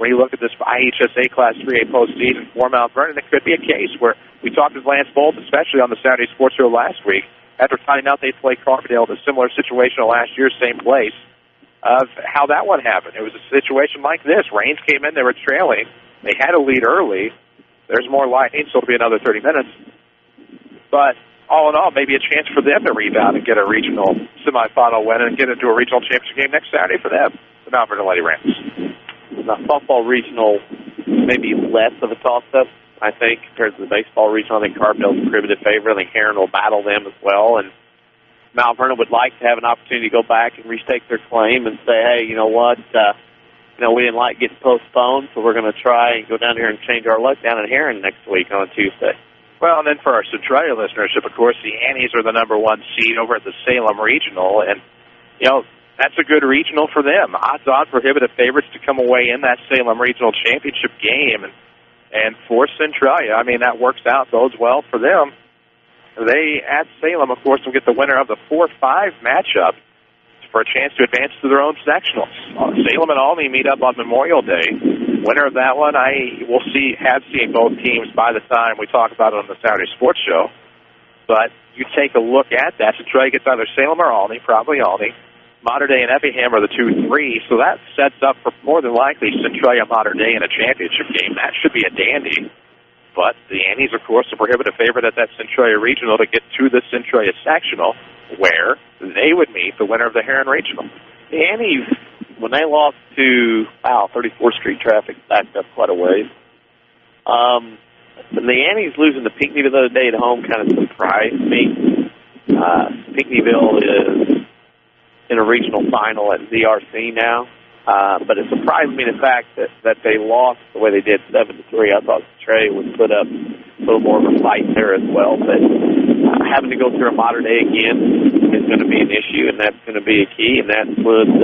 when you look at this IHSA Class 3A postseason for Mount Vernon, it could be a case where we talked with Lance Bolt, especially on the Saturday Sports Show last week, after finding out they played Carbondale in a similar situation last year, same place, of how that one happened. It was a situation like this. Rains came in, they were trailing. They had a lead early. There's more lightning, so it'll be another 30 minutes. But all in all, maybe a chance for them to rebound and get a regional semifinal win and get into a regional championship game next Saturday for them, the Mount Vernon Lady Rams. The softball regional maybe less of a toss-up, I think, compared to the baseball regional. I think Carbondale's a prohibitive favorite. I think Heron will battle them as well. And Mount Vernon would like to have an opportunity to go back and restake their claim and say, hey, you know what, we didn't like getting postponed, so we're going to try and go down here and change our luck down at Heron next week on Tuesday. Well, and then for our Centralia listenership, of course, the Annies are the number 1 seed over at the Salem Regional, and, that's a good regional for them. Odds-on prohibitive favorites to come away in that Salem Regional Championship game, and for Centralia, that works out, bodes well for them. They, at Salem, of course, will get the winner of the 4-5 matchup for a chance to advance to their own sectionals. Salem and Albany meet up on Memorial Day. Winner of that one, I will have seen both teams by the time we talk about it on the Saturday Sports Show. But you take a look at that. Centralia gets either Salem or Albany, probably Albany. Mater Dei and Effingham are the 2-3, so that sets up for more than likely Centralia Mater Dei in a championship game. That should be a dandy. But the Annies, of course, are prohibitive favorite at that Centralia Regional to get to the Centralia Sectional, where they would meet the winner of the Heron Regional. The Annies, when they lost to 34th Street traffic backed up quite a ways. The Annies losing to Pinckneyville the other day at home kind of surprised me. Pinckneyville is in a regional final at ZRC now. But it surprised me the fact that they lost the way they did 7-3. I thought Trey would put up a little more of a fight there as well. But having to go through a Mater Dei again is going to be an issue, and that's going to be a key, and that would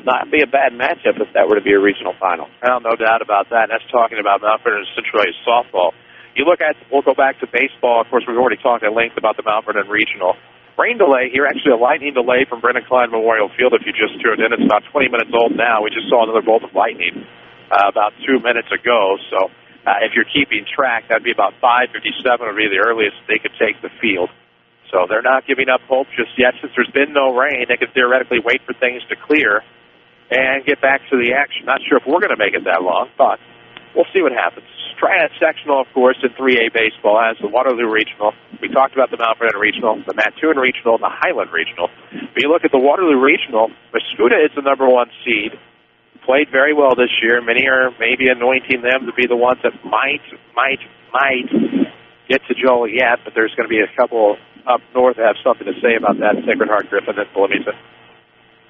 not be a bad matchup if that were to be a regional final. Well, no doubt about that. That's talking about Mount Vernon and Centralia softball. We'll go back to baseball. Of course, we've already talked at length about the Mount Vernon Regional. Rain delay here, actually a lightning delay from Brendan Klein Memorial Field if you just tuned in. It's about 20 minutes old now. We just saw another bolt of lightning about 2 minutes ago. So if you're keeping track, that'd be about 5:57 would be the earliest they could take the field. So they're not giving up hope just yet. Since there's been no rain, they could theoretically wait for things to clear and get back to the action. Not sure if we're going to make it that long, but we'll see what happens. Triad Sectional, of course, in 3A baseball has the Waterloo Regional. We talked about the Mount Vernon Regional, the Mattoon Regional, and the Highland Regional. But you look at the Waterloo Regional, Mascoutah is the number 1 seed. Played very well this year. Many are maybe anointing them to be the ones that might get to Joliet, but there's going to be a couple up north that have something to say about that, Sacred Heart, Griffin, and Willamisa.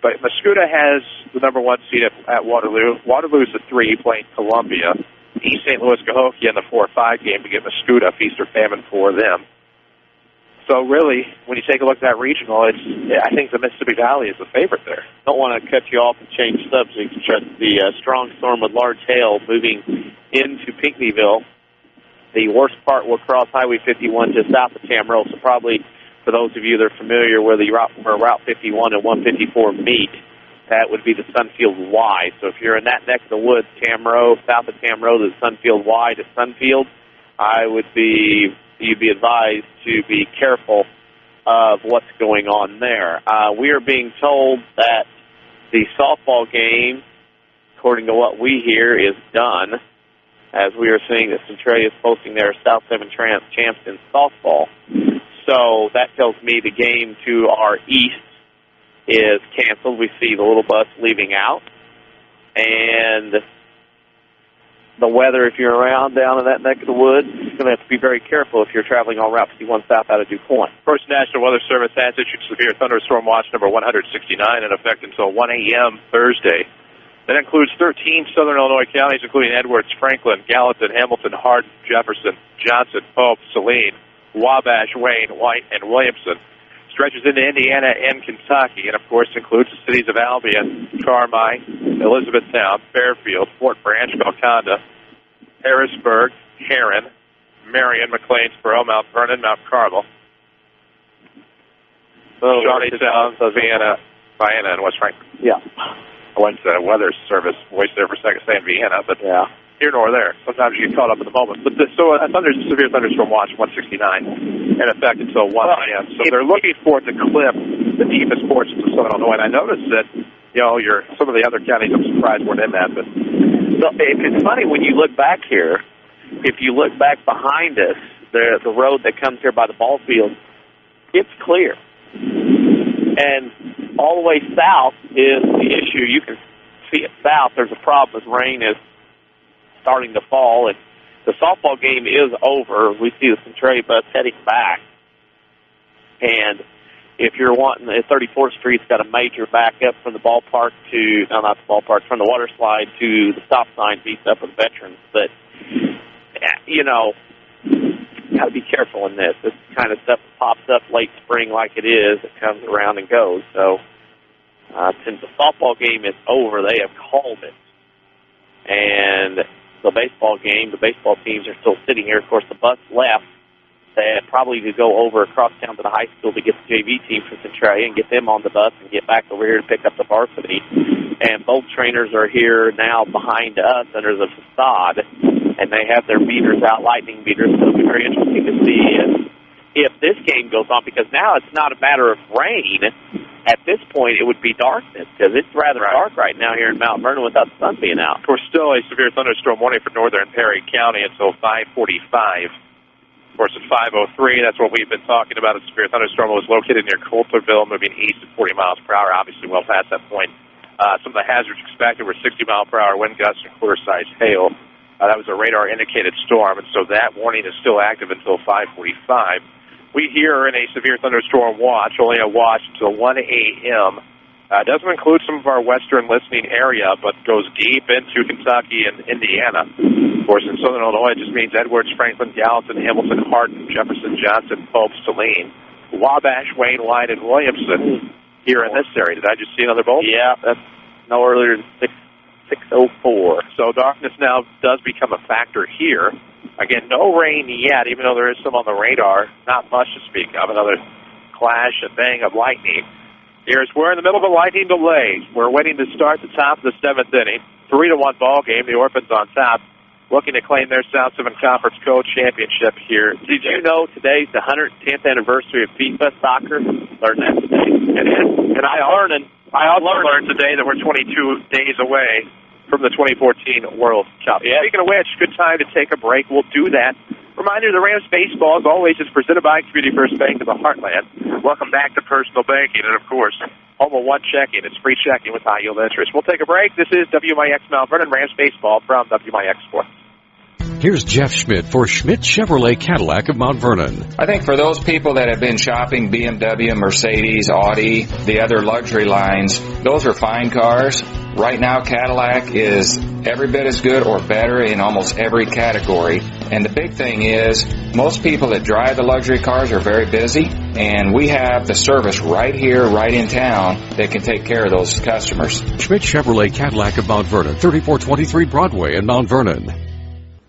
But Mascoutah has the number 1 seed at Waterloo. Waterloo's the 3 playing Columbia. East St. Louis Cahokia in the 4-5 game to get Mascoutah, feast or famine for them. So really, when you take a look at that regional, I think the Mississippi Valley is the favorite there. Don't want to cut you off and change subjects, but the strong storm with large hail moving into Pinckneyville. The worst part will cross Highway 51 just south of Tamro, so probably for those of you that are familiar where Route 51 and 154 meet, that would be the Sunfield Y. So if you're in that neck of the woods, Tamro, south of Tamro, the Sunfield Y to Sunfield, you'd be advised to be careful of what's going on there. We are being told that the softball game, according to what we hear, is done, as we are seeing that Centralia is posting their South 7 champs in softball. So that tells me the game to our east is canceled. We see the little bus leaving out. And the weather, if you're around down in that neck of the woods, you're going to have to be very careful if you're traveling on Route 51 south out of DuPont. First National Weather Service has issued severe thunderstorm watch number 169 in effect until 1 a.m. Thursday. That includes 13 Southern Illinois counties, including Edwards, Franklin, Gallatin, Hamilton, Hardin, Jefferson, Johnson, Pope, Saline, Wabash, Wayne, White, and Williamson. Stretches into Indiana and Kentucky, and of course includes the cities of Albion, Carmi, Elizabethtown, Fairfield, Fort Branch, Golconda, Harrisburg, Heron, Marion, McLeansboro, Mount Vernon, Mount Carmel, Shawneetown, Vienna, and West Frankfort. Yeah. I went to Weather Service, voice there for a second saying Vienna, but here nor there. Sometimes you get caught up in the moment. But so a severe thunderstorm watch 169 in effect until 1 a.m. So they're looking for it to clip the deepest portions of Southern Illinois. And I noticed that, some of the other counties, I'm surprised weren't in that. But so it's funny when you look back here. If you look back behind us, the road that comes here by the ball field, it's clear. And all the way south is the issue. You can see it south. There's a problem as rain is starting to fall, and the softball game is over. We see the Centralia bus heading back. And if you're wanting, 34th Street's got a major backup from the ballpark from the water slide to the stop sign beats up with veterans. But, got to be careful in this. This kind of stuff pops up late spring like it is. It comes around and goes. So since the softball game is over, they have called it. And the baseball teams are still sitting here. Of course, the bus left. They had probably to go over across town to the high school to get the JV team from Centralia and get them on the bus and get back over here to pick up the varsity. And both trainers are here now behind us under the facade, and they have their meters out, lightning meters. So it'll be very interesting to see if this game goes on, because now it's not a matter of rain. At this point, it would be darkness, because it's rather dark right now here in Mount Vernon without the sun being out. Of course, still a severe thunderstorm warning for northern Perry County until 5:45. Of course, at 5:03, that's what we've been talking about. A severe thunderstorm was located near Coulterville, moving east at 40 miles per hour, obviously well past that point. Some of the hazards expected were 60-mile-per-hour wind gusts and quarter-sized hail. That was a radar-indicated storm, and so that warning is still active until 5:45. We here are in a severe thunderstorm watch, only a watch until 1 a.m. Doesn't include some of our western listening area, but goes deep into Kentucky and Indiana. Of course, in Southern Illinois, it just means Edwards, Franklin, Gallatin, Hamilton, Hardin, Jefferson, Johnson, Pope, Saline, Wabash, Wayne, White, and Williamson here in this area. Did I just see another bolt? Yeah, that's no earlier than 6:04. So darkness now does become a factor here. Again, no rain yet, even though there is some on the radar. Not much to speak of. Another clash and bang of lightning. Here's we're in the middle of a lightning delay. We're waiting to start the top of the 7th inning. 3-1 ball game. The Orphans on top, looking to claim their South 7 Conference Co-Championship here. Did you know today's the 110th anniversary of FIFA soccer? Learned that today. And I also learned today that we're 22 days away from the 2014 World Cup. Yeah. Speaking of which, good time to take a break. We'll do that. Reminder, the Rams baseball, as always, is presented by Community First Bank of the Heartland. Welcome back to personal banking, and, of course, home of one checking. It's free checking with high-yield interest. We'll take a break. This is WMIX Mount Vernon Rams baseball from WMIX Sports. Here's Jeff Schmidt for Schmidt Chevrolet Cadillac of Mount Vernon. I think for those people that have been shopping BMW, Mercedes, Audi, the other luxury lines, those are fine cars. Right now, Cadillac is every bit as good or better in almost every category. And the big thing is, most people that drive the luxury cars are very busy, and we have the service right here, right in town, that can take care of those customers. Schmidt Chevrolet Cadillac of Mount Vernon, 3423 Broadway in Mount Vernon.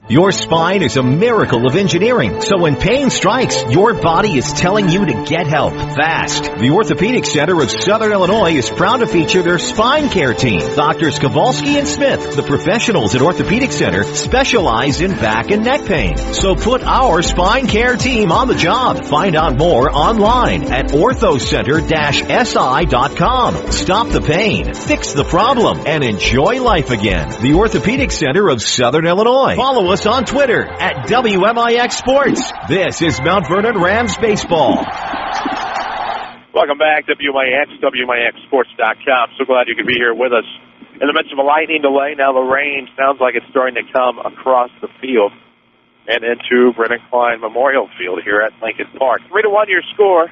Your spine is a miracle of engineering, so when pain strikes, your body is telling you to get help fast. The Orthopedic Center of Southern Illinois is proud to feature their spine care team. Doctors Kowalski and Smith, the professionals at Orthopedic Center, specialize in back and neck pain. So put our spine care team on the job. Find out more online at orthocenter-si.com. Stop the pain, fix the problem, and enjoy life again. The Orthopedic Center of Southern Illinois. Follow us on Twitter at WMIX Sports. This is Mount Vernon Rams baseball. Welcome back, WMIX, WMIXsports.com. So glad you could be here with us. In the midst of a lightning delay, now the rain sounds like it's starting to come across the field and into Brennan Klein Memorial Field here at Lincoln Park. 3-1 your score.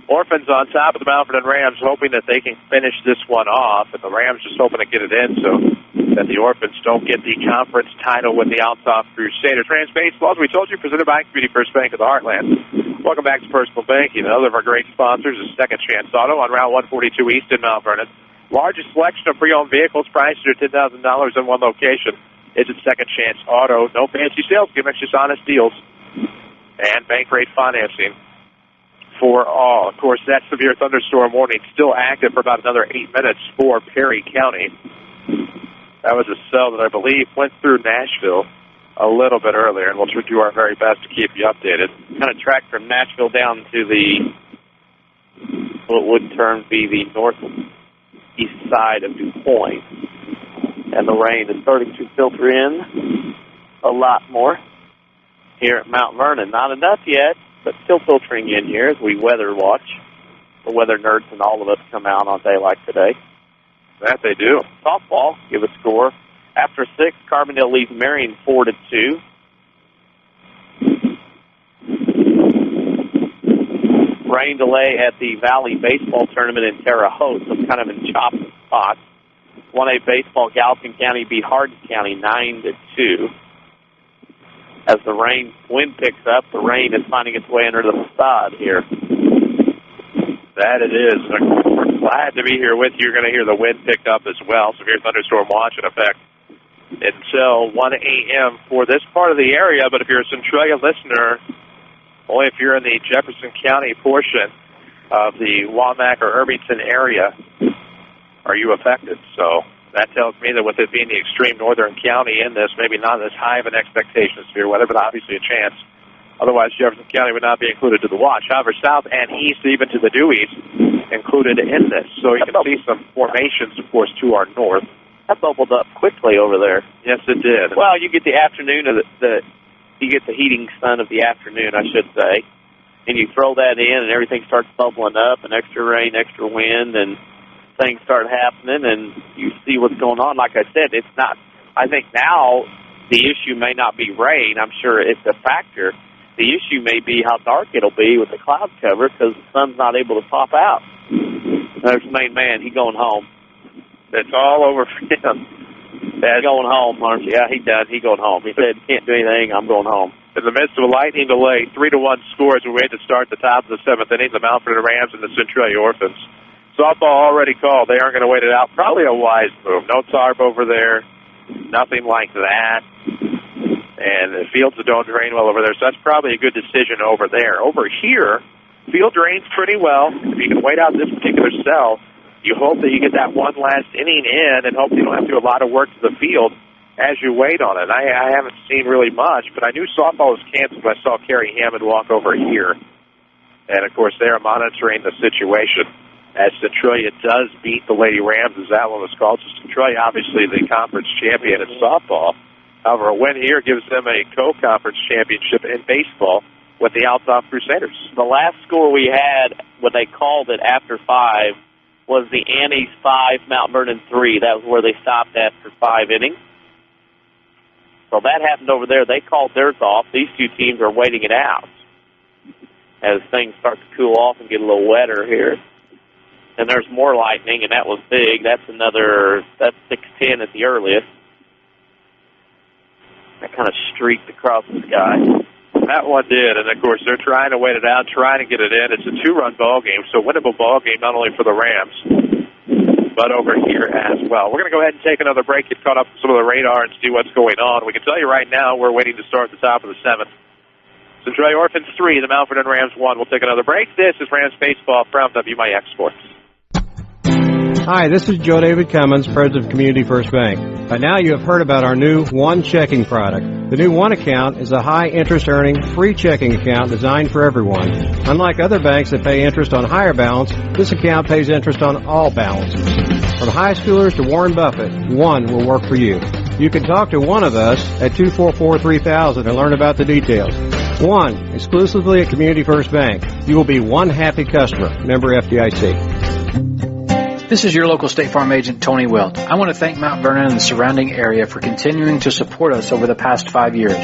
Orphans on top of the Mount Vernon Rams, hoping that they can finish this one off, and the Rams just hoping to get it in so that the Orphans don't get the conference title with the Altoff Crusaders. Rams baseball, as we told you, presented by Community First Bank of the Heartland. Welcome back to Personal Banking. Another of our great sponsors is Second Chance Auto on Route 142 East in Mount Vernon. Largest selection of pre-owned vehicles, priced at $10,000 in one location. It's a Second Chance Auto. No fancy sales gimmicks, just honest deals. And bank rate financing for all. Of course, that severe thunderstorm warning still active for about another 8 minutes for Perry County. That was a cell that I believe went through Nashville a little bit earlier, and we'll do our very best to keep you updated. Kind of tracked from Nashville down to what would be the northeast side of Du Quoin. And the rain is starting to filter in a lot more here at Mount Vernon. Not enough yet, but still filtering in here as we weather watch. The weather nerds and all of us come out on a day like today. That they do. Softball, give a score. After 6, Carbondale leads Marion 4-2. Rain delay at the Valley Baseball Tournament in Terre Haute, so kind of in choppy spots. 1A Baseball, Gallatin County beat Hardin County 9-2. As the wind picks up, the rain is finding its way under the facade here. That it is. We're glad to be here with you. You're going to hear the wind pick up as well. Severe thunderstorm watch in effect until 1 a.m. for this part of the area. But if you're a Centralia listener, only if you're in the Jefferson County portion of the Wamak or Irvington area are you affected. So that tells me that with it being the extreme northern county in this, maybe not as high of an expectation of severe weather, but obviously a chance. Otherwise, Jefferson County would not be included to the watch. However, south and east, even to the due east, included in this. So you can see some formations, of course, to our north. That bubbled up quickly over there. Yes, it did. Well, you get the afternoon of you get the heating sun of the afternoon, I should say, and you throw that in, and everything starts bubbling up, and extra rain, extra wind, and things start happening, and you see what's going on. Like I said, it's not. I think now the issue may not be rain. I'm sure it's a factor. The issue may be how dark it'll be with the cloud cover because the sun's not able to pop out. There's the main man. He's going home. It's all over for him. He's going home, aren't you? Yeah, he done. He's going home. He said, can't do anything. I'm going home. In the midst of a lightning delay, 3-1 score as we wait to start the top of the 7th inning, the Mount Vernon Rams and the Centralia Orphans. Softball already called. They aren't going to wait it out. Probably a wise move. No tarp over there. Nothing like that. And the fields don't drain well over there, so that's probably a good decision over there. Over here, field drains pretty well. If you can wait out this particular cell, you hope that you get that one last inning in and hope you don't have to do a lot of work to the field as you wait on it. I haven't seen really much, but I knew softball was canceled when I saw Kerry Hammond walk over here. And, of course, they are monitoring the situation as Centralia does beat the Lady Rams, as that one was called. So Centralia, obviously, the conference champion in softball. However, a win here gives them a co-conference championship in baseball with the Altoff Crusaders. The last score we had when they called it after 5 was the Annie's 5, Mount Vernon 3. That was where they stopped after 5 innings. So that happened over there. They called theirs off. These two teams are waiting it out as things start to cool off and get a little wetter here. And there's more lightning, and that was big. That's 6:10 at the earliest. That kind of streaked across the sky. That one did, and, of course, they're trying to wait it out, trying to get it in. It's a 2-run ball game, so winnable ball game not only for the Rams, but over here as well. We're going to go ahead and take another break, get caught up with some of the radar and see what's going on. We can tell you right now we're waiting to start at the top of the 7th. Centralia Orphans 3, the Mount Vernon Rams 1. We'll take another break. This is Rams Baseball from WMIX Sports. Hi, this is Joe David Cummins, President of Community First Bank. By now you have heard about our new One Checking product. The new One Account is a high-interest earning, free checking account designed for everyone. Unlike other banks that pay interest on higher balance, this account pays interest on all balances. From high schoolers to Warren Buffett, One will work for you. You can talk to one of us at 244-3000 and learn about the details. One, exclusively at Community First Bank. You will be one happy customer. Member FDIC. This is your local State Farm agent, Tony Wilt. I want to thank Mount Vernon and the surrounding area for continuing to support us over the past 5 years.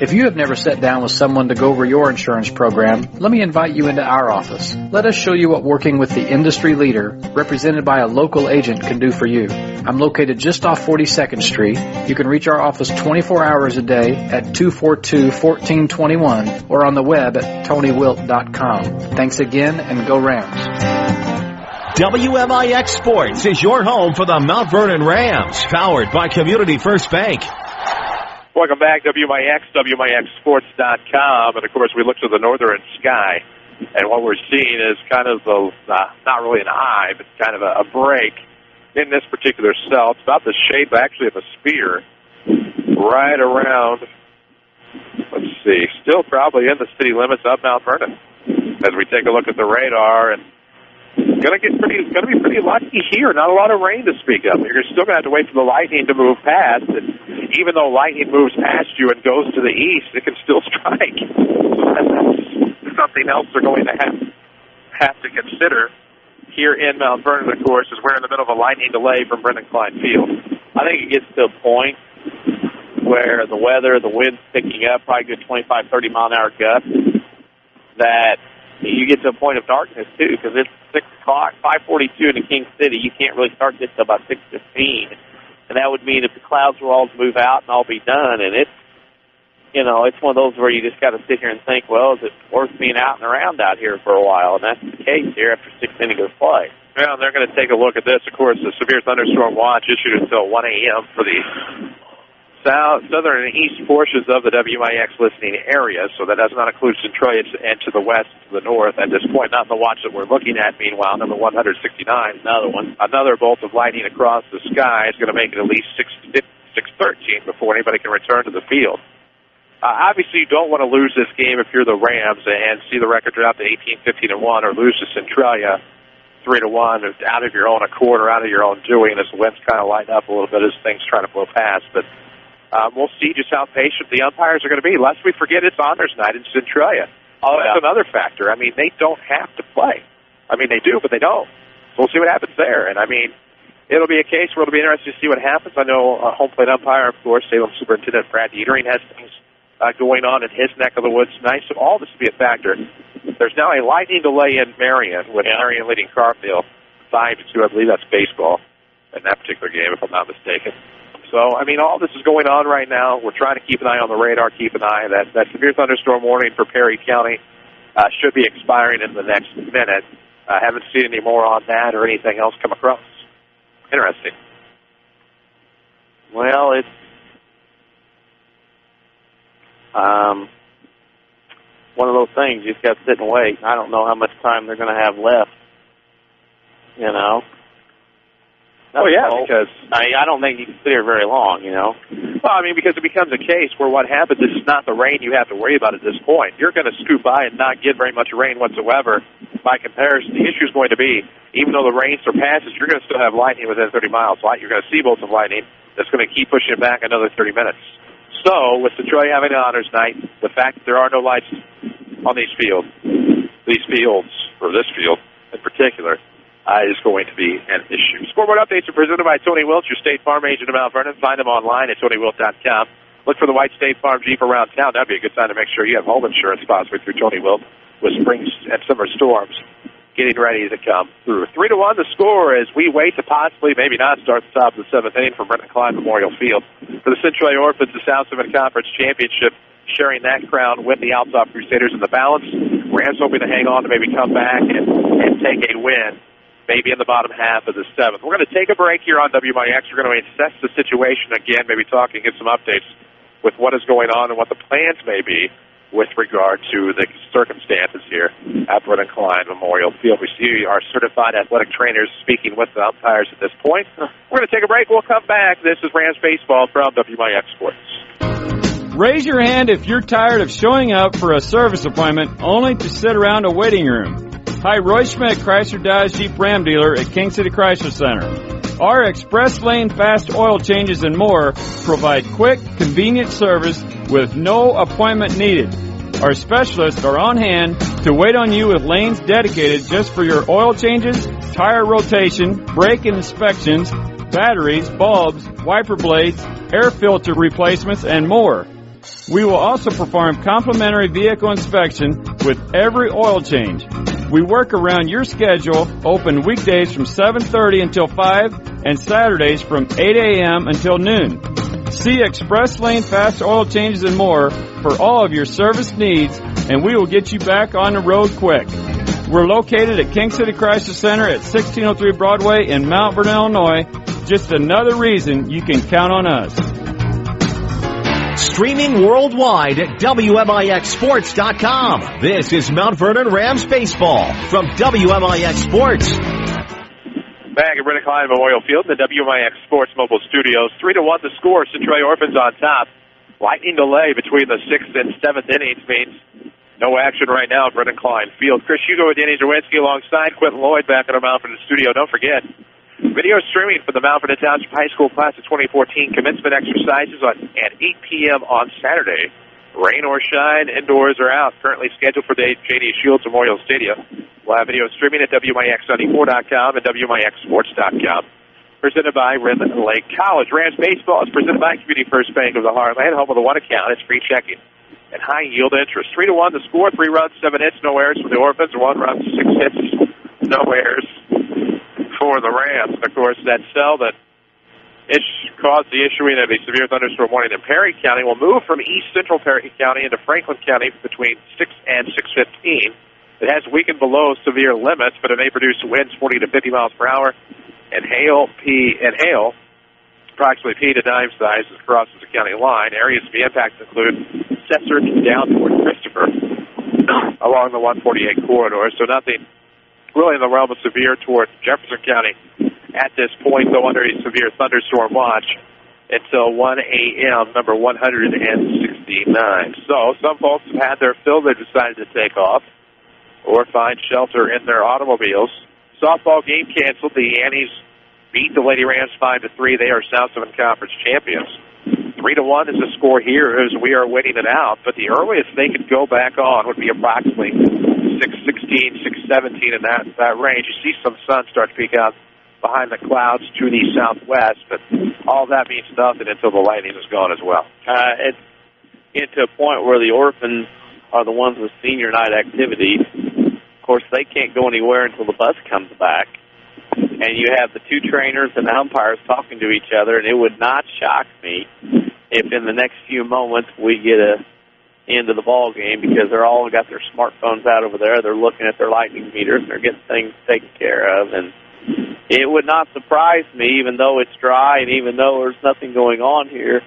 If you have never sat down with someone to go over your insurance program, let me invite you into our office. Let us show you what working with the industry leader, represented by a local agent, can do for you. I'm located just off 42nd Street. You can reach our office 24 hours a day at 242-1421 or on the web at tonywilt.com. Thanks again, and go Rams. WMIX Sports is your home for the Mount Vernon Rams, powered by Community First Bank. Welcome back, WMIX, WMIXsports.com. And, of course, we look to the northern sky, and what we're seeing is kind of not really an eye, but kind of a break in this particular cell. It's about the shape, actually, of a spear right around, let's see, still probably in the city limits of Mount Vernon. As we take a look at the radar, and going to be pretty lucky here. Not a lot of rain to speak of. You're still going to have to wait for the lightning to move past. And even though lightning moves past you and goes to the east, it can still strike. That's something else they're going to have to consider here in Mount Vernon, of course, as we're in the middle of a lightning delay from Brendan Klein Field. I think it gets to a point where the weather, the wind's picking up, probably good 25, 30-mile-an-hour gusts, that you get to a point of darkness, too, because it's 6 o'clock, 5:42 in the King City. You can't really start this until about 6:15. And that would mean if the clouds will all move out and all be done. And it's one of those where you just got to sit here and think, well, is it worth being out and around out here for a while? And that's the case here after 6 innings of play. Well, they're going to take a look at this. Of course, the severe thunderstorm watch issued until 1 a.m. for the southern and east portions of the WMIX listening area, so that does not include Centralia and to the west and to the north at this point. Not in the watch that we're looking at, meanwhile, number 169, another bolt of lightning across the sky is going to make it at least 6:13 before anybody can return to the field. Obviously, you don't want to lose this game if you're the Rams and see the record drop to 18-15-1 or lose to Centralia 3-1 out of your own accord or out of your own doing as the winds kind of lighten up a little bit as things try to blow past. But we'll see just how patient the umpires are going to be. Lest we forget, it's honors night in Centralia. That's another factor. I mean, they don't have to play. I mean, they do, but they don't. So we'll see what happens there. And, I mean, it'll be a case where it'll be interesting to see what happens. I know home plate umpire, of course, Salem Superintendent Brad Dietering has things going on in his neck of the woods tonight. So all this will be a factor. There's now a lightning delay in Marion, with Marion leading Carfield 5-2. I believe that's baseball in that particular game, if I'm not mistaken. So, I mean, all this is going on right now. We're trying to keep an eye on the radar, keep an eye. That severe thunderstorm warning for Perry County should be expiring in the next minute. I haven't seen any more on that or anything else come across. Interesting. Well, it's one of those things. You just got to sit and wait. I don't know how much time they're going to have left, you know. Because I don't think you can sit here very long, you know. Well, I mean, because it becomes a case where what happens is it's not the rain you have to worry about at this point. You're going to scoot by and not get very much rain whatsoever. By comparison, the issue is going to be, even though the rain surpasses, you're going to still have lightning within 30 miles. You're going to see bolts of lightning that's going to keep pushing it back another 30 minutes. So, with Centralia having an honors night, the fact that there are no lights on these fields, or this field in particular, is going to be an issue. Scoreboard updates are presented by Tony Wilt, your State Farm agent in Mount Vernon. Find them online at TonyWilt.com. Look for the white State Farm Jeep around town. That'd be a good time to make sure you have home insurance possibly through Tony Wilt with spring and summer storms getting ready to come through. 3-1 the score as we wait to possibly, maybe not, start the top of the 7th inning from Brendan Klein Memorial Field. For the Centralia Orphans, the South 7 Conference Championship, sharing that crown with the Outlaw Crusaders in the balance. Rams hoping to hang on to maybe come back and take a win, maybe in the bottom half of the 7th. We're going to take a break here on WMIX. We're going to assess the situation again, maybe talk and get some updates with what is going on and what the plans may be with regard to the circumstances here at Brendan Klein Memorial Field. We see our certified athletic trainers speaking with the umpires at this point. We're going to take a break. We'll come back. This is Rams Baseball from WMIX Sports. Raise your hand if you're tired of showing up for a service appointment only to sit around a waiting room. Hi, Roy Schmidt, Chrysler Dodge Jeep Ram dealer at King City Chrysler Center. Our express lane fast oil changes and more provide quick, convenient service with no appointment needed. Our specialists are on hand to wait on you with lanes dedicated just for your oil changes, tire rotation, brake inspections, batteries, bulbs, wiper blades, air filter replacements, and more. We will also perform complimentary vehicle inspection with every oil change. We work around your schedule, open weekdays from 7:30 until 5 and Saturdays from 8 a.m. until noon. See Express Lane Fast Oil Changes and more for all of your service needs, and we will get you back on the road quick. We're located at King City Chrysler Center at 1603 Broadway in Mount Vernon, Illinois. Just another reason you can count on us. Streaming worldwide at WMIXSports.com. This is Mount Vernon Rams baseball from WMIX Sports. Back at Vernon Klein Memorial Field, the WMIX Sports Mobile Studios. 3-1 the score. Centralia Orphans on top. Lightning delay between the 6th and 7th innings means no action right now at Vernon Klein Field. Chris Hugo and Danny Czerwinski alongside Quentin Lloyd back at our Mount Vernon studio. Don't forget, video streaming for the Mount Vernon Township High School class of 2014 commencement exercises at 8 p.m. on Saturday. Rain or shine, indoors or out. Currently scheduled for the J.D. Shields Memorial Stadium. We'll have video streaming at WMIX94.com and WMIXSports.com. Presented by Redland Lake College. Rams baseball is presented by Community First Bank of the Heartland. Home of the one account. It's free checking and high yield interest. 3-1 the score. 3 runs, 7 hits, no errors for the Orphans. 1 run, 6 hits, no errors for the Rams. Of course, that cell that caused the issuing of a severe thunderstorm warning in Perry County will move from east central Perry County into Franklin County between 6 and 6:15. It has weakened below severe limits, but it may produce winds 40 to 50 miles per hour and hail, approximately P to dime size as it crosses the county line. Areas to be impacted include Cesar down toward Christopher along the 148 corridor. So nothing really in the realm of severe toward Jefferson County at this point, though under a severe thunderstorm watch until 1 a.m., number 169. So some folks have had their fill. They've decided to take off or find shelter in their automobiles. Softball game canceled. The Annies beat the Lady Rams 5-3. They are South 7 Conference champions. 3-1 is the score here as we are waiting it out. But the earliest they could go back on would be approximately 6:16, 6:17 in that range. You see some sun start to peek out behind the clouds to the southwest, but all that means nothing until the lightning is gone as well. It's getting to a point where the Orphans are the ones with senior night activities. Of course, they can't go anywhere until the bus comes back. And you have the two trainers and the umpires talking to each other, and it would not shock me if in the next few moments we get a end of the ball game, because they're all got their smartphones out over there. They're looking at their lightning meters, and they're getting things taken care of. And it would not surprise me, even though it's dry and even though there's nothing going on here,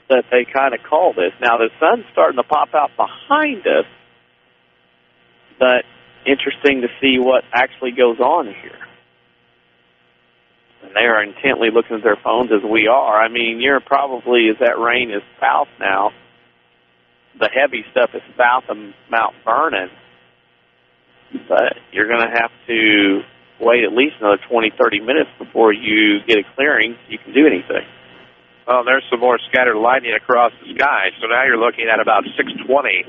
that they kind of call this. Now, the sun's starting to pop out behind us, but interesting to see what actually goes on here. And they are intently looking at their phones as we are. I mean, you're probably, as that rain is south now, the heavy stuff is south of Mount Vernon, but you're going to have to wait at least another 20, 30 minutes before you get a clearing so you can do anything. Well, there's some more scattered lightning across the sky, so now you're looking at about 6:20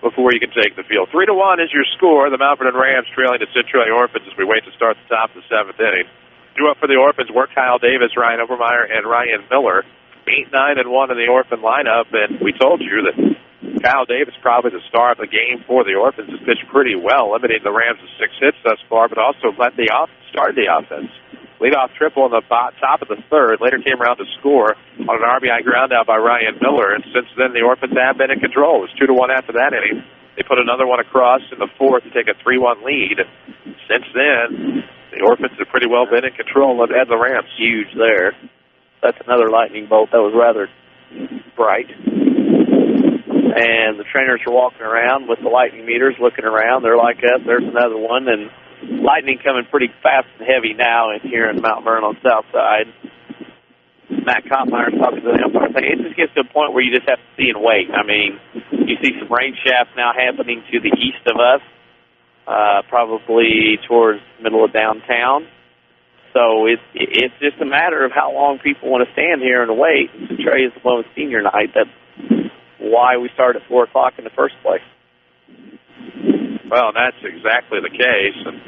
before you can take the field. 3-1 is your score. The Mount Vernon Rams trailing the Centralia Orphans as we wait to start the top of the 7th inning. Drew up for the Orphans were Kyle Davis, Ryan Obermeyer, and Ryan Miller. 8-9-1 in the Orphan lineup, and we told you that Kyle Davis, probably the star of the game for the Orphans, has pitched pretty well, limiting the Rams to 6 hits thus far, but also let the start the offense. Leadoff triple in the top of the 3rd. Later came around to score on an RBI ground out by Ryan Miller, and since then the Orphans have been in control. It was 2-1 after that inning. They put another one across in the 4th to take a 3-1 lead. Since then, the Orphans have pretty well been in control of the Rams. Huge there. That's another lightning bolt that was rather bright. And the trainers are walking around with the lightning meters, looking around. They're like us. There's another one. And lightning coming pretty fast and heavy now in here in Mount Vernon on the south side. Matt Kottmeyer talking to the umpire. It just gets to a point where you just have to see and wait. I mean, you see some rain shafts now happening to the east of us, probably towards the middle of downtown. So it's just a matter of how long people want to stand here and wait. Centralia is the one with senior night. That's why we started at 4 o'clock in the first place. Well, that's exactly the case. And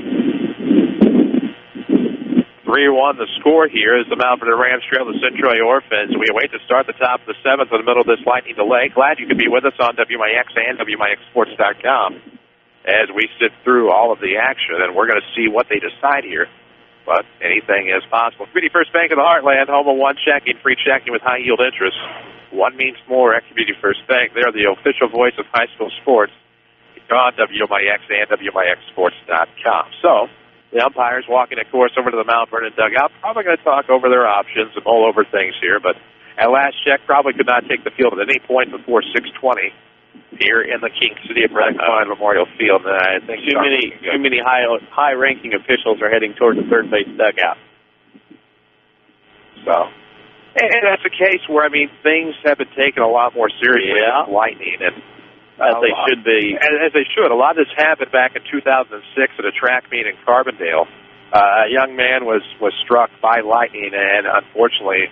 3-1 the score here as the Mount Vernon Rams trail the Centralia Orphans. We await to start the top of the 7th in the middle of this lightning delay. Glad you could be with us on WMIX and WMIXsports.com as we sit through all of the action, and we're going to see what they decide here. But anything is possible. Community First Bank of the Heartland, home of one checking, free checking with high yield interest. One means more at Community First Bank. They're the official voice of high school sports. Go on WMIX and WMIXsports.com. So, the umpires walking, of course, over to the Mount Vernon dugout. Probably going to talk over their options and mull over things here. But at last check, probably could not take the field at any point before 6:20 here in the King City of Redmond Memorial Field. I think too many high-ranking officials are heading toward the third base dugout. So, and that's a case where, I mean, things have been taken a lot more seriously with lightning, and as they should be. As they should. A lot of this happened back in 2006 at a track meet in Carbondale. A young man was struck by lightning and unfortunately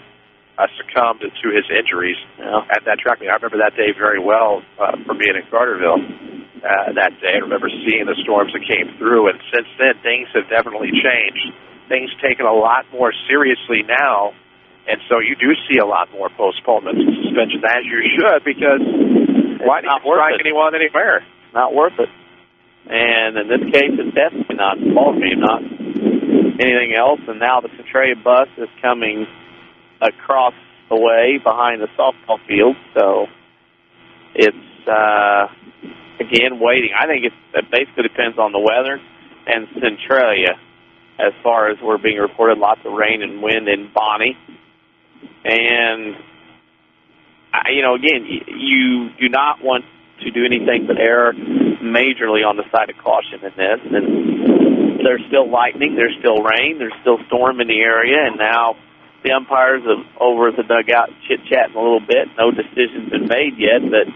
succumbed to his injuries at that track meet. I remember that day very well for being in Carterville that day. I remember seeing the storms that came through, and since then things have definitely changed. Things taken a lot more seriously now, and so you do see a lot more postponements and suspensions, as you should, because why not strike anyone anywhere? Not worth it. And in this case, it's definitely not a ball game, not anything else. And now the Centralia bus is coming across the way behind the softball field. So it's, again, waiting. I think it basically depends on the weather and Centralia as far as we're being reported lots of rain and wind in Bonnie. And again, you do not want to do anything but err majorly on the side of caution in this. And there's still lightning, there's still rain, there's still storm in the area, and now the umpires are over at the dugout chit-chatting a little bit. No decision's been made yet, but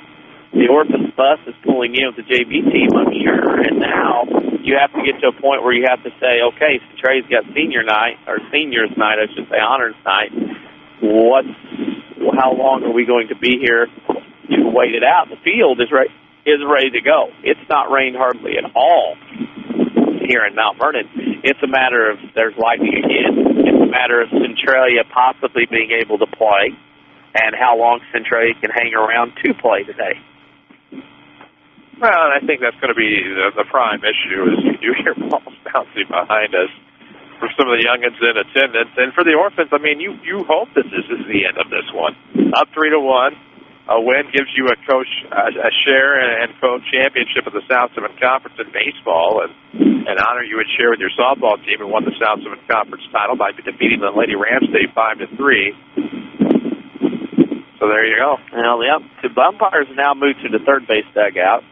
the Orphans bus is pulling in with the JV team, I'm sure, and now you have to get to a point where you have to say, okay, Centralia's got seniors night, I should say, honors night. How long are we going to be here to wait it out? The field is ready to go. It's not rained hardly at all here in Mount Vernon. It's a matter of there's lightning again. It's a matter of Centralia possibly being able to play and how long Centralia can hang around to play today. Well, I think that's going to be the prime issue is you do hear balls bouncing behind us for some of the youngins in attendance. And for the Orphans, I mean, you hope that this is the end of this one. Up 3-1. A win gives you a share and coach championship of the South 7 Conference in baseball, and an honor you would share with your softball team and won the South 7 Conference title by defeating the Lady Rams State 5-3. So there you go. Now the umpires now move to the third base dugout.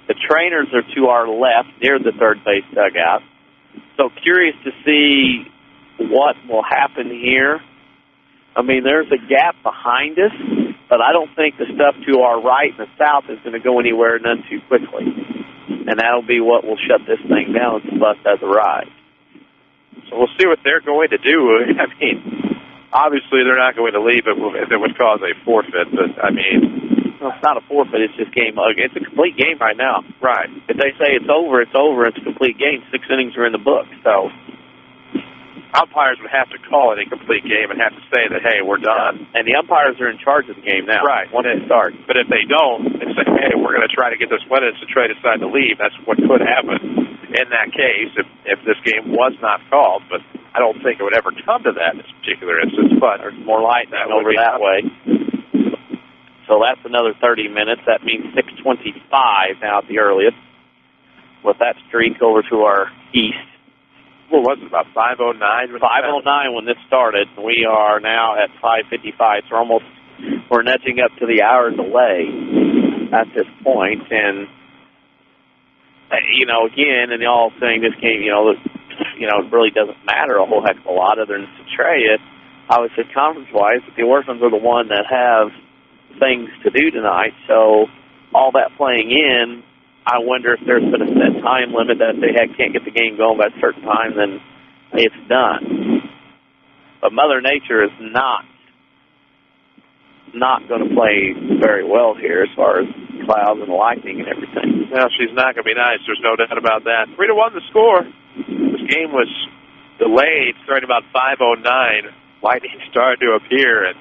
The trainers are to our left near the third base dugout. So curious to see what will happen here. I mean, there's a gap behind us, but I don't think the stuff to our right and the south is going to go anywhere none too quickly. And that'll be what will shut this thing down if the bus has arrived. So we'll see what they're going to do. I mean, obviously they're not going to leave it if it would cause a forfeit, but I mean... Well, it's not a forfeit, it's just game. It's a complete game right now. Right. If they say it's over, it's over. It's a complete game. 6 innings are in the book, so... Umpires would have to call it a complete game and have to say that, hey, we're done. And the umpires are in charge of the game now. Right. Once it starts. But if they don't, and say, hey, we're going to try to get this win and Centralia decide to leave, that's what could happen in that case if this game was not called. But I don't think it would ever come to that in this particular instance. But there's more lightning over that way. So that's another 30 minutes. That means 6:25 now at the earliest. With that streak over to our east. What was it, about 5:09? 5:09 when this started. We are now at 5:55. So we're nudging up to the hour delay at this point. And, again, and y'all saying this game, it really doesn't matter a whole heck of a lot other than Centralia. I would say conference-wise, the Orphans are the one that have things to do tonight. So all that playing in, I wonder if there's been a set time limit that if they can't get the game going by a certain time, then it's done. But Mother Nature is not going to play very well here as far as clouds and lightning and everything. Well, she's not going to be nice. There's no doubt about that. 3-1 the score. This game was delayed, starting about 5:09. Lightning started to appear, and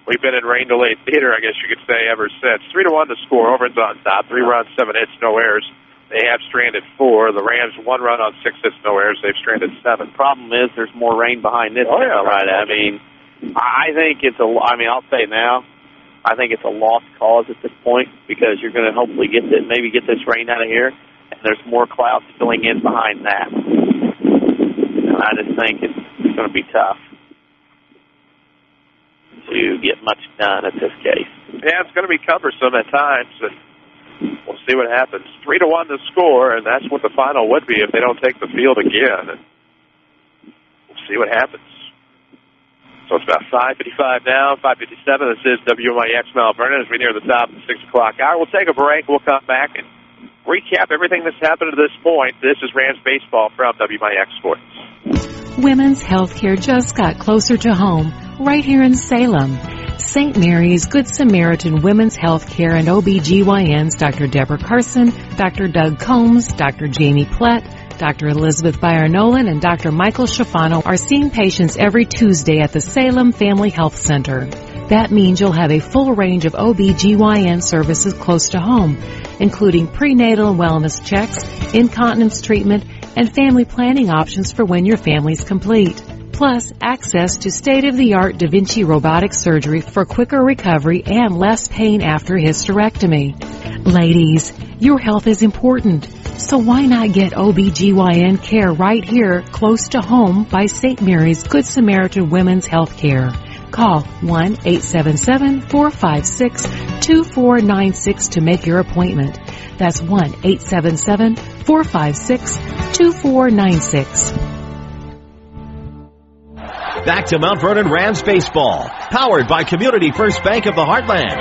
we've been in rain-delayed theater, I guess you could say, ever since. 3-1 to score. Orphans on top. 3 runs, 7 hits, no errors. They have stranded 4. The Rams 1 run on 6 hits, no errors. They've stranded 7. Problem is there's more rain behind this. Right. I mean, I think it's I'll say it now. I think it's a lost cause at this point because you're going to hopefully maybe get this rain out of here, and there's more clouds filling in behind that. And I just think it's going to be tough to get much done at this case. Yeah, it's going to be cumbersome at times, and we'll see what happens. 3-1 to score, and that's what the final would be if they don't take the field again. And we'll see what happens. So it's about 5:55 now, 5:57. This is WMIX Mount Vernon as we near the top of the 6 o'clock hour. We'll take a break. We'll come back and recap everything that's happened to this point. This is Rams baseball from WMIX Sports. Women's health care just got closer to home, right here in Salem. St. Mary's Good Samaritan Women's Health Care and OBGYNs Dr. Deborah Carson, Dr. Doug Combs, Dr. Jamie Plett, Dr. Elizabeth Byron-Nolan, and Dr. Michael Schifano are seeing patients every Tuesday at the Salem Family Health Center. That means you'll have a full range of OBGYN services close to home, including prenatal and wellness checks, incontinence treatment, and family planning options for when your family's complete. Plus, access to state-of-the-art Da Vinci robotic surgery for quicker recovery and less pain after hysterectomy. Ladies, your health is important, so why not get OBGYN care right here close to home by St. Mary's Good Samaritan Women's Health Care. Call 1-877-456-2496 to make your appointment. That's 1-877-456-2496. Back to Mount Vernon Rams baseball, powered by Community First Bank of the Heartland.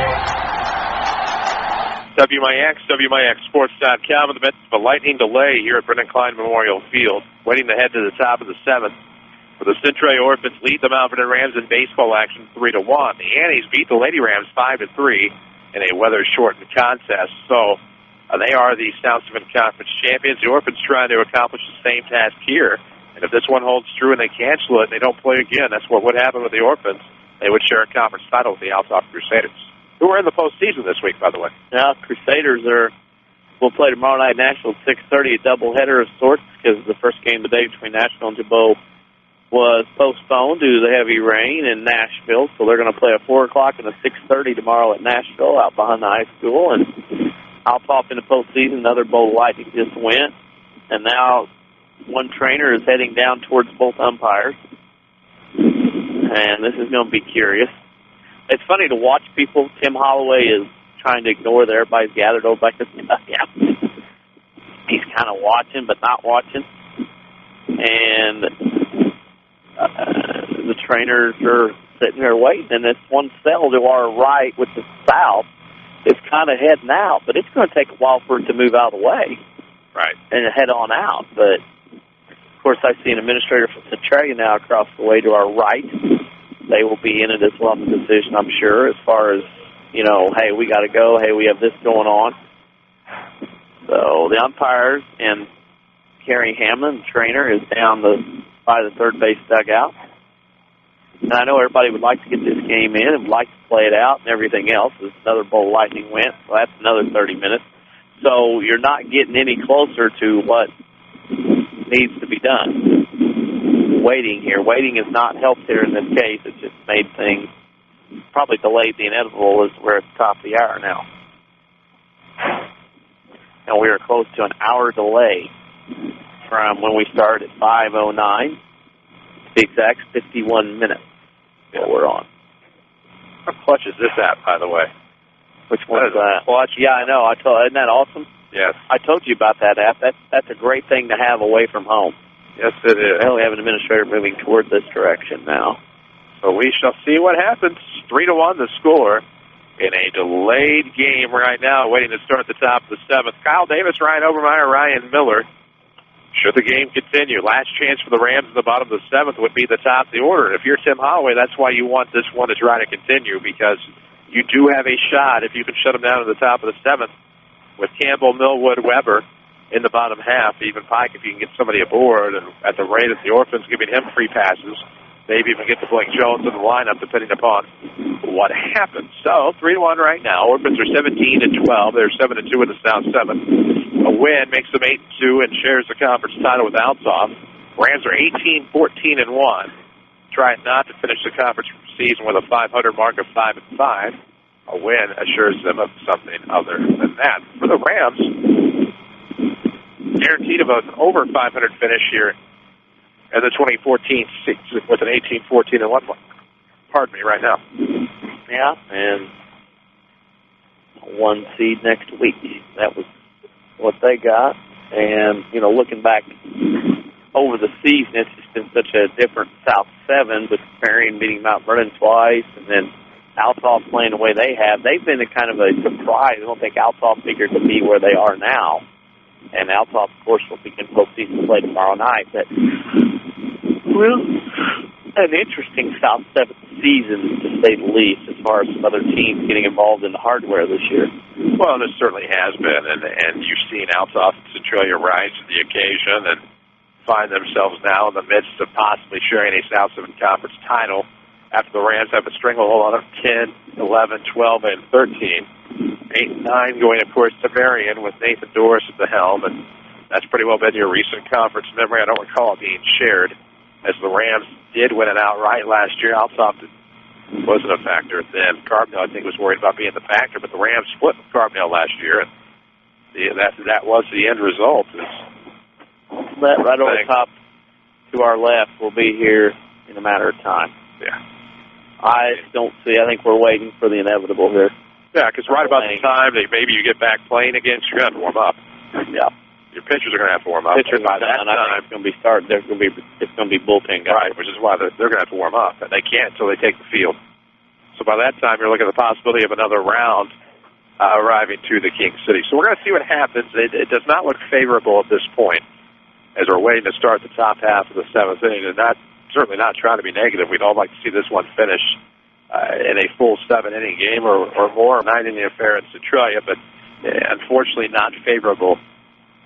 WMIX, WMIXsports.com in the midst of a lightning delay here at Brendan Klein Memorial Field, waiting to head to the top of the 7th. For the Centralia Orphans lead the Mount Vernon Rams in baseball action 3-1. The Annies beat the Lady Rams 5-3 in a weather-shortened contest. So they are the South Division Conference champions. The Orphans trying to accomplish the same task here. And if this one holds true and they cancel it and they don't play again, that's what would happen with the Orphans. They would share a conference title with the Altoff Crusaders, who are in the postseason this week, by the way. Yeah, Crusaders will play tomorrow night Nashville at 6:30, a doubleheader of sorts, because the first game of the day between Nashville and Jabot was postponed due to the heavy rain in Nashville. So they're going to play a 4 o'clock and a 6:30 tomorrow at Nashville out behind the high school. And Altoff in the postseason, another Bowl Lightning just went. And now one trainer is heading down towards both umpires. And this is going to be curious. It's funny to watch people. Tim Holloway is trying to ignore that everybody's gathered over by his dugout. He's kind of watching, but not watching. And the trainers are sitting there waiting. And this one cell to our right with the south is kind of heading out. But it's going to take a while for it to move out of the way. Right. And head on out. But, of course, I see an administrator from Centralia now across the way to our right. They will be in it as well in the decision, I'm sure, as far as, you know, hey, we got to go. Hey, we have this going on. So the umpires and Kerry Hamlin, trainer, is down by the third base dugout. And I know everybody would like to get this game in and would like to play it out and everything else. As another Bowl Lightning went, so that's another 30 minutes. So you're not getting any closer to what needs to be done. Waiting here. Waiting has not helped here in this case. It just made things, probably delayed the inevitable as we're at the top of the hour now. And we are close to an hour delay from when we started at 5:09. To be exact, 51 minutes that we're on. How clutch is this app, by the way? Which one is that? Clutch? Yeah, I know. Isn't that awesome? Yes. I told you about that app. That's a great thing to have away from home. Yes, it is. Well, we have an administrator moving toward this direction now. So we shall see what happens. 3-1 the score in a delayed game right now, waiting to start at the top of the 7th. Kyle Davis, Ryan Obermeyer, Ryan Miller. Should the game continue, last chance for the Rams at the bottom of the 7th would be the top of the order. If you're Tim Holloway, that's why you want this one to try to continue, because you do have a shot if you can shut them down at the top of the 7th with Campbell, Millwood, Weber, in the bottom half. Even Pike, if you can get somebody aboard, and at the rate of the Orphans giving him free passes, maybe even get to Blake Jones in the lineup, depending upon what happens. So 3-1 right now. Orphans are 17-12. They're 7-2 in the South 7. A win makes them 8-2 and shares the conference title with Alsop. Rams are 18-14-1. Trying not to finish the conference season with a 500 mark of 5-5. A win assures them of something other than that. For the Rams, guaranteed of an over 500 finish here in the 2014 season with an 18-14-1. Pardon me, right now. Yeah, and 1 seed next week. That was what they got. And, you know, looking back over the season, it's just been such a different South 7 with Marion beating Mount Vernon twice, and then Alsop playing the way they have. They've been a kind of a surprise. I don't think Alsop figured to be where they are now. And Alsop, of course, will begin postseason play tomorrow night. But, well, an interesting South 7 season, to say the least, as far as some other teams getting involved in the hardware this year. Well, there certainly has been, and you've seen Alsop and Centralia rise to the occasion and find themselves now in the midst of possibly sharing a South 7 conference title after the Rams have a stranglehold on 10, 11, 12, and 13. 8 and 9 going, of course, to Vernon with Nathan Doris at the helm, and that's pretty well been your recent conference memory. I don't recall it being shared, as the Rams did win it outright last year. Alsop wasn't a factor then. Carbondale, I think, was worried about being the factor, but the Rams split with Carbondale last year, and that was the end result. That right over the top to our left will be here in a matter of time. Yeah. I think we're waiting for the inevitable here. Yeah, because right about the time that maybe you get back playing against, you're going to have to warm up. Yeah. Your pitchers are going to have to warm up. Pitchers by that time, I think it's going to be starting. It's going to be bullpen guys. Right, which is why they're going to have to warm up, and they can't until they take the field. So by that time, you're looking at the possibility of another round arriving to the King City. So we're going to see what happens. It does not look favorable at this point, as we're waiting to start the top half of the 7th inning, and certainly not trying to be negative. We'd all like to see this one finish in a full 7-inning game or more, 9-inning affair in Centralia, but unfortunately not favorable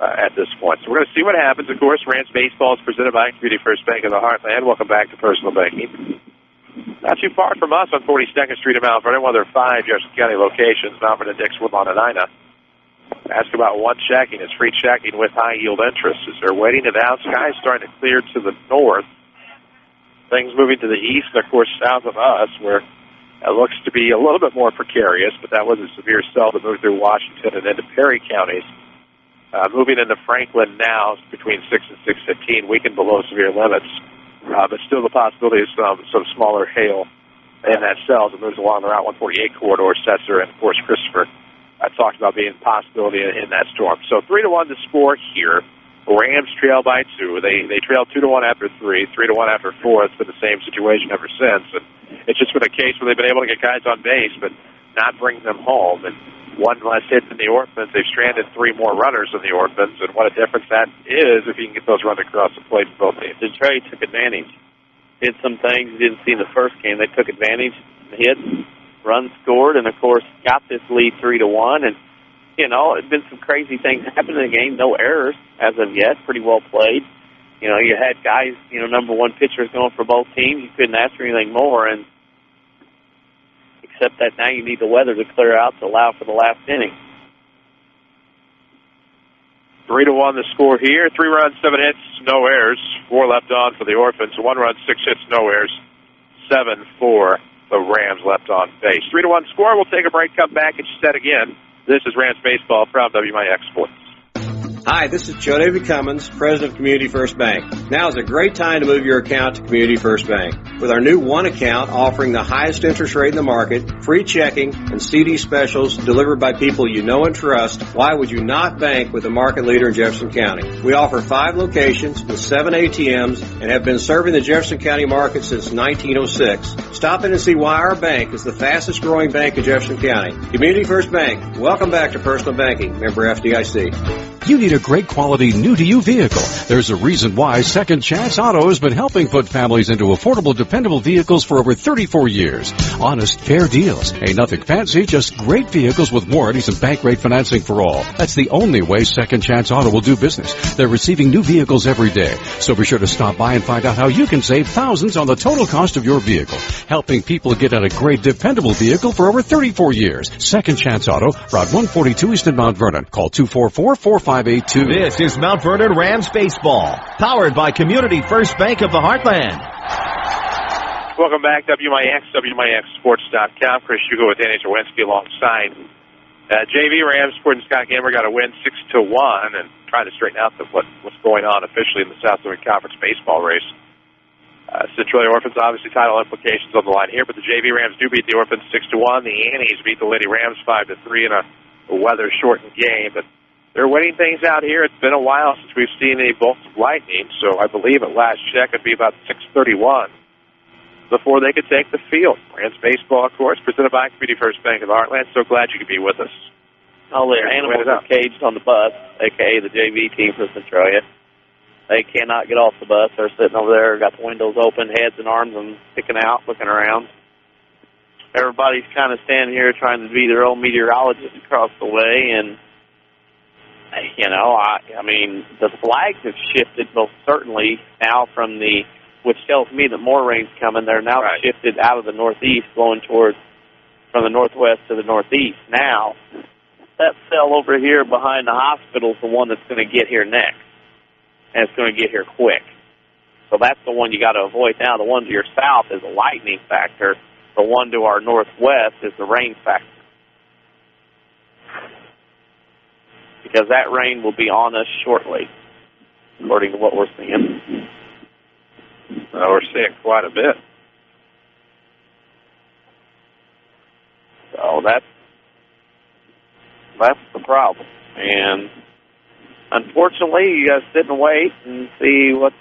at this point. So we're going to see what happens. Of course, Rams Baseball is presented by Community First Bank of the Heartland. Welcome back to Personal Banking. Not too far from us on 42nd Street in Mount Vernon. Well, there are 5 Jefferson County locations, Mount Vernon, Dix, Woodlawn, and Ina. Ask about one checking. It's free checking with high-yield interest. As they're waiting it out, skies starting to clear to the north. Things moving to the east and, of course, south of us, where it looks to be a little bit more precarious, but that was a severe cell that moved through Washington and into Perry counties. Moving into Franklin now between 6 and 6:15, weakened below severe limits, but still the possibility of some smaller hail in that cell as it moves along the Route 148 corridor, Setzer, and, of course, Christopher. I talked about being a possibility in that storm. So 3-1 to score here. Rams trail by 2. They trailed 2-1 after 3, 3-1 after 4. It's been the same situation ever since. And it's just been a case where they've been able to get guys on base, but not bring them home. And one less hit than the Orphans. They've stranded 3 more runners than the Orphans, and what a difference that is if you can get those runs across the plate for both teams. Detroit took advantage. Did some things you didn't see in the first game. They took advantage, hit, runs scored, and, of course, got this lead 3-1. And, you know, it's been some crazy things happening in the game. No errors as of yet. Pretty well played. You know, you had guys, you know, number 1 pitchers going for both teams. You couldn't ask for anything more, and except that now you need the weather to clear out to allow for the last inning. 3-1 the score here. 3 runs, 7 hits, no errors. 4 left on for the Orphans. 1 run, 6 hits, no errors. 7 for the Rams left on base. 3-1 score. We'll take a break, come back, and set again. This is Rams Baseball from WMIX Sports. Hi, this is Joe David Cummins, President of Community First Bank. Now is a great time to move your account to Community First Bank. With our new One account offering the highest interest rate in the market, free checking, and CD specials delivered by people you know and trust, why would you not bank with the market leader in Jefferson County? We offer 5 locations with 7 ATMs and have been serving the Jefferson County market since 1906. Stop in and see why our bank is the fastest growing bank in Jefferson County. Community First Bank. Welcome back to Personal Banking. Member FDIC. You need a great quality new-to-you vehicle. There's a reason why Second Chance Auto has been helping put families into affordable, dependable vehicles for over 34 years. Honest, fair deals. Ain't nothing fancy, just great vehicles with warranties and bank rate financing for all. That's the only way Second Chance Auto will do business. They're receiving new vehicles every day. So be sure to stop by and find out how you can save thousands on the total cost of your vehicle. Helping people get out a great, dependable vehicle for over 34 years. Second Chance Auto, Route 142 East in Mount Vernon. Call 244-4582. This is Mount Vernon Rams Baseball, powered by Community First Bank of the Heartland. Welcome back, WMIX, WMIXSports.com. Chris Hugo with Danny Czerwinski alongside JV Rams. Sporting Scott Gamer got a win 6-1 and trying to straighten out what's going on officially in the Southwest Conference baseball race. Centralia Orphans, obviously title implications on the line here, but the JV Rams do beat the Orphans 6-1. The Annies beat the Lady Rams 5-3 in a weather-shortened game, but they're winning things out here. It's been a while since we've seen any bolts of lightning, so I believe at last check it'd be about 6:31 before they could take the field. Rams baseball, of course, presented by Community First Bank of the Heartland. So glad you could be with us. All their animals are caged on the bus, a.k.a. the JV team for Centralia. They cannot get off the bus. They're sitting over there, got the windows open, heads and arms and sticking out, looking around. Everybody's kind of standing here trying to be their own meteorologist across the way, and, you know, I mean, the flags have shifted most certainly now from which tells me that more rain's coming. They're now shifted out of the northeast, blowing towards from the northwest to the northeast. Now, that cell over here behind the hospital is the one that's going to get here next, and it's going to get here quick. So that's the one you got to avoid now. The one to your south is a lightning factor. The one to our northwest is the rain factor. Because that rain will be on us shortly, according to what we're seeing. We're seeing quite a bit. So that's the problem. And unfortunately, you got to sit and wait and see what's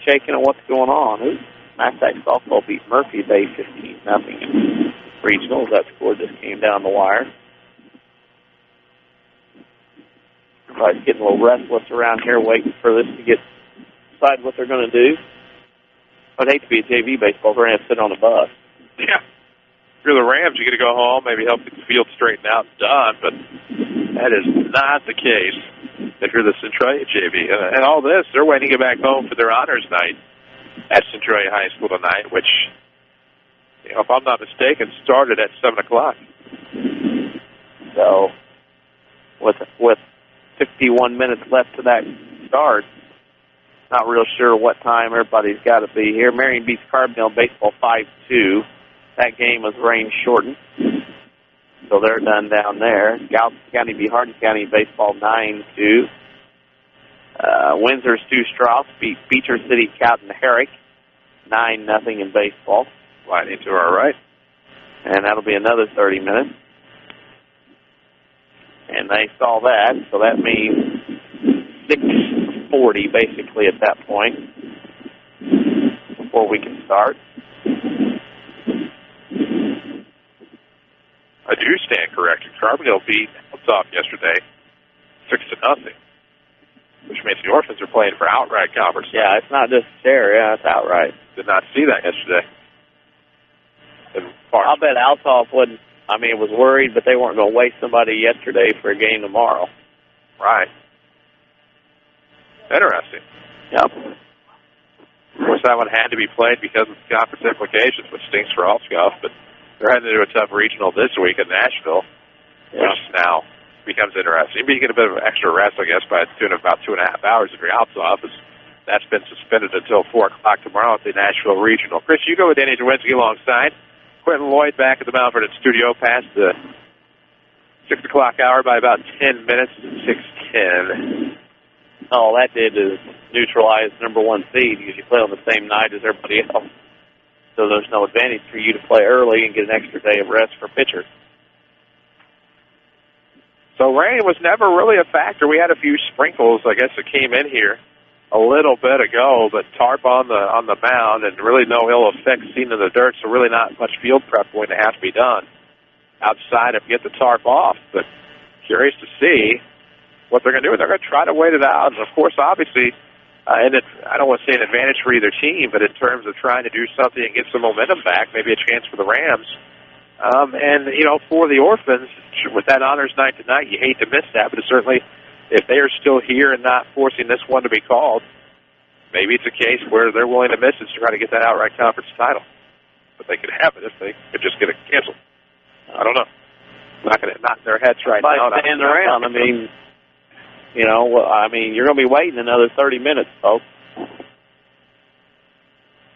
shaking and what's going on. Massac softball beat Murphy Bay 15-0 in regionals. That score just came down the wire. Everybody's getting a little restless around here, waiting for this to decide what they're going to do. I'd hate to be a JV baseball player and sit on a bus. Yeah. If you're the Rams, you get to go home, maybe help get the field straightened out and done, but that is not the case if you're the Centralia JV. And all this, they're waiting to get back home for their honors night at Centralia High School tonight, which, you know, if I'm not mistaken, started at 7 o'clock. So, with 51 minutes left to that start, not real sure what time everybody's got to be here. Marion beats Carbondale baseball 5-2. That game was rain shortened, so they're done down there. Galveston County beat Hardin County baseball 9-2. Windsor Stu Strauss beat Beecher City Cowden Herrick 9-0 in baseball. Lightning to our right. And that'll be another 30 minutes. And they saw that, so that means 6:40 basically at that point before we can start. I do stand corrected. Carbondale beat Hilltop yesterday 6-0, which means the Orphans are playing for outright conference. Yeah, it's not just share. Yeah, it's outright. Did not see that yesterday. I'll bet Althoff was worried, but they weren't going to waste somebody yesterday for a game tomorrow. Right. Interesting. Yep. Of course, that one had to be played because of the conference implications, which stinks for Alscoff, but they're heading into a tough regional this week in Nashville, which now becomes interesting. You get a bit of extra rest, I guess, by the tune of about 2.5 hours if you're Althoff. That's been suspended until 4 o'clock tomorrow at the Nashville Regional. Chris Hugo with Danny Czerwinski alongside. Quentin Lloyd back at the Mount Vernon studio past the 6 o'clock hour by about 10 minutes, 6:10. All that did is neutralize number one seed because you play on the same night as everybody else. So there's no advantage for you to play early and get an extra day of rest for pitchers. So rain was never really a factor. We had a few sprinkles, I guess, that came in here a little bit ago, but tarp on the mound and really no ill effects seen in the dirt, so really not much field prep going to have to be done outside if you get the tarp off. But curious to see what they're going to do. They're going to try to wait it out. And, of course, obviously, and I don't want to say an advantage for either team, but in terms of trying to do something and get some momentum back, maybe a chance for the Rams. And, for the Orphans, with that honors night tonight, you hate to miss that, but certainly if they are still here and not forcing this one to be called, maybe it's a case where they're willing to miss it to try to get that outright conference title. But they could have it if they could just get it canceled. I don't know. Not going to knock their heads right now. Stand around. You're going to be waiting another 30 minutes, folks.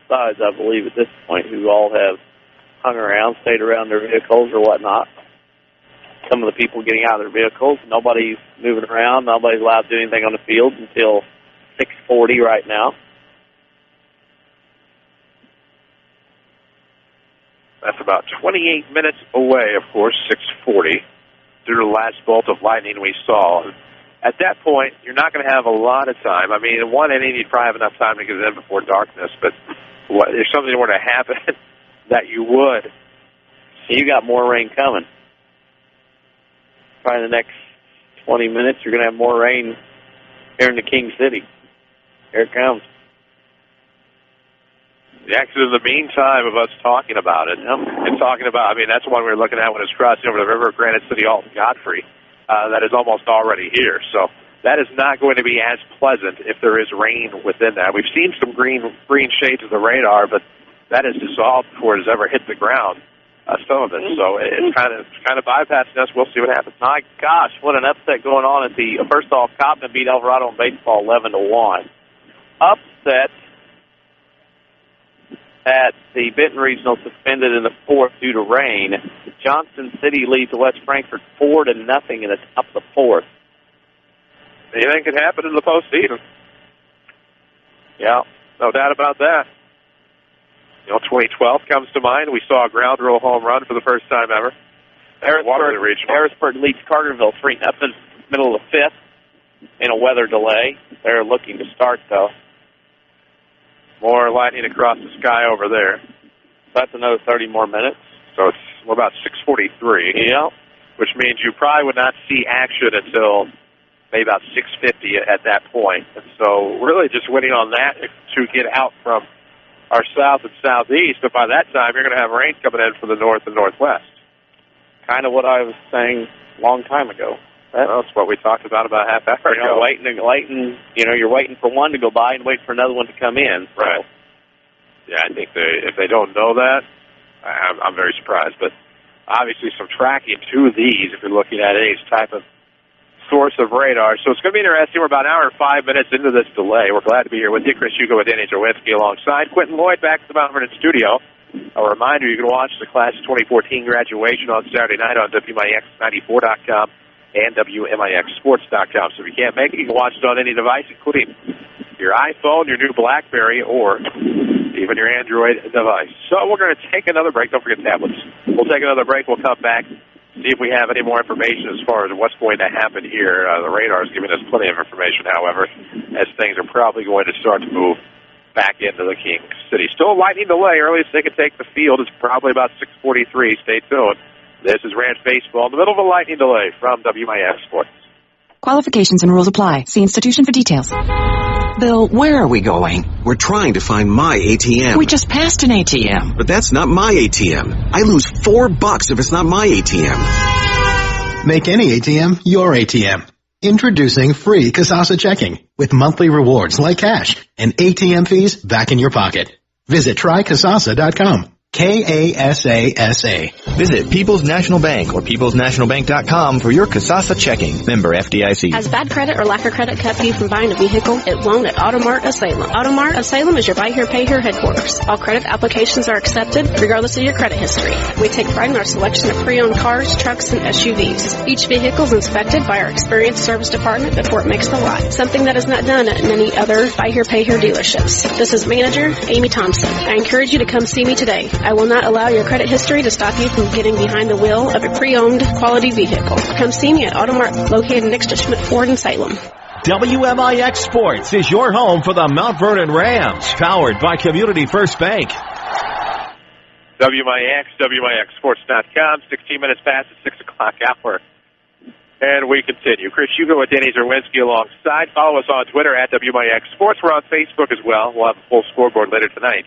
Besides, I believe at this point, who all have hung around, stayed around their vehicles or whatnot. Some of the people getting out of their vehicles, nobody's moving around, nobody's allowed to do anything on the field until 6:40 right now. That's about 28 minutes away, of course, 6:40, due to the last bolt of lightning we saw. At that point, you're not going to have a lot of time. I mean, in one inning, you'd probably have enough time to get it in before darkness, but if something were to happen, that you would. You got more rain coming. Probably in the next 20 minutes, you're going to have more rain here in the King City. Here it comes. Actually, in the meantime of us talking about it, and talking about, that's the one we were looking at when it's crossing over the river, Granite City, Alton, Godfrey. That is almost already here. So that is not going to be as pleasant if there is rain within that. We've seen some green shades of the radar, but that is dissolved before it has ever hit the ground, some of it. So it's kind of bypassing us. We'll see what happens. My gosh, what an upset going on at the, first off, Cobden beat Alvarado in baseball 11-1. Upset at the Benton Regional, suspended in the fourth due to rain. Johnson City leads West Frankfort 4-0 in the top of the fourth. Anything can happen in the postseason. Yeah. No doubt about that. 2012 comes to mind. We saw a ground rule home run for the first time ever. Harrisburg leads Carterville 3-0, middle of the fifth, in a weather delay. They're looking to start, though. More lightning across the sky over there. So that's another 30 more minutes. So we're about 6:43. Yeah. Which means you probably would not see action until maybe about 6:50 at that point. And so really just waiting on that to get out from our south and southeast. But by that time, you're going to have rain coming in from the north and northwest. Kind of what I was saying a long time ago. That's what we talked about a half hour ago. You're waiting for one to go by and wait for another one to come in. So. Right. Yeah, I think if they don't know that, I'm very surprised. But obviously some tracking to these if you're looking at any type of source of radar. So it's going to be interesting. We're about an hour and 5 minutes into this delay. We're glad to be here with you, Chris Hugo with Danny Czerwinski alongside Quentin Lloyd back at the Mount Vernon studio. A reminder, you can watch the class of 2014 graduation on Saturday night on WMIX94.com. and WMIXsports.com. So if you can't make it, you can watch it on any device, including your iPhone, your new BlackBerry, or even your Android device. So we're going to take another break. Don't forget tablets. We'll take another break. We'll come back, see if we have any more information as far as what's going to happen here. The radar is giving us plenty of information, however, as things are probably going to start to move back into the King City. Still a lightning delay. Earliest they can take the field is probably about 6:43. Stay tuned. This is Rams Baseball in the middle of a lightning delay from WMIX Sports. Qualifications and rules apply. See institution for details. Bill, where are we going? We're trying to find my ATM. We just passed an ATM. But that's not my ATM. I lose $4 if it's not my ATM. Make any ATM your ATM. Introducing free Kasasa checking with monthly rewards like cash and ATM fees back in your pocket. Visit trykasasa.com. Kasasa. Visit People's National Bank or peoplesnationalbank.com for your Kasasa checking. Member FDIC. Has bad credit or lack of credit kept you from buying a vehicle? It won't at Automart of Salem. Automart of Salem is your buy here, pay here headquarters. All credit applications are accepted regardless of your credit history. We take pride in our selection of pre-owned cars, trucks, and SUVs. Each vehicle is inspected by our experienced service department before it makes the lot. Something that is not done at many other buy here, pay here dealerships. This is Manager Amy Thompson. I encourage you to come see me today. I will not allow your credit history to stop you from getting behind the wheel of a pre-owned quality vehicle. Come see me at Automart, located next to Schmidt Ford in Salem. WMIX Sports is your home for the Mount Vernon Rams, powered by Community First Bank. WMIX, WMIXsports.com, 16 minutes past the 6 o'clock hour. And we continue. Chris Hugo and Danny Czerwinski alongside. Follow us on Twitter at WMIX Sports. We're on Facebook as well. We'll have a full scoreboard later tonight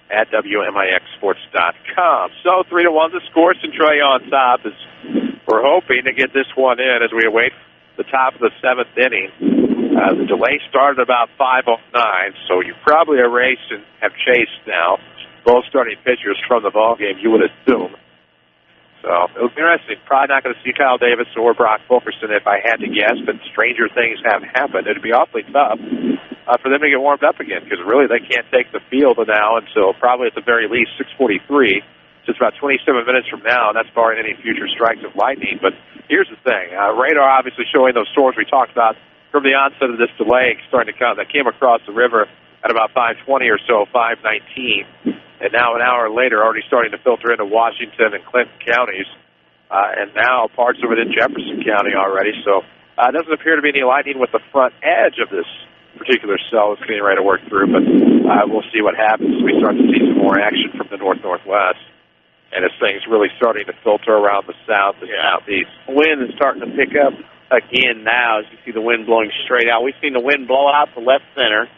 at WMIXsports.com. So 3-1 the score. Centralia on top as we're hoping to get this one in as we await the top of the 7th inning. The delay started about 5:09, so you probably erased and have chased now both starting pitchers from the ballgame, you would assume. So it'll be interesting. Probably not going to see Kyle Davis or Brock Fulkerson if I had to guess, but stranger things have happened. It'd be awfully tough for them to get warmed up again because really they can't take the field now until probably at the very least 6:43. So it's about 27 minutes from now, and that's barring any future strikes of lightning. But here's the thing. Radar obviously showing those storms we talked about from the onset of this delay starting to come. That came across the river at about 5:20 or so, 5:19. And now an hour later, already starting to filter into Washington and Clinton counties, and now parts of it in Jefferson County already. So it doesn't appear to be any lightning with the front edge of this particular cell that's getting ready to work through, but we'll see what happens as we start to see some more action from the north-northwest. And as things really starting to filter around the south and southeast. Wind is starting to pick up again now as you see the wind blowing straight out. We've seen the wind blow out to left center.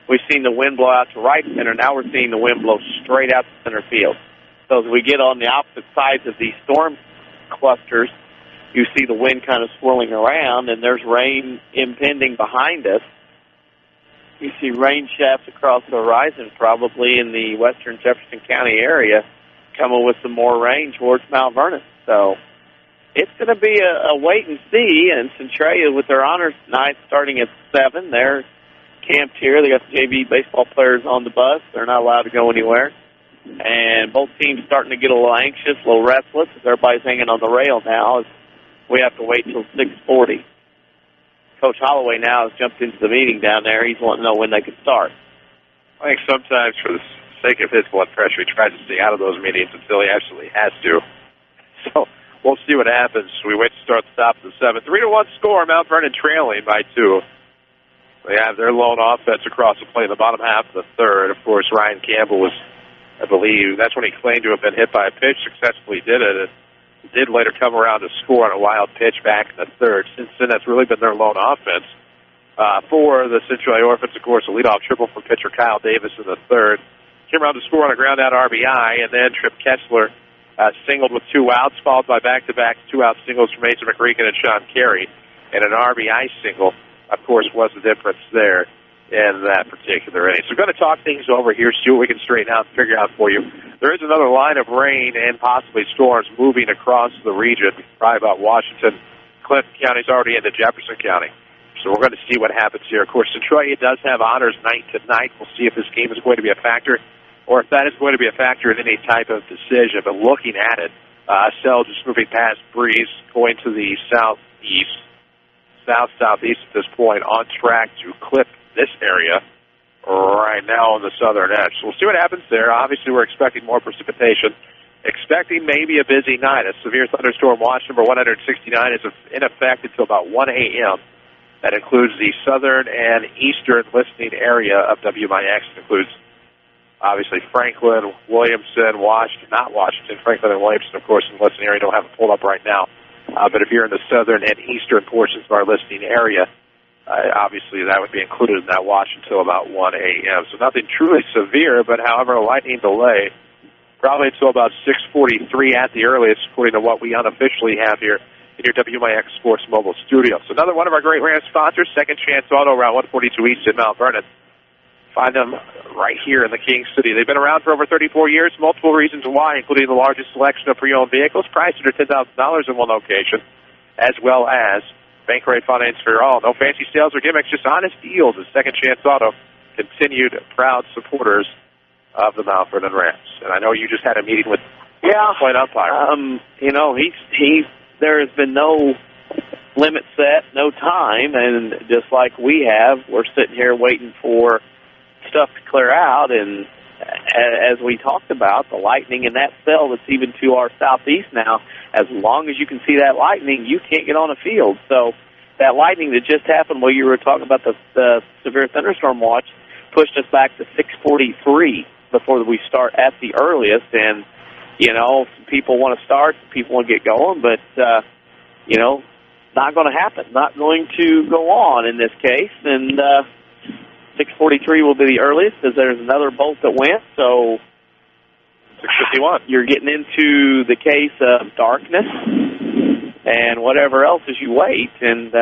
We've seen the wind blow out to right center. Now we're seeing the wind blow straight out to center field. So as we get on the opposite sides of these storm clusters, you see the wind kind of swirling around, and there's rain impending behind us. You see rain shafts across the horizon, probably in the western Jefferson County area, coming with some more rain towards Mount Vernon. So it's going to be a wait and see, and Centralia with their honors tonight starting at 7. They're camped here. They got the JV baseball players on the bus. They're not allowed to go anywhere. And both teams starting to get a little anxious, a little restless as everybody's hanging on the rail now as we have to wait till 6:40. Coach Holloway now has jumped into the meeting down there. He's wanting to know when they can start. I think sometimes for the sake of his blood pressure, he tries to stay out of those meetings until he absolutely has to. So we'll see what happens. We wait to start the top of the 7th. 3-1 score. Mount Vernon trailing by 2. They have their lone offense across the plate in the bottom half of the 3rd. Of course, Ryan Campbell was, I believe, that's when he claimed to have been hit by a pitch, successfully did it. It did later come around to score on a wild pitch back in the 3rd. Since then, that's really been their lone offense. For the Centralia Orphans, of course, a leadoff triple from pitcher Kyle Davis in the 3rd. Came around to score on a ground-out RBI, and then Trip Kessler singled with 2 outs, followed by back-to-back 2-out singles from Mason McRegan and Sean Carey, and an RBI single. Of course, was the difference there in that particular inning. So we're going to talk things over here, see what we can straighten out and figure out for you. There is another line of rain and possibly storms moving across the region, probably about Washington. Clinton County's already into Jefferson County. So we're going to see what happens here. Of course, Centralia does have honors night tonight. We'll see if this game is going to be a factor or if that is going to be a factor in any type of decision. But looking at it, Cell just moving past Breeze, going to the southeast at this point, on track to clip this area right now on the southern edge. So we'll see what happens there. Obviously, we're expecting more precipitation. Expecting maybe a busy night. A severe thunderstorm watch number 169 is in effect until about 1 a.m. That includes the southern and eastern listening area of WMIX. It includes, obviously, Franklin, Williamson, Franklin and Williamson, of course, in the listening area. Don't have it pulled up right now. But if you're in the southern and eastern portions of our listening area, obviously that would be included in that watch until about 1 a.m. So nothing truly severe, but however, a lightning delay, probably until about 6:43 at the earliest, according to what we unofficially have here in your WMIX Sports Mobile Studios. So another one of our great Rams sponsors, Second Chance Auto, Route 142 East in Mount Vernon. Find them right here in the King City. They've been around for over 34 years. Multiple reasons why, including the largest selection of pre-owned vehicles, priced under $10,000 in one location, as well as bank rate finance for all. No fancy sales or gimmicks, just honest deals. At Second Chance Auto, continued proud supporters of the Mount Vernon Rams. And I know you just had a meeting with point umpire. There has been no limit set, no time, and just like we have, we're sitting here waiting for stuff to clear out, and as we talked about, the lightning in that cell that's even to our southeast now, as long as you can see that lightning, you can't get on a field. So that lightning that just happened while you were talking about the severe thunderstorm watch pushed us back to 6:43 before we start at the earliest, and some people want to start, some people want to get going, but not going to happen, not going to go on in this case. And 6:43 will be the earliest, because there's another bolt that went. So 6:51. You're getting into the case of darkness and whatever else as you wait, and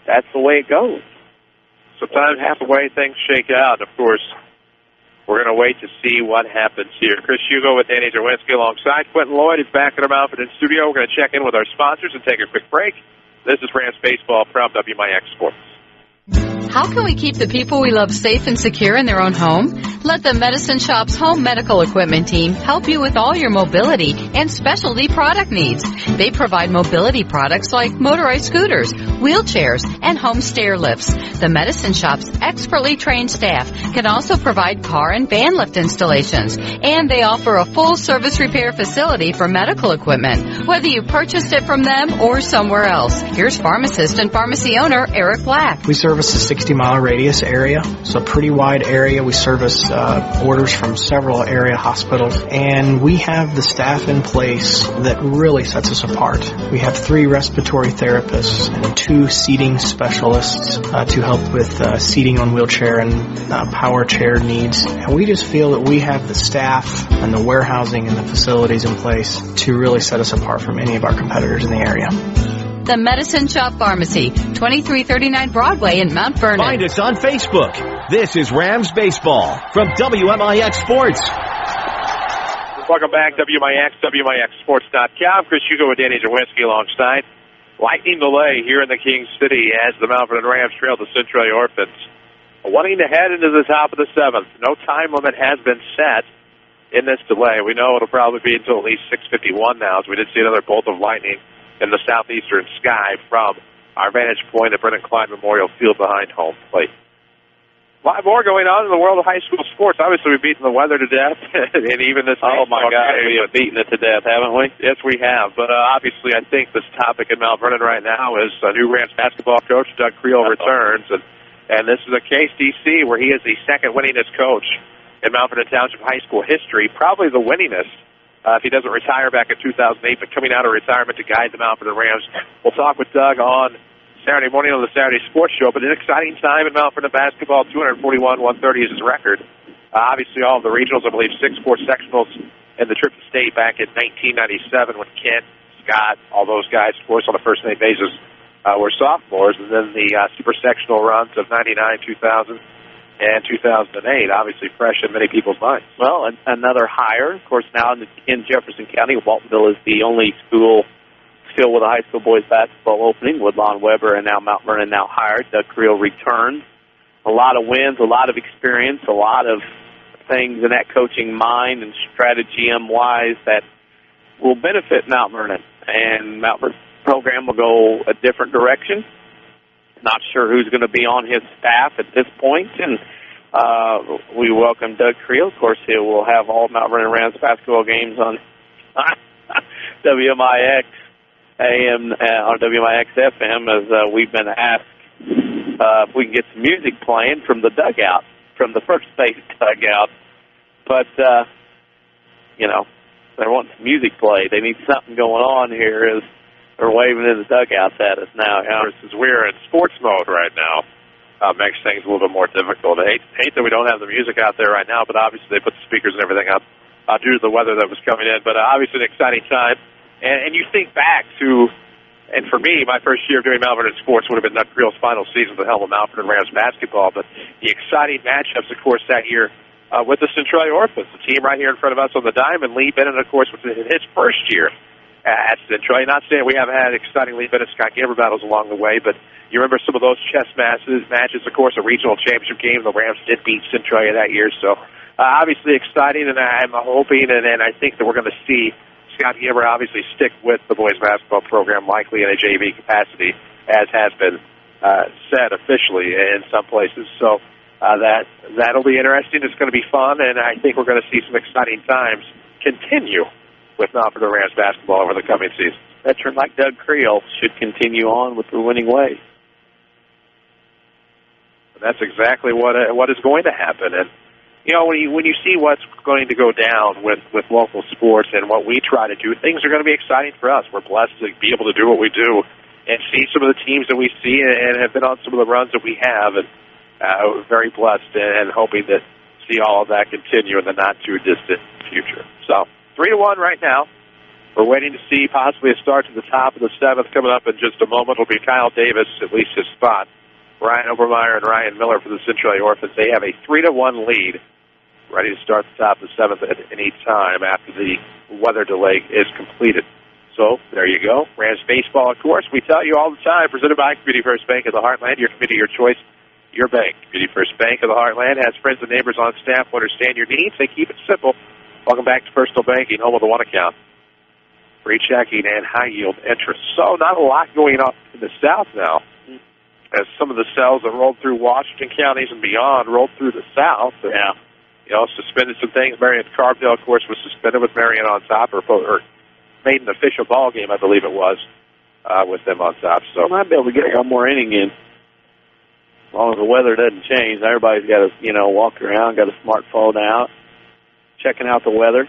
that's the way it goes. Sometimes that's the way things shake out. Of course, we're going to wait to see what happens here. Chris Hugo with Danny Czerwinski alongside Quentin Lloyd is back in our Mountford studio. We're going to check in with our sponsors and take a quick break. This is Rams Baseball from WMIX Sports. How can we keep the people we love safe and secure in their own home? Let the Medicine Shop's home medical equipment team help you with all your mobility and specialty product needs. They provide mobility products like motorized scooters, wheelchairs, and home stair lifts. The Medicine Shop's expertly trained staff can also provide car and van lift installations, and they offer a full service repair facility for medical equipment, whether you purchased it from them or somewhere else. Here's pharmacist and pharmacy owner Eric Black. We service a 60-mile radius area, so pretty wide area. We service orders from several area hospitals, and we have the staff in place that really sets us apart. We have 3 respiratory therapists and 2 seating specialists to help with seating on wheelchair and power chair needs. And we just feel that we have the staff and the warehousing and the facilities in place to really set us apart from any of our competitors in the area. The Medicine Shop Pharmacy, 2339 Broadway in Mount Vernon. Find us on Facebook. This is Rams Baseball from WMIX Sports. Welcome back, WMIX, WMIXSports.com. Chris Hugo with Danny Czerwinski alongside. Lightning delay here in the King City as the Mount Vernon Rams trail the Centralia Orphans. Wanting to head into the top of the 7th. No time limit has been set in this delay. We know it'll probably be until at least 6:51 now, as we did see another bolt of lightning in the southeastern sky from our vantage point at Brennan Klein Memorial Field behind home plate. A lot more going on in the world of high school sports. Obviously, we've beaten the weather to death, and even this. Oh my God, we have beaten it to death, haven't we? Yes, we have. But obviously, I think this topic in Mount Vernon right now is new Rams basketball coach Doug Creel returns, and this is a case, DC, where he is the second winningest coach in Mount Vernon Township high school history, probably the winningest. If he doesn't retire back in 2008, but coming out of retirement to guide them out for the Rams. We'll talk with Doug on Saturday morning on the Saturday Sports Show, but an exciting time in Mount Vernon basketball. 241-130 is his record. Obviously, all of the regionals, I believe 6 sports sectionals in the trip to state back in 1997 when Kent, Scott, all those guys, of course, on a first-name basis, were sophomores, and then the super sectional runs of 99, 2000, and 2008, obviously fresh in many people's minds. Well, another hire, of course, now in Jefferson County. Waltonville is the only school still with a high school boys basketball opening. Woodlawn Weber and now Mount Vernon now hired. Doug Creel returned. A lot of wins, a lot of experience, a lot of things in that coaching mind and strategy-wise that will benefit Mount Vernon. And Mount Vernon's program will go a different direction. Not sure who's going to be on his staff at this point, and we welcome Doug Creel. Of course, he will have all Mount Vernon Rams basketball games on WMIX AM on WMIX FM, as we've been asked if we can get some music playing from the dugout, from the first base dugout. But they want some music played. They need something going on here. As they're waving in the dugouts at us now. Since we're in sports mode right now, makes things a little bit more difficult. I hate that we don't have the music out there right now, but obviously they put the speakers and everything up due to the weather that was coming in. But obviously an exciting time. And you think back to, and for me, my first year of doing Mount Vernon sports would have been Doug Creel's final season with the helm of Mount Vernon Rams basketball. But the exciting matchups, of course, that year with the Centralia Orphans, the team right here in front of us on the diamond. Lee Bennett, of course, was in his first year at Centralia. Not saying we haven't had exciting Lee Bennett Scott Gaber battles along the way, but you remember some of those chess matches, of course, a regional championship game. The Rams did beat Centralia that year, so obviously exciting, and I'm hoping and I think that we're going to see Scott Gaber obviously stick with the boys basketball program, likely in a JV capacity, as has been said officially in some places. So that'll be interesting. It's going to be fun, and I think we're going to see some exciting times continue with Mount Vernon Rams basketball over the coming season. Veteran like Doug Creel should continue on with the winning ways. That's exactly what is going to happen. And when you see what's going to go down with local sports and what we try to do, things are going to be exciting for us. We're blessed to be able to do what we do and see some of the teams that we see and have been on some of the runs that we have. And we're very blessed and hoping to see all of that continue in the not-too-distant future. So 3-1 right now. We're waiting to see possibly a start to the top of the 7th coming up in just a moment. It'll be Kyle Davis, at least his spot. Ryan Obermeyer and Ryan Miller for the Centralia Orphans. They have a 3-1 lead, ready to start the top of the 7th at any time after the weather delay is completed. So there you go. Rams baseball, of course. We tell you all the time, presented by Community First Bank of the Heartland, your community, your choice, your bank. Community First Bank of the Heartland has friends and neighbors on staff who understand your needs. They keep it simple. Welcome back to Personal Banking, home of the one account. Free checking and high-yield interest. So not a lot going on in the South now, as some of the cells that rolled through Washington counties and beyond rolled through the South. And, suspended some things. Marion Carbondale, of course, was suspended with Marion on top, or made an official ball game, I believe it was, with them on top. So might be able to get one more inning in, as long as the weather doesn't change. Everybody's got to, walk around, got a smartphone out, checking out the weather.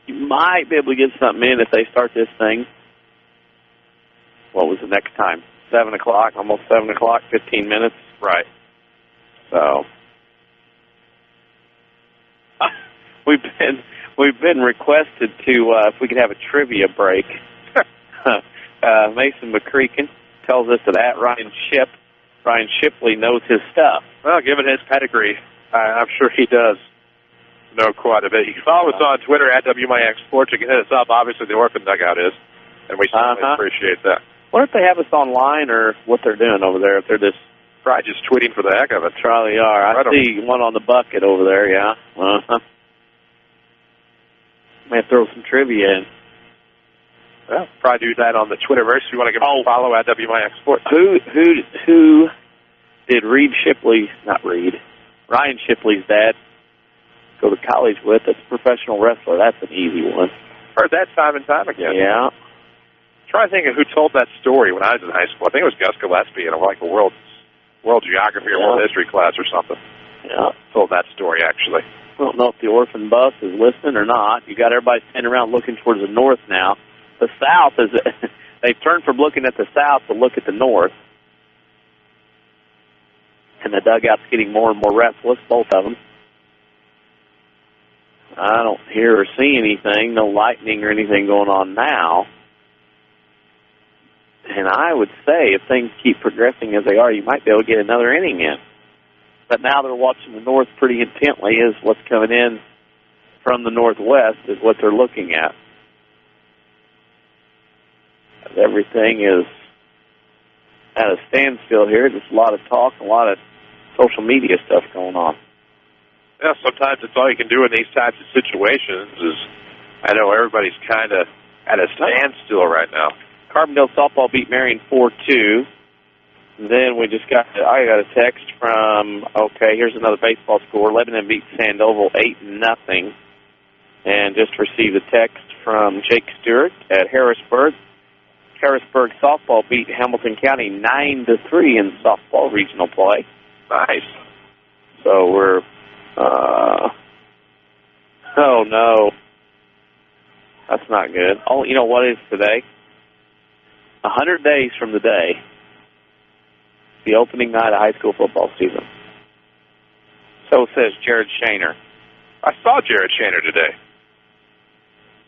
You might be able to get something in if they start this thing. What was the next time? 7 o'clock, almost 7 o'clock, 15 minutes. Right. So we've been requested to if we could have a trivia break. Mason McCreakin tells us that Ryan Shipley knows his stuff. Well, given his pedigree, I'm sure he does know quite a bit. You can follow us on Twitter at WMIX Sports. You can hit us up. Obviously, the Orphan Dugout is, and we certainly appreciate that. Wonder if they have us online or what they're doing over there. If they're probably just tweeting for the heck of it. Probably are. I see one on the bucket over there. Yeah. May throw some trivia in. Well, probably do that on the Twitterverse. If you want to give us a follow at WMIX Sports. Who did Ryan Shipley's dad go to college with? That's a professional wrestler. That's an easy one. Heard that time and time again. Yeah. Trying to think of who told that story when I was in high school. I think it was Gus Gillespie in a world geography or world history class or something. Yeah. Told that story, actually. I don't know if the Orphan bus is listening or not. You got everybody standing around looking towards the north now. The south is they've turned from looking at the south to look at the north. And the dugout's getting more and more restless, both of them. I don't hear or see anything, no lightning or anything going on now. And I would say if things keep progressing as they are, you might be able to get another inning in. But now they're watching the north pretty intently as what's coming in from the northwest is what they're looking at. Everything is at a standstill here. There's a lot of talk, a lot of social media stuff going on. Yeah, sometimes it's all you can do in these types of situations is, I know everybody's kind of at a standstill right now. Carbondale softball beat Marion 4-2. Then I got a text from, here's another baseball score. Lebanon beat Sandoval 8-0. And just received a text from Jake Stewart at Harrisburg. Harrisburg softball beat Hamilton County 9-3 in softball regional play. Nice. So we're, oh no. That's not good. Oh, you know what is today? 100 days from the day, the opening night of high school football season. So says Jared Shaner. I saw Jared Shaner today.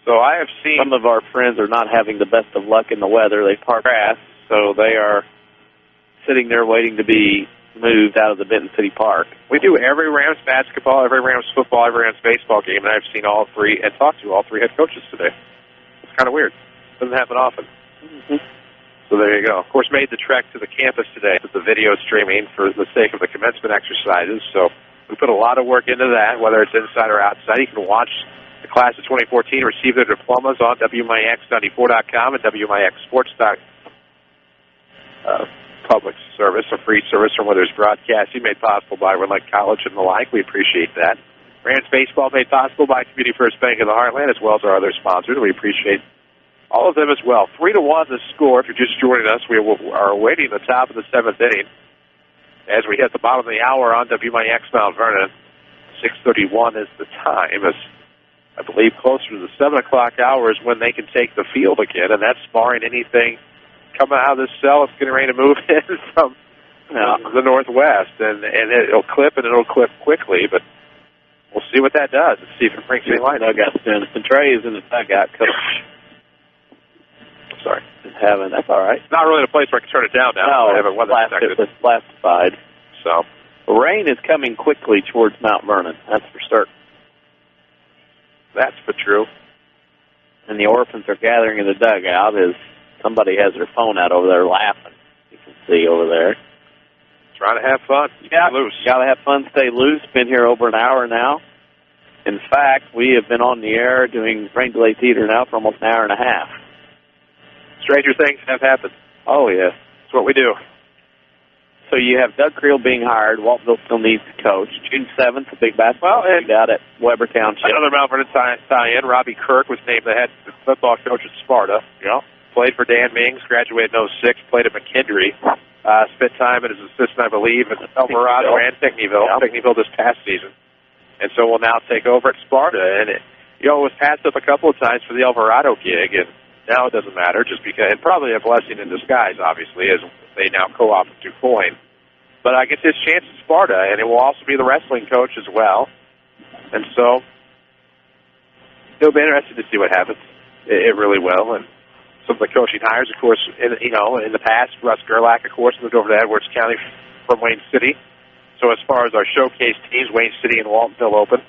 So I have seen... Some of our friends are not having the best of luck in the weather. They park grass, so they are sitting there waiting to be moved out of the Benton City Park. We do every Rams basketball, every Rams football, every Rams baseball game, and I've seen all three and talked to all three head coaches today. It's kind of weird. Doesn't happen often. Mm-hmm. So there you go. Of course, made the trek to the campus today with the video streaming for the sake of the commencement exercises. So we put a lot of work into that, whether it's inside or outside. You can watch the class of 2014 receive their diplomas on WMIX94.com and WMIXsports.com. Public service, a free service from whether it's broadcasting made possible by Renwick College and the like. We appreciate that. Rams baseball made possible by Community First Bank of the Heartland, as well as our other sponsors. We appreciate all of them as well. 3-1 the score. If you're just joining us, we are awaiting the top of the 7th inning as we hit the bottom of the hour on WMIX Mount Vernon. 6:31 is the time. As I believe closer to the 7 o'clock hour is when they can take the field again, and that's barring anything coming out of this cell. It's getting ready to move in from the northwest, and it'll clip, and it'll clip quickly, but we'll see what that does. Let's see if it brings any light. Centralia's in the dugout, Coach. Sorry. That's all right. It's not really a place where I can turn it down now. No, I haven't weather detected. it's classified. So, rain is coming quickly towards Mount Vernon. That's for certain. That's for true. And the Orphans are gathering in the dugout as somebody has their phone out over there laughing. You can see over there. Trying to have fun. Yeah, loose. Got to have fun, stay loose. Been here over an hour now. In fact, we have been on the air doing Rain Delay Theater now for almost an hour and a half. Stranger things have happened. Oh, yes. That's what we do. So you have Doug Creel being hired. Waltonville still needs to coach. June 7th, a big basketball and out at Weber Township. Another Mount Vernon tie-in. Robbie Kirk was named the head football coach at Sparta. Yeah. Played for Dan Mings, graduated in 06, played at McKendree. Spent time as an assistant, I believe, at Alvarado and Pinckneyville. Yeah. Pinckneyville this past season. And so will now take over at Sparta. And it was passed up a couple of times for the Alvarado gig, and now it doesn't matter, just because, and probably a blessing in disguise, obviously, as they now co-op with DuQuoin. But I get his chance at Sparta, and it will also be the wrestling coach as well. And so it'll be interesting to see what happens. It really will. And some of the coaching hires, of course, in the past, Russ Gerlach, of course, moved over to Edwards County from Wayne City. So as far as our showcase teams, Wayne City and Waltonville open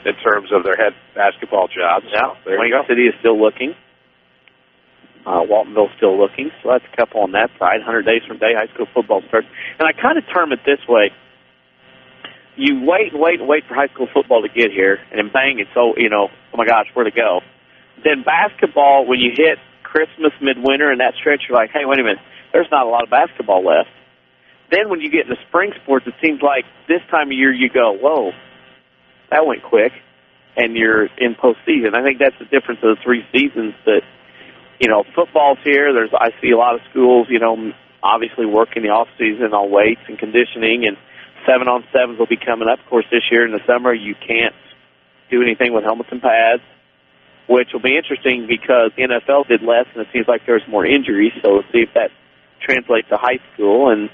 in terms of their head basketball jobs. Yeah, there Wayne you go. City is still looking. Waltonville's still looking, so that's a couple on that side. 100 days from day high school football starts. And I kind of term it this way. You wait for high school football to get here, and then bang, it's oh my gosh, where to go? Then basketball, when you hit Christmas, midwinter, and that stretch, you're like, hey, wait a minute, there's not a lot of basketball left. Then when you get into spring sports, it seems like this time of year you go, whoa, that went quick, and you're in postseason. I think that's the difference of the three seasons that, football's here. I see a lot of schools, obviously working the off season on weights and conditioning, and 7-on-7s will be coming up. Of course, this year in the summer you can't do anything with helmets and pads, which will be interesting because NFL did less, and it seems like there's more injuries. So we'll see if that translates to high school. And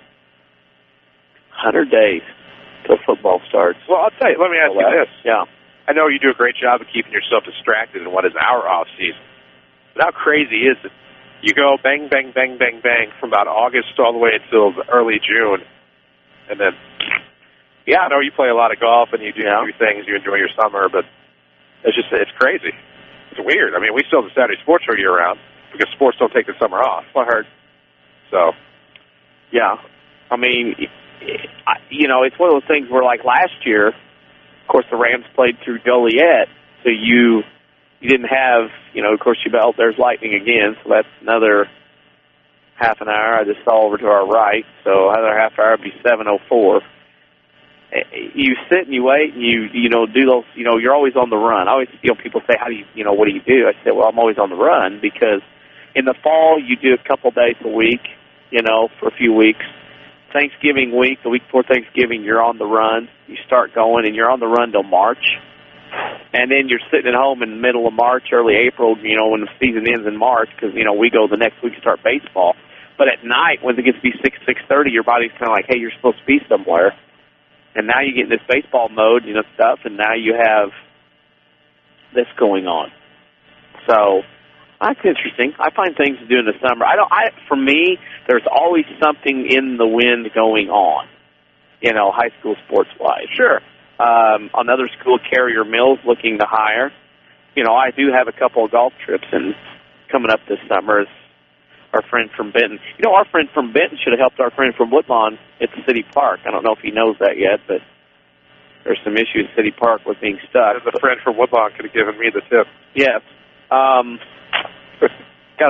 100 days till football starts. Well, I'll tell you. Let me ask you this. Yeah. I know you do a great job of keeping yourself distracted in what is our off season. But how crazy is it? You go bang, bang, bang, bang, bang from about August all the way until early June. And then, I know you play a lot of golf and you do things, you enjoy your summer, but it's crazy. It's weird. I mean, we still have the Saturday sports show year round because sports don't take the summer off. I heard. So. Yeah. I mean, it's one of those things where, like last year, of course, the Rams played through Joliet, so you didn't have, of course, there's lightning again, so that's another half an hour. I just saw over to our right, so another half hour would be 7:04. You sit and you wait and you do those, you're always on the run. I always, people say, how do you, what do you do? I say, well, I'm always on the run because in the fall you do a couple days a week, for a few weeks. Thanksgiving week, the week before Thanksgiving, you're on the run. You start going and you're on the run till March. And then you're sitting at home in the middle of March, early April, when the season ends in March because, we go the next week to start baseball. But at night, when it gets to be 6:30, your body's kind of like, hey, you're supposed to be somewhere. And now you get in this baseball mode, stuff, and now you have this going on. So that's interesting. I find things to do in the summer. For me, there's always something in the wind going on, high school sports-wise. Sure. Another school, Carrier Mills, looking to hire. I do have a couple of golf trips coming up this summer. Our friend from Benton. Our friend from Benton should have helped our friend from Woodlawn at the City Park. I don't know if he knows that yet, but there's some issues at City Park with being stuck. The friend from Woodlawn could have given me the tip. Yes. Got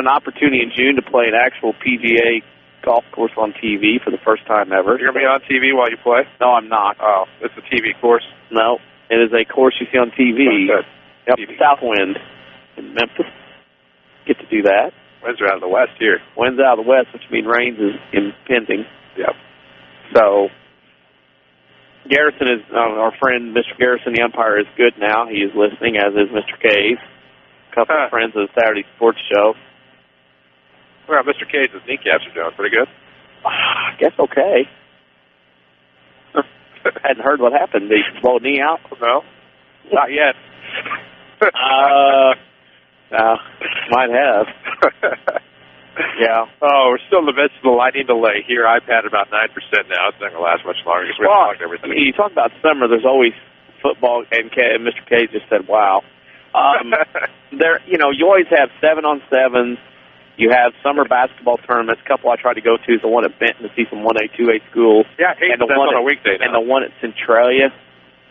an opportunity in June to play an actual PGA golf course on TV for the first time ever. You're going to be on TV while you play? No, I'm not. Oh, it's a TV course? No, it is a course you see on TV. Oh, yep, TV. Southwind in Memphis. Get to do that. Winds are out of the west here. Winds out of the west, which means rains is impending. Yep. So, Garrison is, our friend Mr. Garrison, the umpire, is good now. He is listening, as is Mr. Cave. A couple of friends of the Saturday Sports Show. Well, Mr. Cage's kneecaps are doing pretty good. I guess okay. Hadn't heard what happened. Did he blow a knee out? No, not yet. Might have. Yeah. Oh, we're still in the midst of the lightning delay here. I've had about 9% now. It's not going to last much longer because we haven't talked everything. You talk about summer, there's always football, and Mr. Cage just said, wow. You always have 7-on-7s. You have summer basketball tournaments. A couple I try to go to is the one at Benton to see some 1A, 2A schools. Yeah, and the that's one on a weekday now. And the one at Centralia,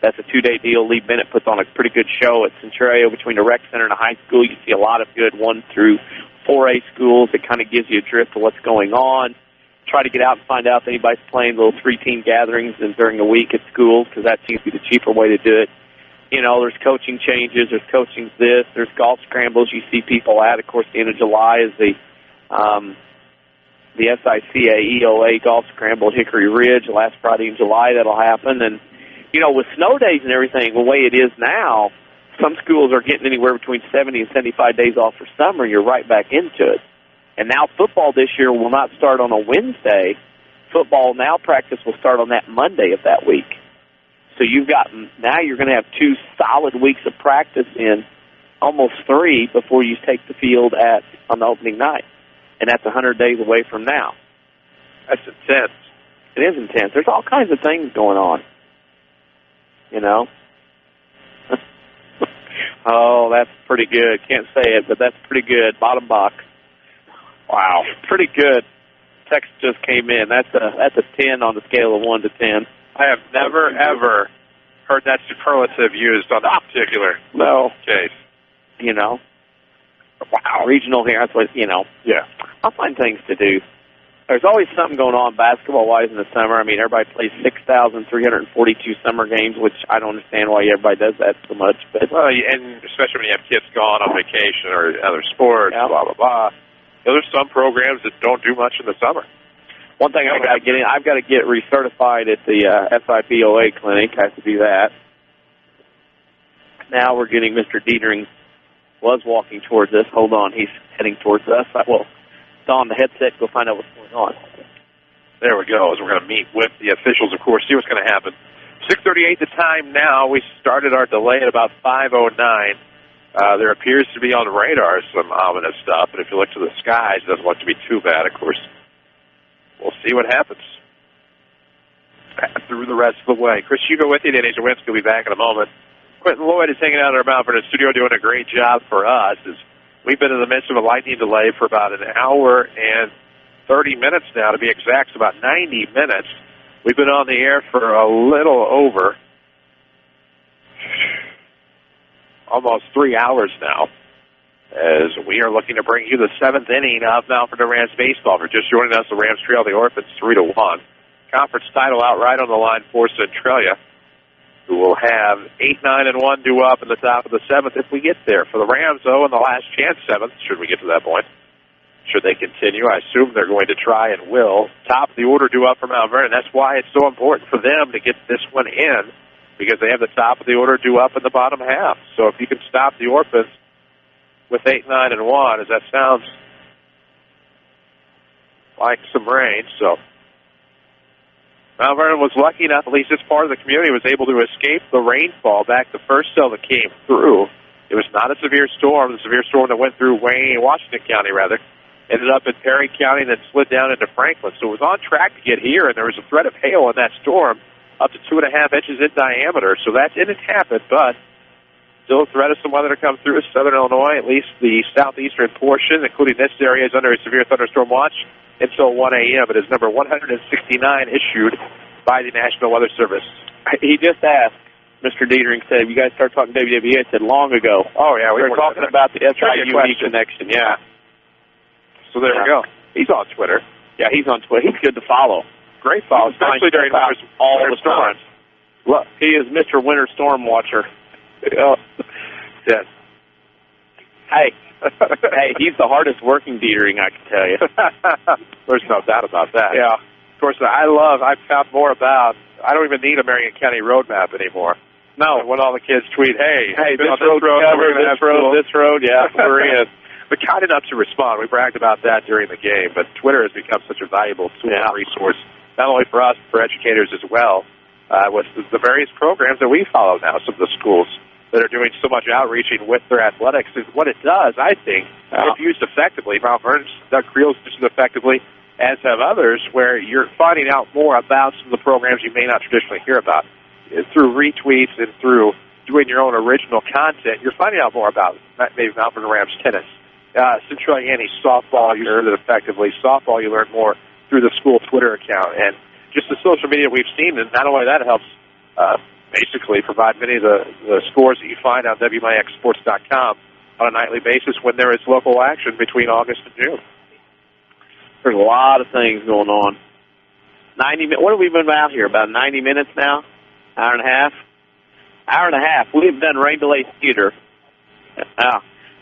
that's a 2-day deal. Lee Bennett puts on a pretty good show at Centralia between the rec center and the high school. You see a lot of good 1 through 4A schools. It kind of gives you a drift of what's going on. Try to get out and find out if anybody's playing little 3-team gatherings and during the week at schools, because that seems to be the cheaper way to do it. There's coaching changes, there's coaching this, there's golf scrambles you see people at. Of course, the end of July is the SICA EOA golf scramble at Hickory Ridge. Last Friday in July that'll happen. And, with snow days and everything, the way it is now, some schools are getting anywhere between 70 and 75 days off for summer, and you're right back into it. And now football this year will not start on a Wednesday. Football now practice will start on that Monday of that week. So now you're going to have 2 solid weeks of practice in, almost 3, before you take the field on the opening night. And that's 100 days away from now. That's intense. It is intense. There's all kinds of things going on. Oh, that's pretty good. Can't say it, but that's pretty good. Bottom box. Wow, pretty good. Text just came in. That's a 10 on the scale of 1 to 10. I have never, ever heard that superlative used on that particular case. Wow, regional here, that's what, Yeah. I'll find things to do. There's always something going on basketball-wise in the summer. I mean, everybody plays 6,342 summer games, which I don't understand why everybody does that so much. But and especially when you have kids gone on vacation or other sports, blah, blah, blah. There's some programs that don't do much in the summer. One thing I've got to get recertified at the SIPOA clinic. I have to do that. Now we're getting Mr. Dietering was walking towards us. Hold on, he's heading towards us. Well, on the headset, go find out what's going on. There we go. As we're going to meet with the officials, of course, see what's going to happen. 6:38 the time now. We started our delay at about 5:09. There appears to be on the radar some ominous stuff, but if you look to the skies, it doesn't look to be too bad, of course. We'll see what happens through the rest of the way. Chris Hugo with you. Danny Czerwinski will be back in a moment. Quentin Lloyd is hanging out in our Mount Vernon studio doing a great job for us. We've been in the midst of a lightning delay for about an hour and 30 minutes now, to be exact. It's about 90 minutes. We've been on the air for a little over almost 3 hours now, as we are looking to bring you the 7th inning of Mount Vernon Rams baseball. For just joining us, the Rams trail the Orphans 3-1. Conference title outright on the line for Centralia, who will have 8, 9, and 1 due up in the top of the 7th if we get there. For the Rams, though, in the last chance 7th, should we get to that point, should they continue, I assume they're going to try and will. Top of the order due up for Mount Vernon. That's why it's so important for them to get this one in, because they have the top of the order due up in the bottom half. So if you can stop the Orphans with 8, 9, and 1, as that sounds like some rain, so Mount Vernon was lucky enough, at least this part of the community was able to escape the rainfall back the first cell that came through. It was not a severe storm. The severe storm that went through Washington County, ended up in Perry County and then slid down into Franklin. So it was on track to get here, and there was a threat of hail in that storm up to 2.5 inches in diameter. So that didn't happen, but still a threat of some weather to come through southern Illinois, at least the southeastern portion, including this area, is under a severe thunderstorm watch until 1 a.m. It is number 169 issued by the National Weather Service. He just asked, Mr. Dietering said, you guys started talking WWE? I said, long ago. Oh, yeah. We were talking about the SIUE connection, yeah. So there we go. He's on Twitter. Yeah, he's on Twitter. He's good to follow. Great follow, especially during all the storms. Look, he is Mr. Winter Storm Watcher. Yes. Hey, he's the hardest working Dietering, I can tell you. There's no doubt about that. Yeah. Of course, I've found more about, I don't even need a Marion County roadmap anymore. No. When all the kids tweet, hey, this road covered, this road, yeah, we're in. but kind enough to respond. We bragged about that during the game, but Twitter has become such a valuable tool and resource, not only for us, but for educators as well, with the various programs that we follow now, some of the schools that are doing so much outreaching with their athletics. Is what it does, I think, if used effectively. Mount Vernon's Doug Creel's used it effectively, as have others, where you're finding out more about some of the programs you may not traditionally hear about. Through retweets and through doing your own original content, you're finding out more about maybe Mount Vernon Rams tennis. Centralia Annie softball, you learn it effectively. Softball, you learn more through the school Twitter account. And just the social media we've seen, and not only that, it helps basically provide many of the scores that you find on WMIXsports.com on a nightly basis when there is local action between August and June. There's a lot of things going on. 90 minutes. What have we been out here? About 90 minutes now? Hour and a half? Hour and a half. We've done rain delay theater.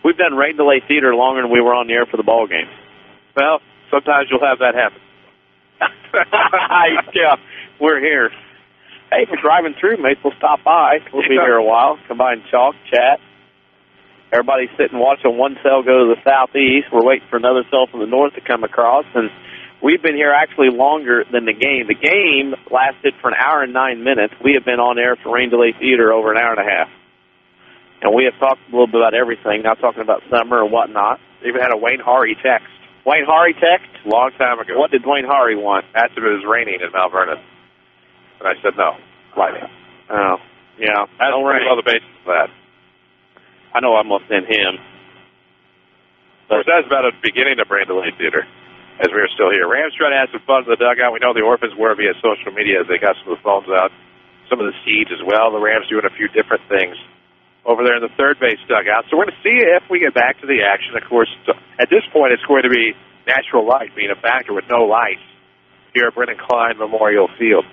We've done rain delay theater longer than we were on the air for the ball game. Well, sometimes you'll have that happen. Yeah, we're here. Hey, if we're driving through, maybe we'll stop by. We'll be here a while. Come by and talk, chat. Everybody's sitting watching one cell go to the southeast. We're waiting for another cell from the north to come across, and we've been here actually longer than the game. The game lasted for an hour and 9 minutes. We have been on air for Rain Delay Theater over an hour and a half. And we have talked a little bit about everything, now talking about summer and whatnot. Even had a Wayne Hari text. Wayne Hari text? Long time ago. What did Wayne Hari want? Asked if it was raining in Mount Vernon. And I said no. Lightning. Oh, yeah. I don't really know the basis of that. I know I'm going to send him. Of course, that's about the beginning of Rain Delay Theater, as we are still here. Rams trying to have some fun in the dugout. We know the Orphans were via social media as they got some of the phones out. Some of the seeds as well. The Rams doing a few different things over there in the third base dugout. So we're going to see if we get back to the action. Of course, at this point, it's going to be natural light being a factor with no lights here at Brennan Klein Memorial Field.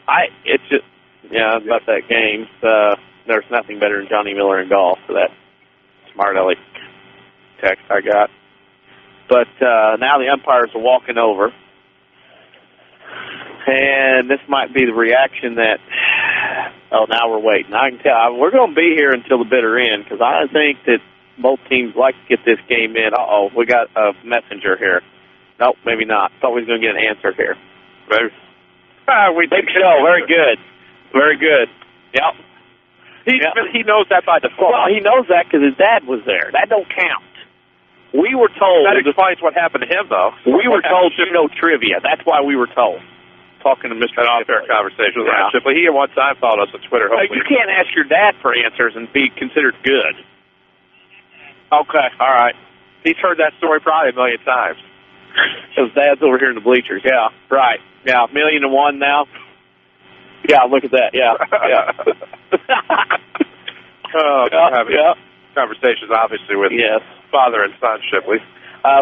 About that game. There's nothing better than Johnny Miller in golf for that smart aleck text I got. But now the umpires are walking over. And this might be the reaction that, now we're waiting. I can tell. We're going to be here until the bitter end because I think that both teams like to get this game in. We got a messenger here. Nope, maybe not. Thought we was going to get an answer here. We think so. Very good. Very good. Yep. He knows that by default. Well, he knows that because his dad was there. That don't count. We were told. That explains what happened to him, though. We were told trivia. That's why we were told. Talking to Mr. An off-air conversation with Ryan Shipley. He at one time followed us on Twitter. You can't ask your dad for answers and be considered good. Okay, all right. He's heard that story probably a million times. His dad's over here in the bleachers. Yeah, right. Yeah, 1,000,001 now. Yeah, look at that. Yeah. Having conversations, obviously, with father and son Shipley.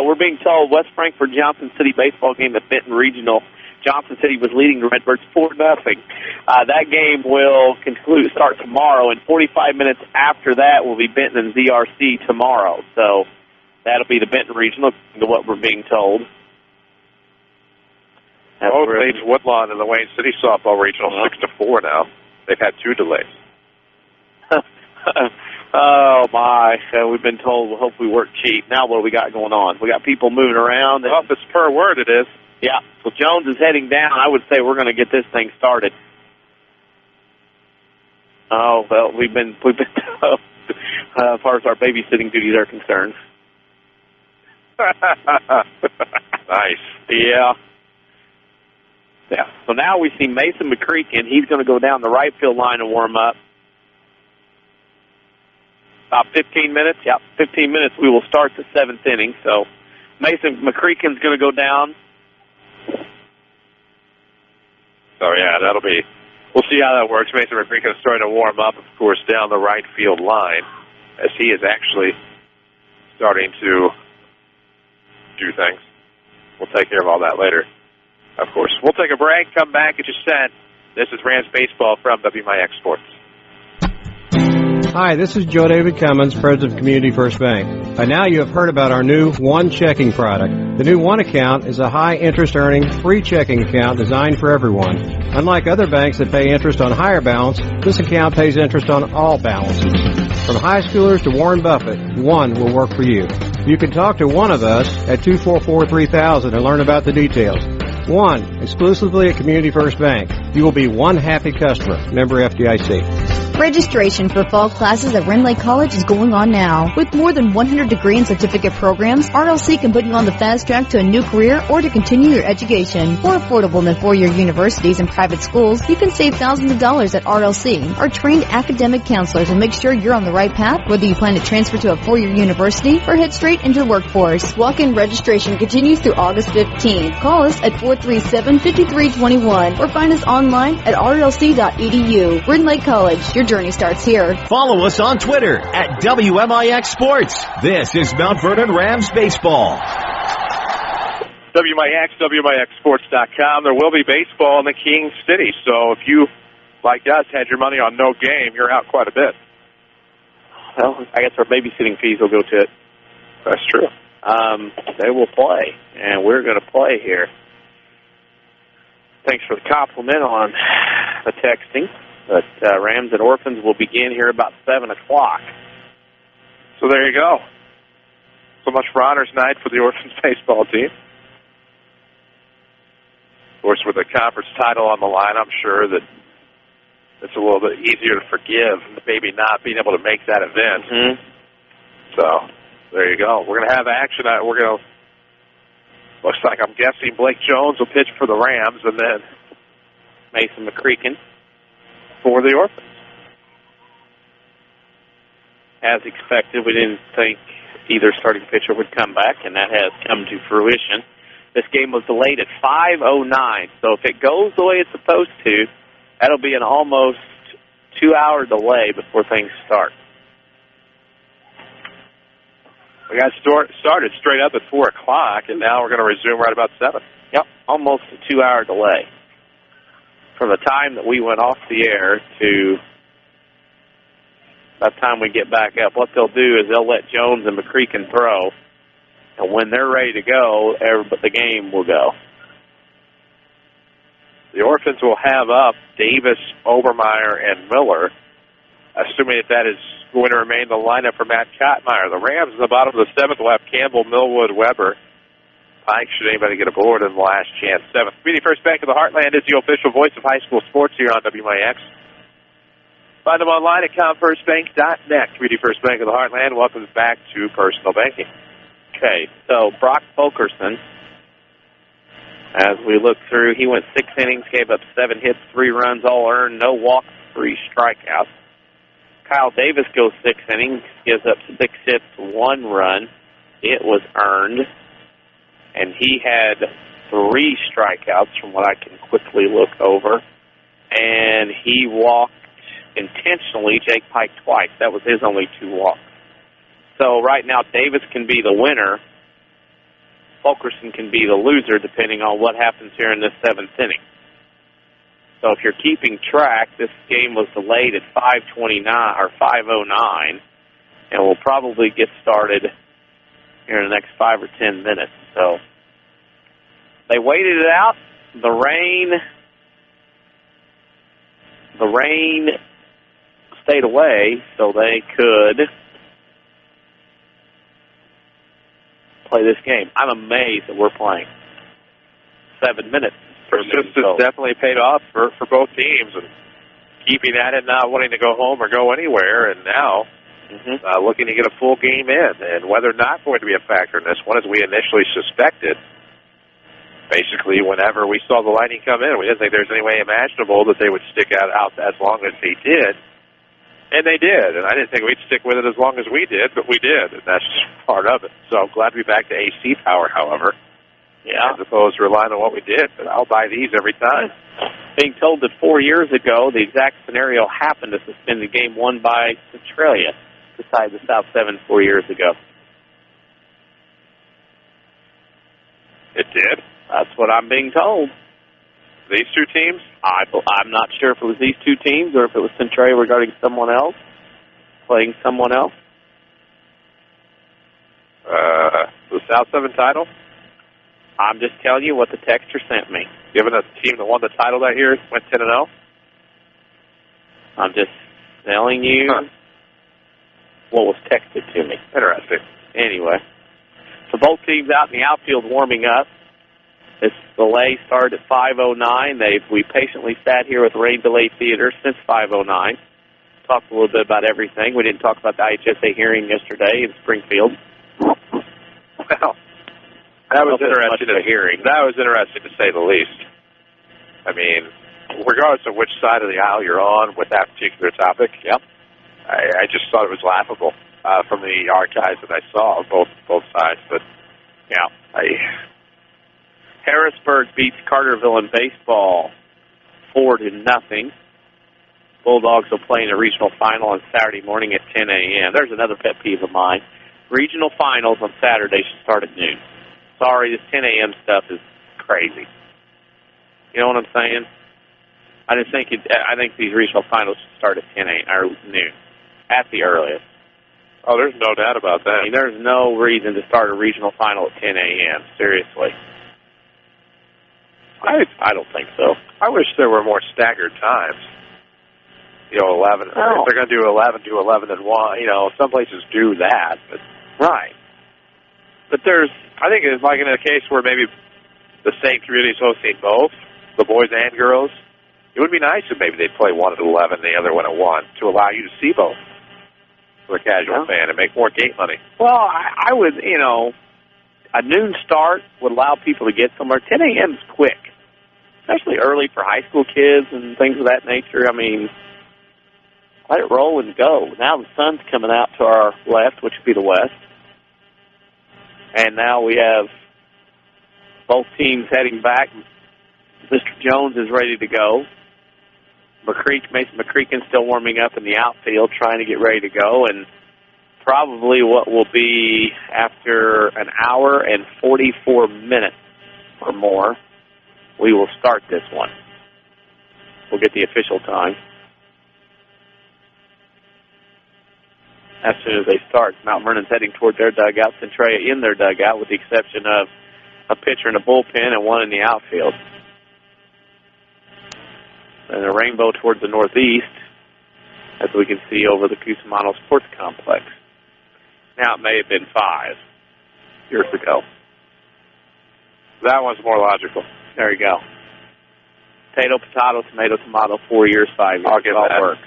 We're being told West Frankfort Johnson City baseball game at Benton Regional. Johnson City was leading the Redbirds 4-0. That game will start tomorrow, and 45 minutes after that will be Benton and ZRC tomorrow. So that'll be the Benton Regional, what we're being told. Both leads Woodlawn in the Wayne City Softball Regional 6-4 now. They've had 2 delays. Oh, my. We've been told we'll hopefully work cheap. Now what do we got going on? We got people moving around. Well, if it's per word, it is. Yeah. So Jones is heading down. I would say we're going to get this thing started. Oh, well, we've been as far as our babysitting duties are concerned. Nice. Yeah. Yeah. So now we see Mason McCreakin. He's going to go down the right field line and warm up. About 15 minutes. Yeah, 15 minutes. We will start the 7th inning. So Mason McCreakin's going to go down. So, yeah, we'll see how that works. Mason McCreakin is starting to warm up, of course, down the right field line as he is actually starting to do things. We'll take care of all that later, of course. We'll take a break, come back, get you set. This is Rams Baseball from WMIX Sports. Hi, this is Joe David Cummins, President of Community First Bank. By now you have heard about our new One Checking product. The new One Account is a high-interest earning, free checking account designed for everyone. Unlike other banks that pay interest on higher balance, this account pays interest on all balances. From high schoolers to Warren Buffett, One will work for you. You can talk to one of us at 244-3000 and learn about the details. One, exclusively at Community First Bank. You will be one happy customer. Member FDIC. Registration for fall classes at Ren Lake College is going on now. With more than 100 degree and certificate programs, RLC can put you on the fast track to a new career or to continue your education. More affordable than four-year universities and private schools, you can save thousands of dollars at RLC. Our trained academic counselors will make sure you're on the right path, whether you plan to transfer to a four-year university or head straight into the workforce. Walk-in registration continues through August 15th. Call us at 437-5321 or find us online at rlc.edu. Ren Lake College, your journey starts here. Follow us on Twitter at WMIX Sports. This is Mount Vernon Rams Baseball. WMIX, WMIXSports.com. There will be baseball in the King City, so if you, like us, had your money on no game, you're out quite a bit. Well, I guess our babysitting fees will go to it. That's true. They will play, and we're going to play here. Thanks for the compliment on the texting. But Rams and Orphans will begin here about 7 o'clock. So there you go. So much for honors night for the Orphans baseball team. Of course, with the conference title on the line, I'm sure that it's a little bit easier to forgive maybe not being able to make that event. Mm-hmm. So there you go. We're going to have action. Looks like I'm guessing Blake Jones will pitch for the Rams, and then Mason McCreakin for the Orphans. As expected, we didn't think either starting pitcher would come back, and that has come to fruition. This game was delayed at 5:09, so if it goes the way it's supposed to, that'll be an almost 2-hour delay before things start. We got started straight up at 4 o'clock, and now we're going to resume right about 7. Yep, almost a 2-hour delay. From the time that we went off the air to by the time we get back up, what they'll do is they'll let Jones and McCreakin throw, and when they're ready to go, the game will go. The Orphans will have up Davis, Obermeyer, and Miller, assuming that is going to remain the lineup for Matt Kottmeyer. The Rams in the bottom of the 7th will have Campbell, Millwood, Weber, Pike, should anybody get aboard in the last chance. 7th. Community First Bank of the Heartland is the official voice of high school sports here on WMIX. Find them online at comfirstbank.net. Community First Bank of the Heartland welcomes back to personal banking. Okay, so Brock Fulkerson, as we look through, he went 6 innings, gave up 7 hits, 3 runs, all earned, no walks, 3 strikeouts. Kyle Davis goes 6 innings, gives up 6 hits, 1 run. It was earned. And he had 3 strikeouts from what I can quickly look over. And he walked intentionally Jake Pike twice. That was his only 2 walks. So right now Davis can be the winner. Fulkerson can be the loser depending on what happens here in this 7th inning. So if you're keeping track, this game was delayed at 5:29 or 5:09, and will probably get started here in the next 5 or 10 minutes. So they waited it out. The rain stayed away, so they could play this game. I'm amazed that we're playing 7 minutes. Persistence definitely paid off for both teams, and keeping at it, not wanting to go home or go anywhere, and now looking to get a full game in. And whether or not going to be a factor in this one, as we initially suspected, basically whenever we saw the Lightning come in, we didn't think there was any way imaginable that they would stick out as long as they did. And they did, and I didn't think we'd stick with it as long as we did, but we did, and that's just part of it. So I'm glad to be back to AC power, however. Yeah. As opposed to relying on what we did, but I'll buy these every time. Being told that 4 years ago, the exact scenario happened to suspend the game won by Centralia beside the South 7 4 years ago. It did? That's what I'm being told. These 2 teams? I'm not sure if it was these 2 teams or if it was Centralia regarding someone else. playing someone else? The South 7 title? I'm just telling you what the texter sent me. Given a team that won the title that year went 10-0? I'm just telling you what was texted to me. Interesting. Anyway, so both teams out in the outfield warming up. This delay started at 5:09. We patiently sat here with Rain Delay Theater since 5:09. Talked a little bit about everything. We didn't talk about the IHSA hearing yesterday in Springfield. Well, that was interesting to hearing. That was interesting to say the least. I mean, regardless of which side of the aisle you're on with that particular topic, yep. I just thought it was laughable from the archives that I saw of both sides. But yeah, Harrisburg beats Carterville in baseball 4-0. Bulldogs will play in a regional final on Saturday morning at 10 a.m. There's another pet peeve of mine. Regional finals on Saturday should start at noon. Sorry, this 10 a.m. stuff is crazy. You know what I'm saying? I think these regional finals should start at 10 a.m. or noon at the earliest. Oh, there's no doubt about that. I mean, there's no reason to start a regional final at 10 a.m. Seriously. I don't think so. I wish there were more staggered times. 11. Oh. If they're going to do 11, do 11 and 1. Some places do that. But right. But I think it's like in a case where maybe the same community is hosting both, the boys and girls. It would be nice if maybe they'd play one at 11 and the other one at 1 to allow you to see both for a casual fan and make more gate money. Well, I would, a noon start would allow people to get somewhere. 10 a.m. is quick, especially early for high school kids and things of that nature. I mean, let it roll and go. Now the sun's coming out to our left, which would be the west. And now we have both teams heading back. Mr. Jones is ready to go. Mason McCreakin's still warming up in the outfield, trying to get ready to go. And probably what will be after an hour and 44 minutes or more, we will start this one. We'll get the official time. As soon as they start, Mount Vernon's heading toward their dugout, Centralia in their dugout, with the exception of a pitcher in the bullpen and one in the outfield. And a rainbow towards the northeast, as we can see over the Cusimano Sports Complex. Now, it may have been 5 years ago. That one's more logical. There you go. Potato, potato, tomato, tomato, 4 years, 5 years. I'll give that. Works.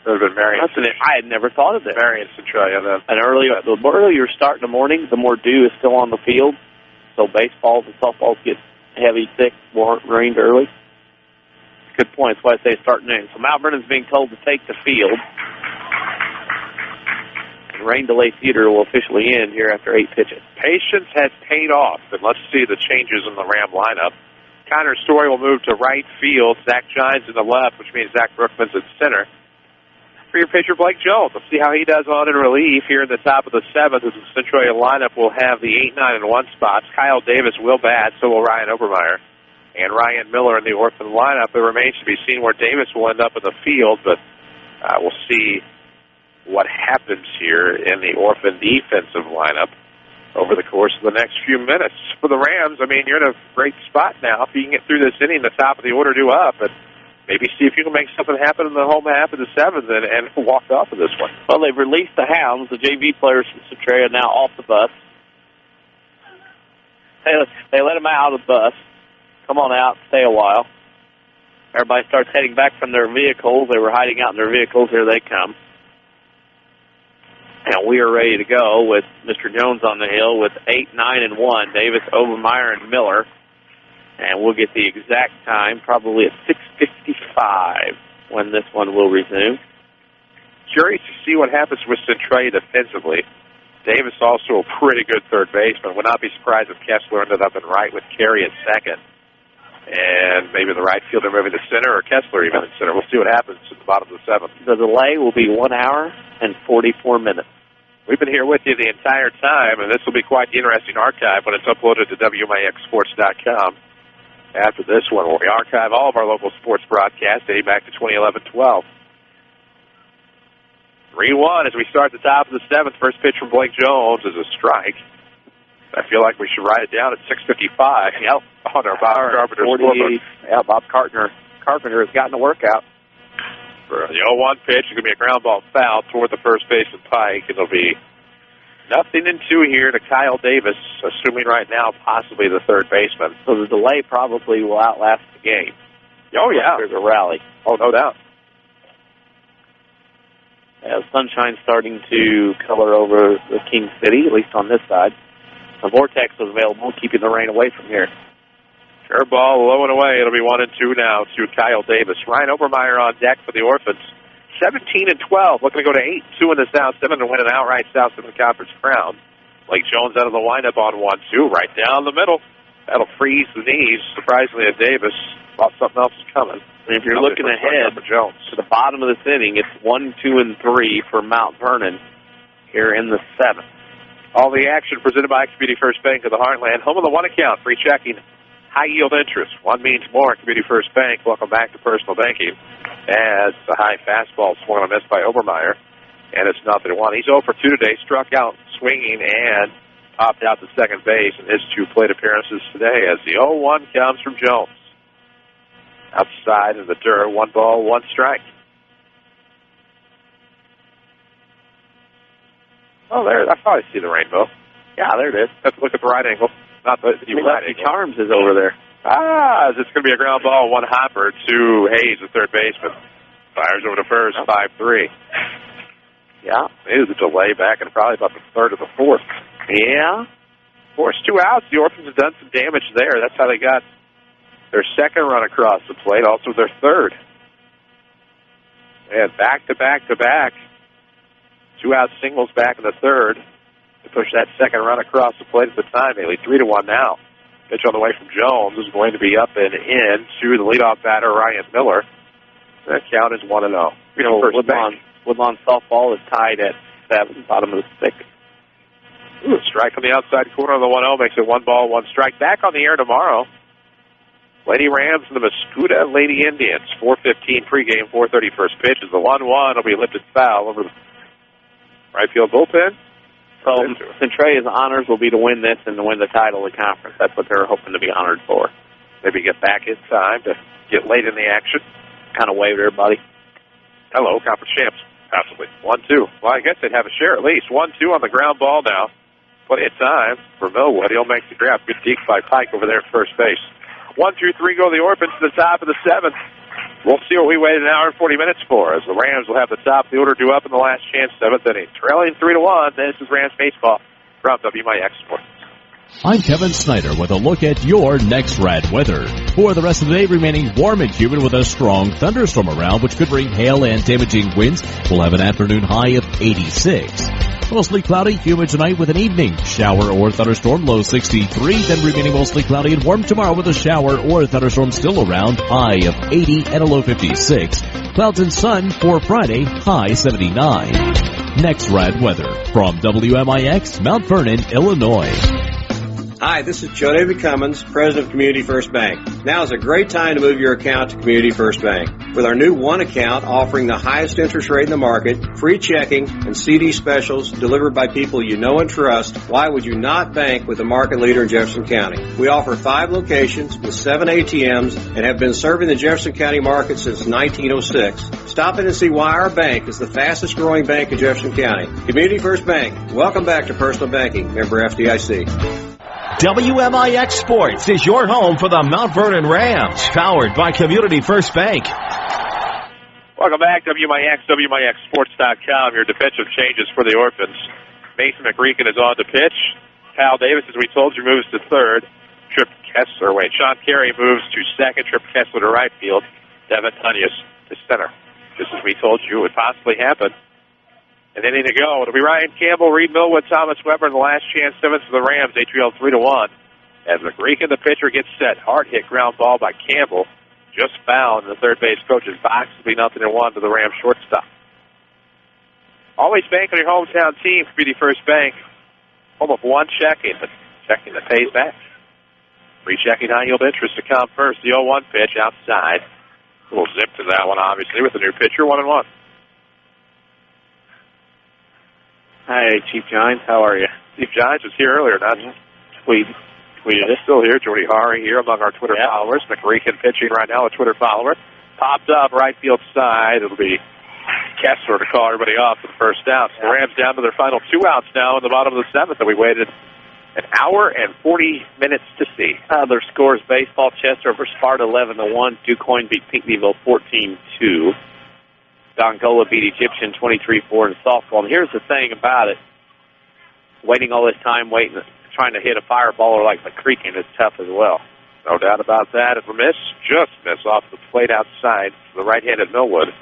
It would have been Marion. I had never thought of that. Marion Centralia, then. And the earlier you start in the morning, the more dew is still on the field. So baseballs and softballs get heavy, thick, rained early. Good point. That's why I say start noon. So Mount Vernon's being told to take the field. And Rain Delay Theater will officially end here after 8 pitches. Patience has paid off, and let's see the changes in the Ram lineup. Connor Story will move to right field. Zach Gines in the left, which means Zach Brookman's at center. For your pitcher, Blake Jones. Let's see how he does on in relief here in the top of the 7th. As the Centralia lineup will have the 8, 9, and 1 spots. Kyle Davis will bat, so will Ryan Obermeyer. And Ryan Miller in the Orphan lineup. It remains to be seen where Davis will end up in the field, but we'll see what happens here in the Orphan defensive lineup over the course of the next few minutes. For the Rams, I mean, you're in a great spot now. If you can get through this inning, the top of the order due up, but maybe see if you can make something happen in the home half of the 7th and walk off of this one. Well, they've released the Hounds, the JV players from Centralia, now off the bus. They let them out of the bus. Come on out, stay a while. Everybody starts heading back from their vehicles. They were hiding out in their vehicles. Here they come. And we are ready to go with Mr. Jones on the hill with 8, 9, and 1. Davis, Obermeyer, and Miller. And we'll get the exact time, probably at 6:55 when this one will resume. Curious to see what happens with Centralia defensively. Davis also a pretty good third baseman. Would not be surprised if Kessler ended up in right with Carey at second. And maybe the right fielder moving to center, or Kessler even in center. We'll see what happens at the bottom of the 7th. The delay will be 1 hour and 44 minutes. We've been here with you the entire time, and this will be quite the interesting archive when it's uploaded to WMIXsports.com. After this one, where we archive all of our local sports broadcasts dating back to 2011-12. 3-1 as we start the top of the 7th. First pitch from Blake Jones is a strike. I feel like we should write it down at 6:55. Yep. On our Bob Carpenter scoreboard. Yeah, Bob Carpenter has gotten a workout. For the 0-1 pitch, it's going to be a ground ball foul toward the first baseman Pike. It'll be 0-2 here to Kyle Davis, assuming right now possibly the third baseman. So the delay probably will outlast the game. Oh, yeah. There's a rally. Oh, no doubt. Sunshine starting to color over the King City, at least on this side. The vortex is available, keeping the rain away from here. Fair ball low and away. It'll be 1-2 now to Kyle Davis. Ryan Obermeyer on deck for the Orphans. 17-12, looking to go to 8-2 in the South 7 and win an outright South 7 Conference crown. Blake Jones out of the windup on 1-2, right down the middle. That'll freeze the knees. Surprisingly, at Davis, thought something else was coming. If you're looking ahead to the bottom of this inning, it's 1, 2, and 3 for Mount Vernon here in the 7th. All the action presented by Community First Bank of the Heartland. Home of the one account, free checking, high yield interest. One means more. Community First Bank. Welcome back to personal banking. As the high fastball swung on a miss by Obermeyer, and it's 0-1. He's 0 for 2 today. Struck out swinging and popped out to second base in his 2 plate appearances today. As the 0-1 comes from Jones. Outside in the dirt, 1 ball, 1 strike. Oh, there. I thought I see the rainbow. Yeah, there it is. Have to look at the right angle. Not the right angle. Charms is over there. It's going to be a ground ball, 1 hopper to Hayes, the third baseman. Fires over to first, 5-3. Yeah, it is a delay back in probably about the 3rd or the 4th. Yeah. Forced 2 outs. The Orphans have done some damage there. That's how they got their second run across the plate, also their third. And back-to-back-to-back. 2-out singles back in the 3rd to push that second run across the plate at the time. They lead 3-1 now. Pitch on the way from Jones is going to be up and in to the leadoff batter, Ryan Miller. That count is 1-0. Woodlawn softball is tied at 7, bottom of the 6th. Strike on the outside corner of the 1-0 makes it 1 ball, 1 strike. Back on the air tomorrow. Lady Rams and the Mascoutah Lady Indians. 4:15 pregame, 4:30 first pitch. Is the 1-1 will be lifted foul over the right field bullpen. So Centralia's honors will be to win this and to win the title of the conference. That's what they're hoping to be honored for. Maybe get back in time to get late in the action. Kind of waved everybody. Hello, conference champs. Possibly. 1-2. Well, I guess they'd have a share at least. 1-2 on the ground ball now. Plenty of time for Millwood. He'll make the grab. Good deke by Pike over there at first base. 1-2-3 go the Orphans to the top of the 7th. We'll see what we waited an hour and 40 minutes for, as the Rams will have the top of the order due up in the last chance 7th inning. Trailing 3-1. This is Rams baseball from WMIX Sports. I'm Kevin Snyder with a look at your next rad weather. For the rest of the day, remaining warm and humid with a strong thunderstorm around, which could bring hail and damaging winds. We'll have an afternoon high of 86. Mostly cloudy, humid tonight with an evening shower or thunderstorm, low 63. Then remaining mostly cloudy and warm tomorrow with a shower or thunderstorm still around, high of 80 and a low 56. Clouds and sun for Friday, high 79. Next rad weather from WMIX, Mount Vernon, Illinois. Hi, this is Joe David Cummins, President of Community First Bank. Now is a great time to move your account to Community First Bank. With our new one account offering the highest interest rate in the market, free checking, and CD specials delivered by people you know and trust, why would you not bank with the market leader in Jefferson County? We offer 5 locations with 7 ATMs and have been serving the Jefferson County market since 1906. Stop in and see why our bank is the fastest growing bank in Jefferson County. Community First Bank. Welcome back to Personal Banking. Member FDIC. WMIX Sports is your home for the Mount Vernon Rams, powered by Community First Bank. Welcome back, WMIX, WMIXSports.com. Your defensive changes for the Orphans. Mason McReekin is on to pitch. Kyle Davis, as we told you, moves to third. Sean Carey moves to second. Trip Kessler to right field. Devin Tunyas to center. Just as we told you would possibly happen. An inning to go. It'll be Ryan Campbell, Reed Millwood, Thomas Weber in the last chance 7th for the Rams. They trail 3-1. As McReekin, the pitcher, gets set. Hard hit ground ball by Campbell. Just fouled in the third base coach's box. It'll be 0-1 to the Rams shortstop. Always bank on your hometown team, Community First Bank. Home of one checking, but checking that pays back. Free checking high yield interest to come first. The 0-1 pitch outside. A little zip to that one, obviously, with the new pitcher, 1-1. Hi, Chief Giants. How are you? Chief Giants was here earlier, not tweeted it. Still here. Jordy Hari here among our Twitter followers. McReekin pitching right now, a Twitter follower. Popped up right field side. It'll be Kessler to call everybody off for the first out. So the Rams down to their final 2 outs now in the bottom of the 7th, and we waited an hour and 40 minutes to see. Their scores: baseball, Chester over Sparta 11-1. DuQuoin beat Pinckneyville 14-2. Dongola beat Egyptian 23-4 in softball. And here's the thing about it: waiting all this time, trying to hit a fireballer like McCreekin is tough as well. No doubt about that. If we just miss off the plate outside for the right-handed Millwood.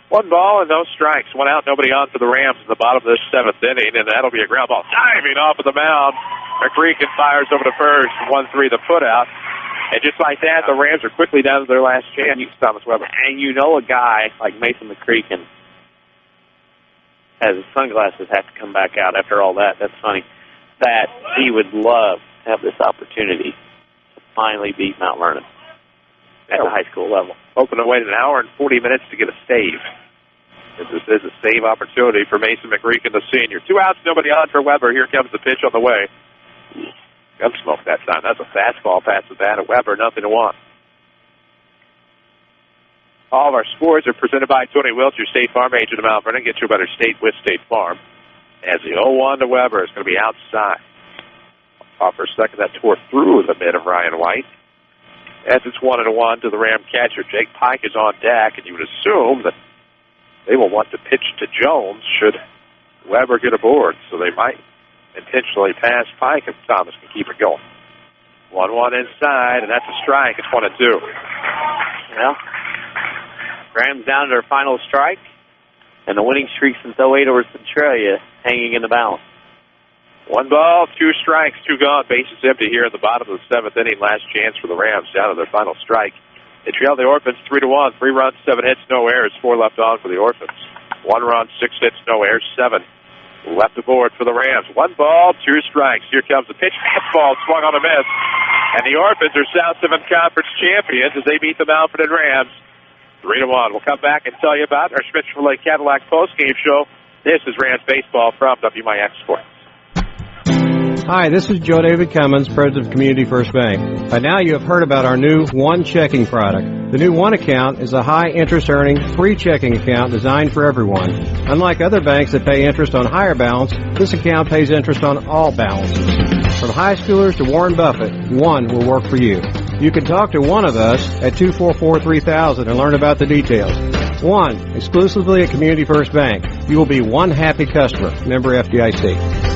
1 ball and no strikes. 1 out, nobody on for the Rams in the bottom of this 7th inning, and that'll be a ground ball diving off of the mound. McCreekin fires over to first, 1-3 the put out. And just like that, the Rams are quickly down to their last chance. Thomas Weber. And you know a guy like Mason McCreekin has his sunglasses have to come back out after all that. That's funny. That he would love to have this opportunity to finally beat Mount Vernon at the high school level. Hoping to wait an hour and 40 minutes to get a save. This is a save opportunity for Mason McCreekin, the senior. 2 outs, nobody on for Weber. Here comes the pitch on the way. Gunsmoke that time. That's a fastball past the bat of Weber. 0-1. All of our scores are presented by Tony Wiltz, your State Farm agent of Mount Vernon. Get you a better state with State Farm. As the 0-1 to Weber is going to be outside. Off for a second, that tore through the mid of Ryan White. As it's 1-1 to the Ram catcher, Jake Pike is on deck, and you would assume that they will want to pitch to Jones should Weber get aboard. So they might intentionally pass Pike if Thomas can keep it going. 1-1 inside, and that's a strike. It's 1-2. Well, Rams down to their final strike, and the winning streak since 08 over Centralia hanging in the balance. 1 ball, 2 strikes, 2 gone. Bases empty here in the bottom of the 7th inning. Last chance for the Rams down to their final strike. They trail the Orphans 3-1. 3 runs, 7 hits, no errors. 4 left on for the Orphans. 1 run, 6 hits, no errors. 7 left aboard for the Rams. 1 ball, 2 strikes. Here comes the pitch. Fastball swung on a miss. And the Orphans are South 7 Conference champions as they beat the Mount Vernon Rams 3-1. We'll come back and tell you about our Schmidt-Chevrolet Cadillac postgame show. This is Rams Baseball from WMIX Sports. Hi, this is Joe David Cummins, President of Community First Bank. By now you have heard about our new One Checking product. The new One Account is a high-interest earning, free checking account designed for everyone. Unlike other banks that pay interest on higher balance, this account pays interest on all balances. From high schoolers to Warren Buffett, One will work for you. You can talk to one of us at 244-3000 and learn about the details. One, exclusively at Community First Bank. You will be one happy customer. Member FDIC.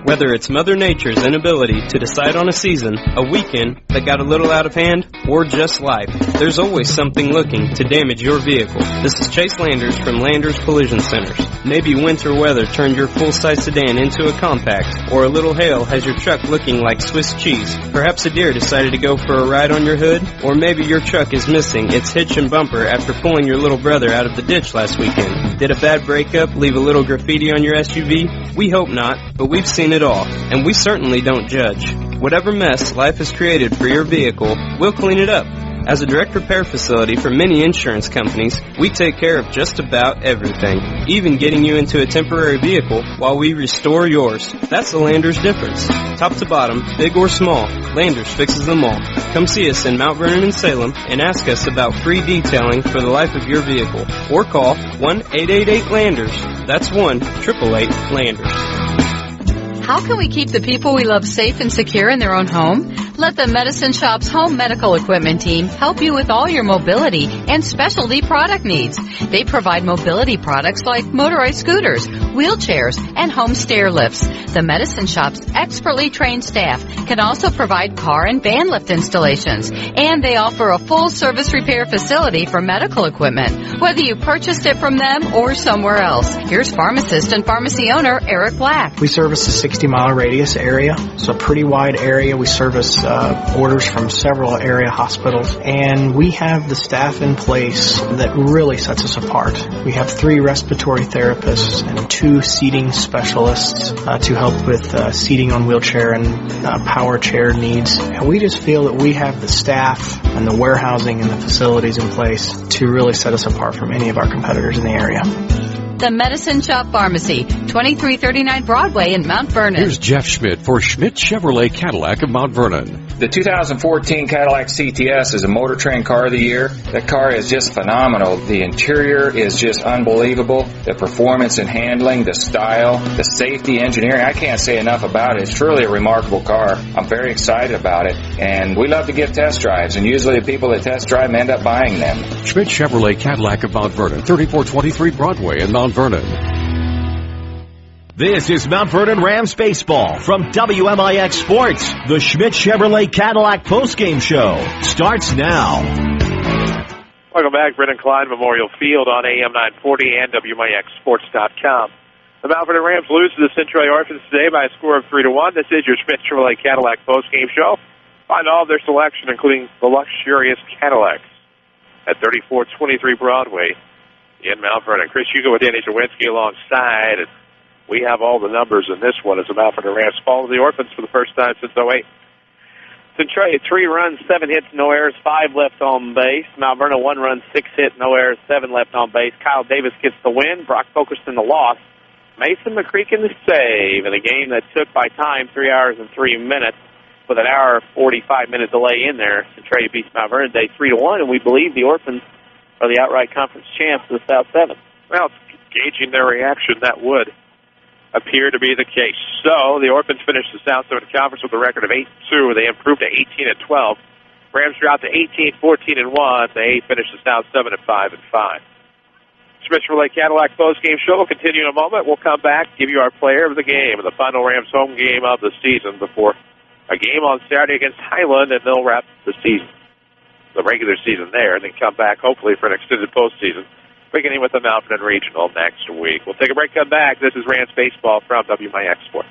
Whether it's Mother Nature's inability to decide on a season, a weekend that got a little out of hand, or just life, there's always something looking to damage your vehicle. This is Chase Landers from Landers Collision Centers. Maybe winter weather turned your full-size sedan into a compact, or a little hail has your truck looking like Swiss cheese. Perhaps a deer decided to go for a ride on your hood, or maybe your truck is missing its hitch and bumper after pulling your little brother out of the ditch last weekend. Did a bad breakup leave a little graffiti on your SUV? We hope not, but we've seen it all, and we certainly don't judge. Whatever mess life has created for your vehicle, we'll clean it up. As a direct repair facility for many insurance companies, we take care of just about everything, even getting you into a temporary vehicle while we restore yours. That's the Landers difference. Top to bottom, big or small, Landers fixes them all. Come see us in Mount Vernon and Salem and ask us about free detailing for the life of your vehicle. Or call 1-888-LANDERS. That's 1-888-LANDERS. How can we keep the people we love safe and secure in their own home? Let the Medicine Shop's home medical equipment team help you with all your mobility and specialty product needs. They provide mobility products like motorized scooters, wheelchairs, and home stair lifts. The Medicine Shop's expertly trained staff can also provide car and van lift installations. And they offer a full service repair facility for medical equipment, whether you purchased it from them or somewhere else. Here's pharmacist and pharmacy owner Eric Black. We service a 60-mile radius area. It's a pretty wide area. We service orders from several area hospitals, and we have the staff in place that really sets us apart. We have 3 respiratory therapists and 2 seating specialists to help with seating on wheelchair and power chair needs. And we just feel that we have the staff and the warehousing and the facilities in place to really set us apart from any of our competitors in the area. The Medicine Shop Pharmacy, 2339 Broadway in Mount Vernon. Here's Jeff Schmidt for Schmidt Chevrolet Cadillac of Mount Vernon. The 2014 Cadillac CTS is a Motor Trend Car of the Year. That car is just phenomenal. The interior is just unbelievable. The performance and handling, the style, the safety, engineering, I can't say enough about it. It's truly a remarkable car. I'm very excited about it, and we love to give test drives, and usually the people that test drive them end up buying them. Schmidt Chevrolet Cadillac of Mount Vernon, 3423 Broadway in Mount Vernon. This is Mount Vernon Rams baseball from WMIX Sports. The Schmidt Chevrolet Cadillac postgame show starts now. Welcome back, Brennan Klein Memorial Field on AM 940 and WMIXSports.com. The Mount Vernon Rams lose to the Centralia Orphans today by a score of 3-1. This is your Schmidt Chevrolet Cadillac postgame show. Find all of their selection, including the luxurious Cadillacs, at 3423 Broadway in Mount Vernon. Chris Hugo with Danny Czerwinski alongside, and we have all the numbers in this one as the Mount Vernon Rams fall to the Orphans for the first time since 08. Centralia, 3 runs, 7 hits, no errors, 5 left on base. Mount Vernon, 1 run, 6 hits, no errors, 7 left on base. Kyle Davis gets the win. Brock Fulkerson the loss. Mason McCreakin the save in a game that took by time 3 hours and 3 minutes with an hour 45-minute delay in there. Centralia beats Mount Vernon today 3-1, and we believe the Orphans are the outright conference champs of the South 7. Well, gauging their reaction, that would appear to be the case. So the Orphans finished the South 7 Conference with a record of 8-2. They improved to 18-12. Rams dropped to 18-14-1. They finished the South 7 at 5-5. Schmidt Chevrolet Cadillac postgame show will continue in a moment. We'll come back, give you our player of the game, the final Rams home game of the season before a game on Saturday against Highland, and they'll wrap the season, the regular season there, and then come back hopefully for an extended postseason, beginning with the Mount Vernon Regional next week. We'll take a break, come back. This is Rams Baseball from WMIX Sports.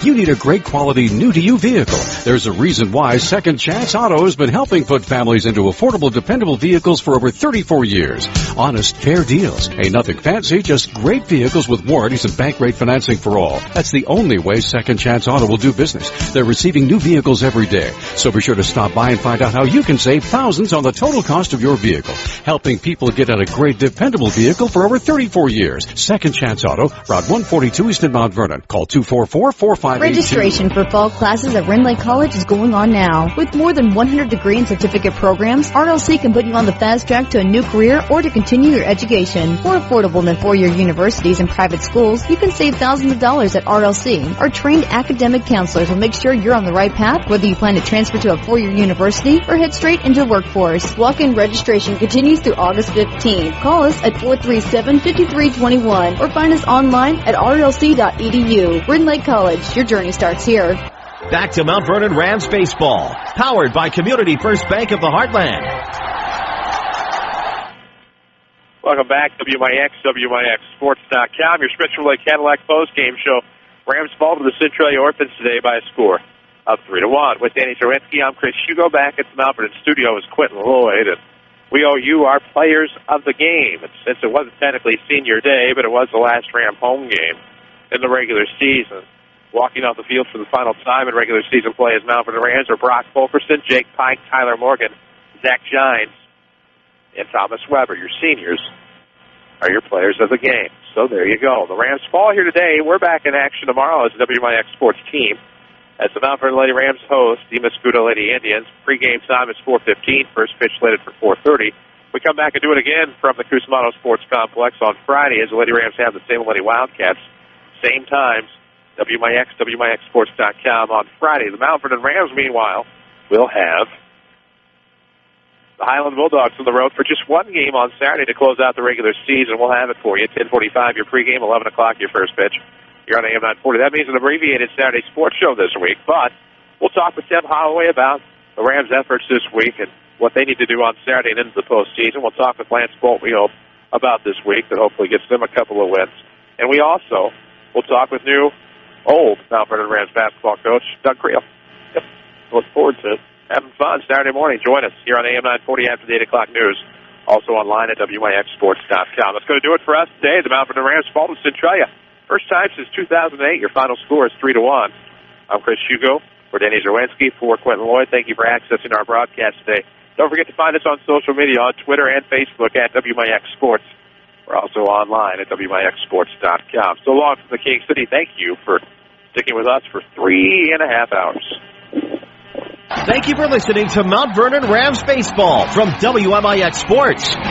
You need a great quality new-to-you vehicle. There's a reason why Second Chance Auto has been helping put families into affordable, dependable vehicles for over 34 years. Honest, fair deals. Ain't nothing fancy, just great vehicles with warranties and bank rate financing for all. That's the only way Second Chance Auto will do business. They're receiving new vehicles every day. So be sure to stop by and find out how you can save thousands on the total cost of your vehicle. Helping people get a great, dependable vehicle for over 34 years. Second Chance Auto, Route 142 East in Mount Vernon. Call 244-4582. Registration for fall classes at Rinley College is going on now. With more than 100 degree and certificate programs, RLC can put you on the fast track to a new career or to continue your education. More affordable than four-year universities and private schools, you can save thousands of dollars at RLC. Our trained academic counselors will make sure you're on the right path, whether you plan to transfer to a four-year university or head straight into the workforce. Walk-in registration continues through August 15th. Call us at 437-5321 or find us online at rlc.edu. Rinley College, your journey starts here. Back to Mount Vernon Rams baseball, powered by Community First Bank of the Heartland. Welcome back, WMIX, WMIXSports.com, your Schmidt Chevrolet Cadillac postgame show. Rams fall to the Centralia Orphans today by a score of 3-1. With Danny Czerwinski, I'm Chris Hugo. Back at the Mount Vernon studio is Quentin Lloyd, and we owe you our players of the game. And since it wasn't technically senior day, but it was the last Ram home game in the regular season. Walking off the field for the final time in regular season play as Mount Vernon Rams are Brock Fulkerson, Jake Pike, Tyler Morgan, Zach Gines, and Thomas Weber. Your seniors are your players of the game. So there you go. The Rams fall here today. We're back in action tomorrow as the WMIX Sports team as the Mount Vernon Lady Rams host the Muscuda Lady Indians. Pre-game time is 4:15. First pitch slated for 4:30. We come back and do it again from the Cusimano Sports Complex on Friday as the Lady Rams have the Salem Lady Wildcats. Same times. WMIX, WMIXSports.com on Friday. The Mount Vernon Rams, meanwhile, will have the Highland Bulldogs on the road for just one game on Saturday to close out the regular season. We'll have it for you. 10:45, your pregame, 11 o'clock, your first pitch. You're on AM 940. That means an abbreviated Saturday sports show this week. But we'll talk with Deb Holloway about the Rams' efforts this week and what they need to do on Saturday and into the postseason. We'll talk with Lance Bolt, we hope, about this week that hopefully gets them a couple of wins. And we also will talk with old Mount Vernon Rams basketball coach, Doug Creel. Yep. Look forward to having fun Saturday morning. Join us here on AM 940 after the 8 o'clock news. Also online at WMIXSports.com. That's going to do it for us today. The Mount Vernon Rams fall to Centralia. First time since 2008. Your final score is 3-1. I'm Chris Hugo for Danny Czerwinski, for Quentin Lloyd. Thank you for accessing our broadcast today. Don't forget to find us on social media on Twitter and Facebook at WMIX Sports. We're also online at WMIXsports.com. So long from the King City. Thank you for sticking with us for 3.5 hours. Thank you for listening to Mount Vernon Rams Baseball from WMIX Sports.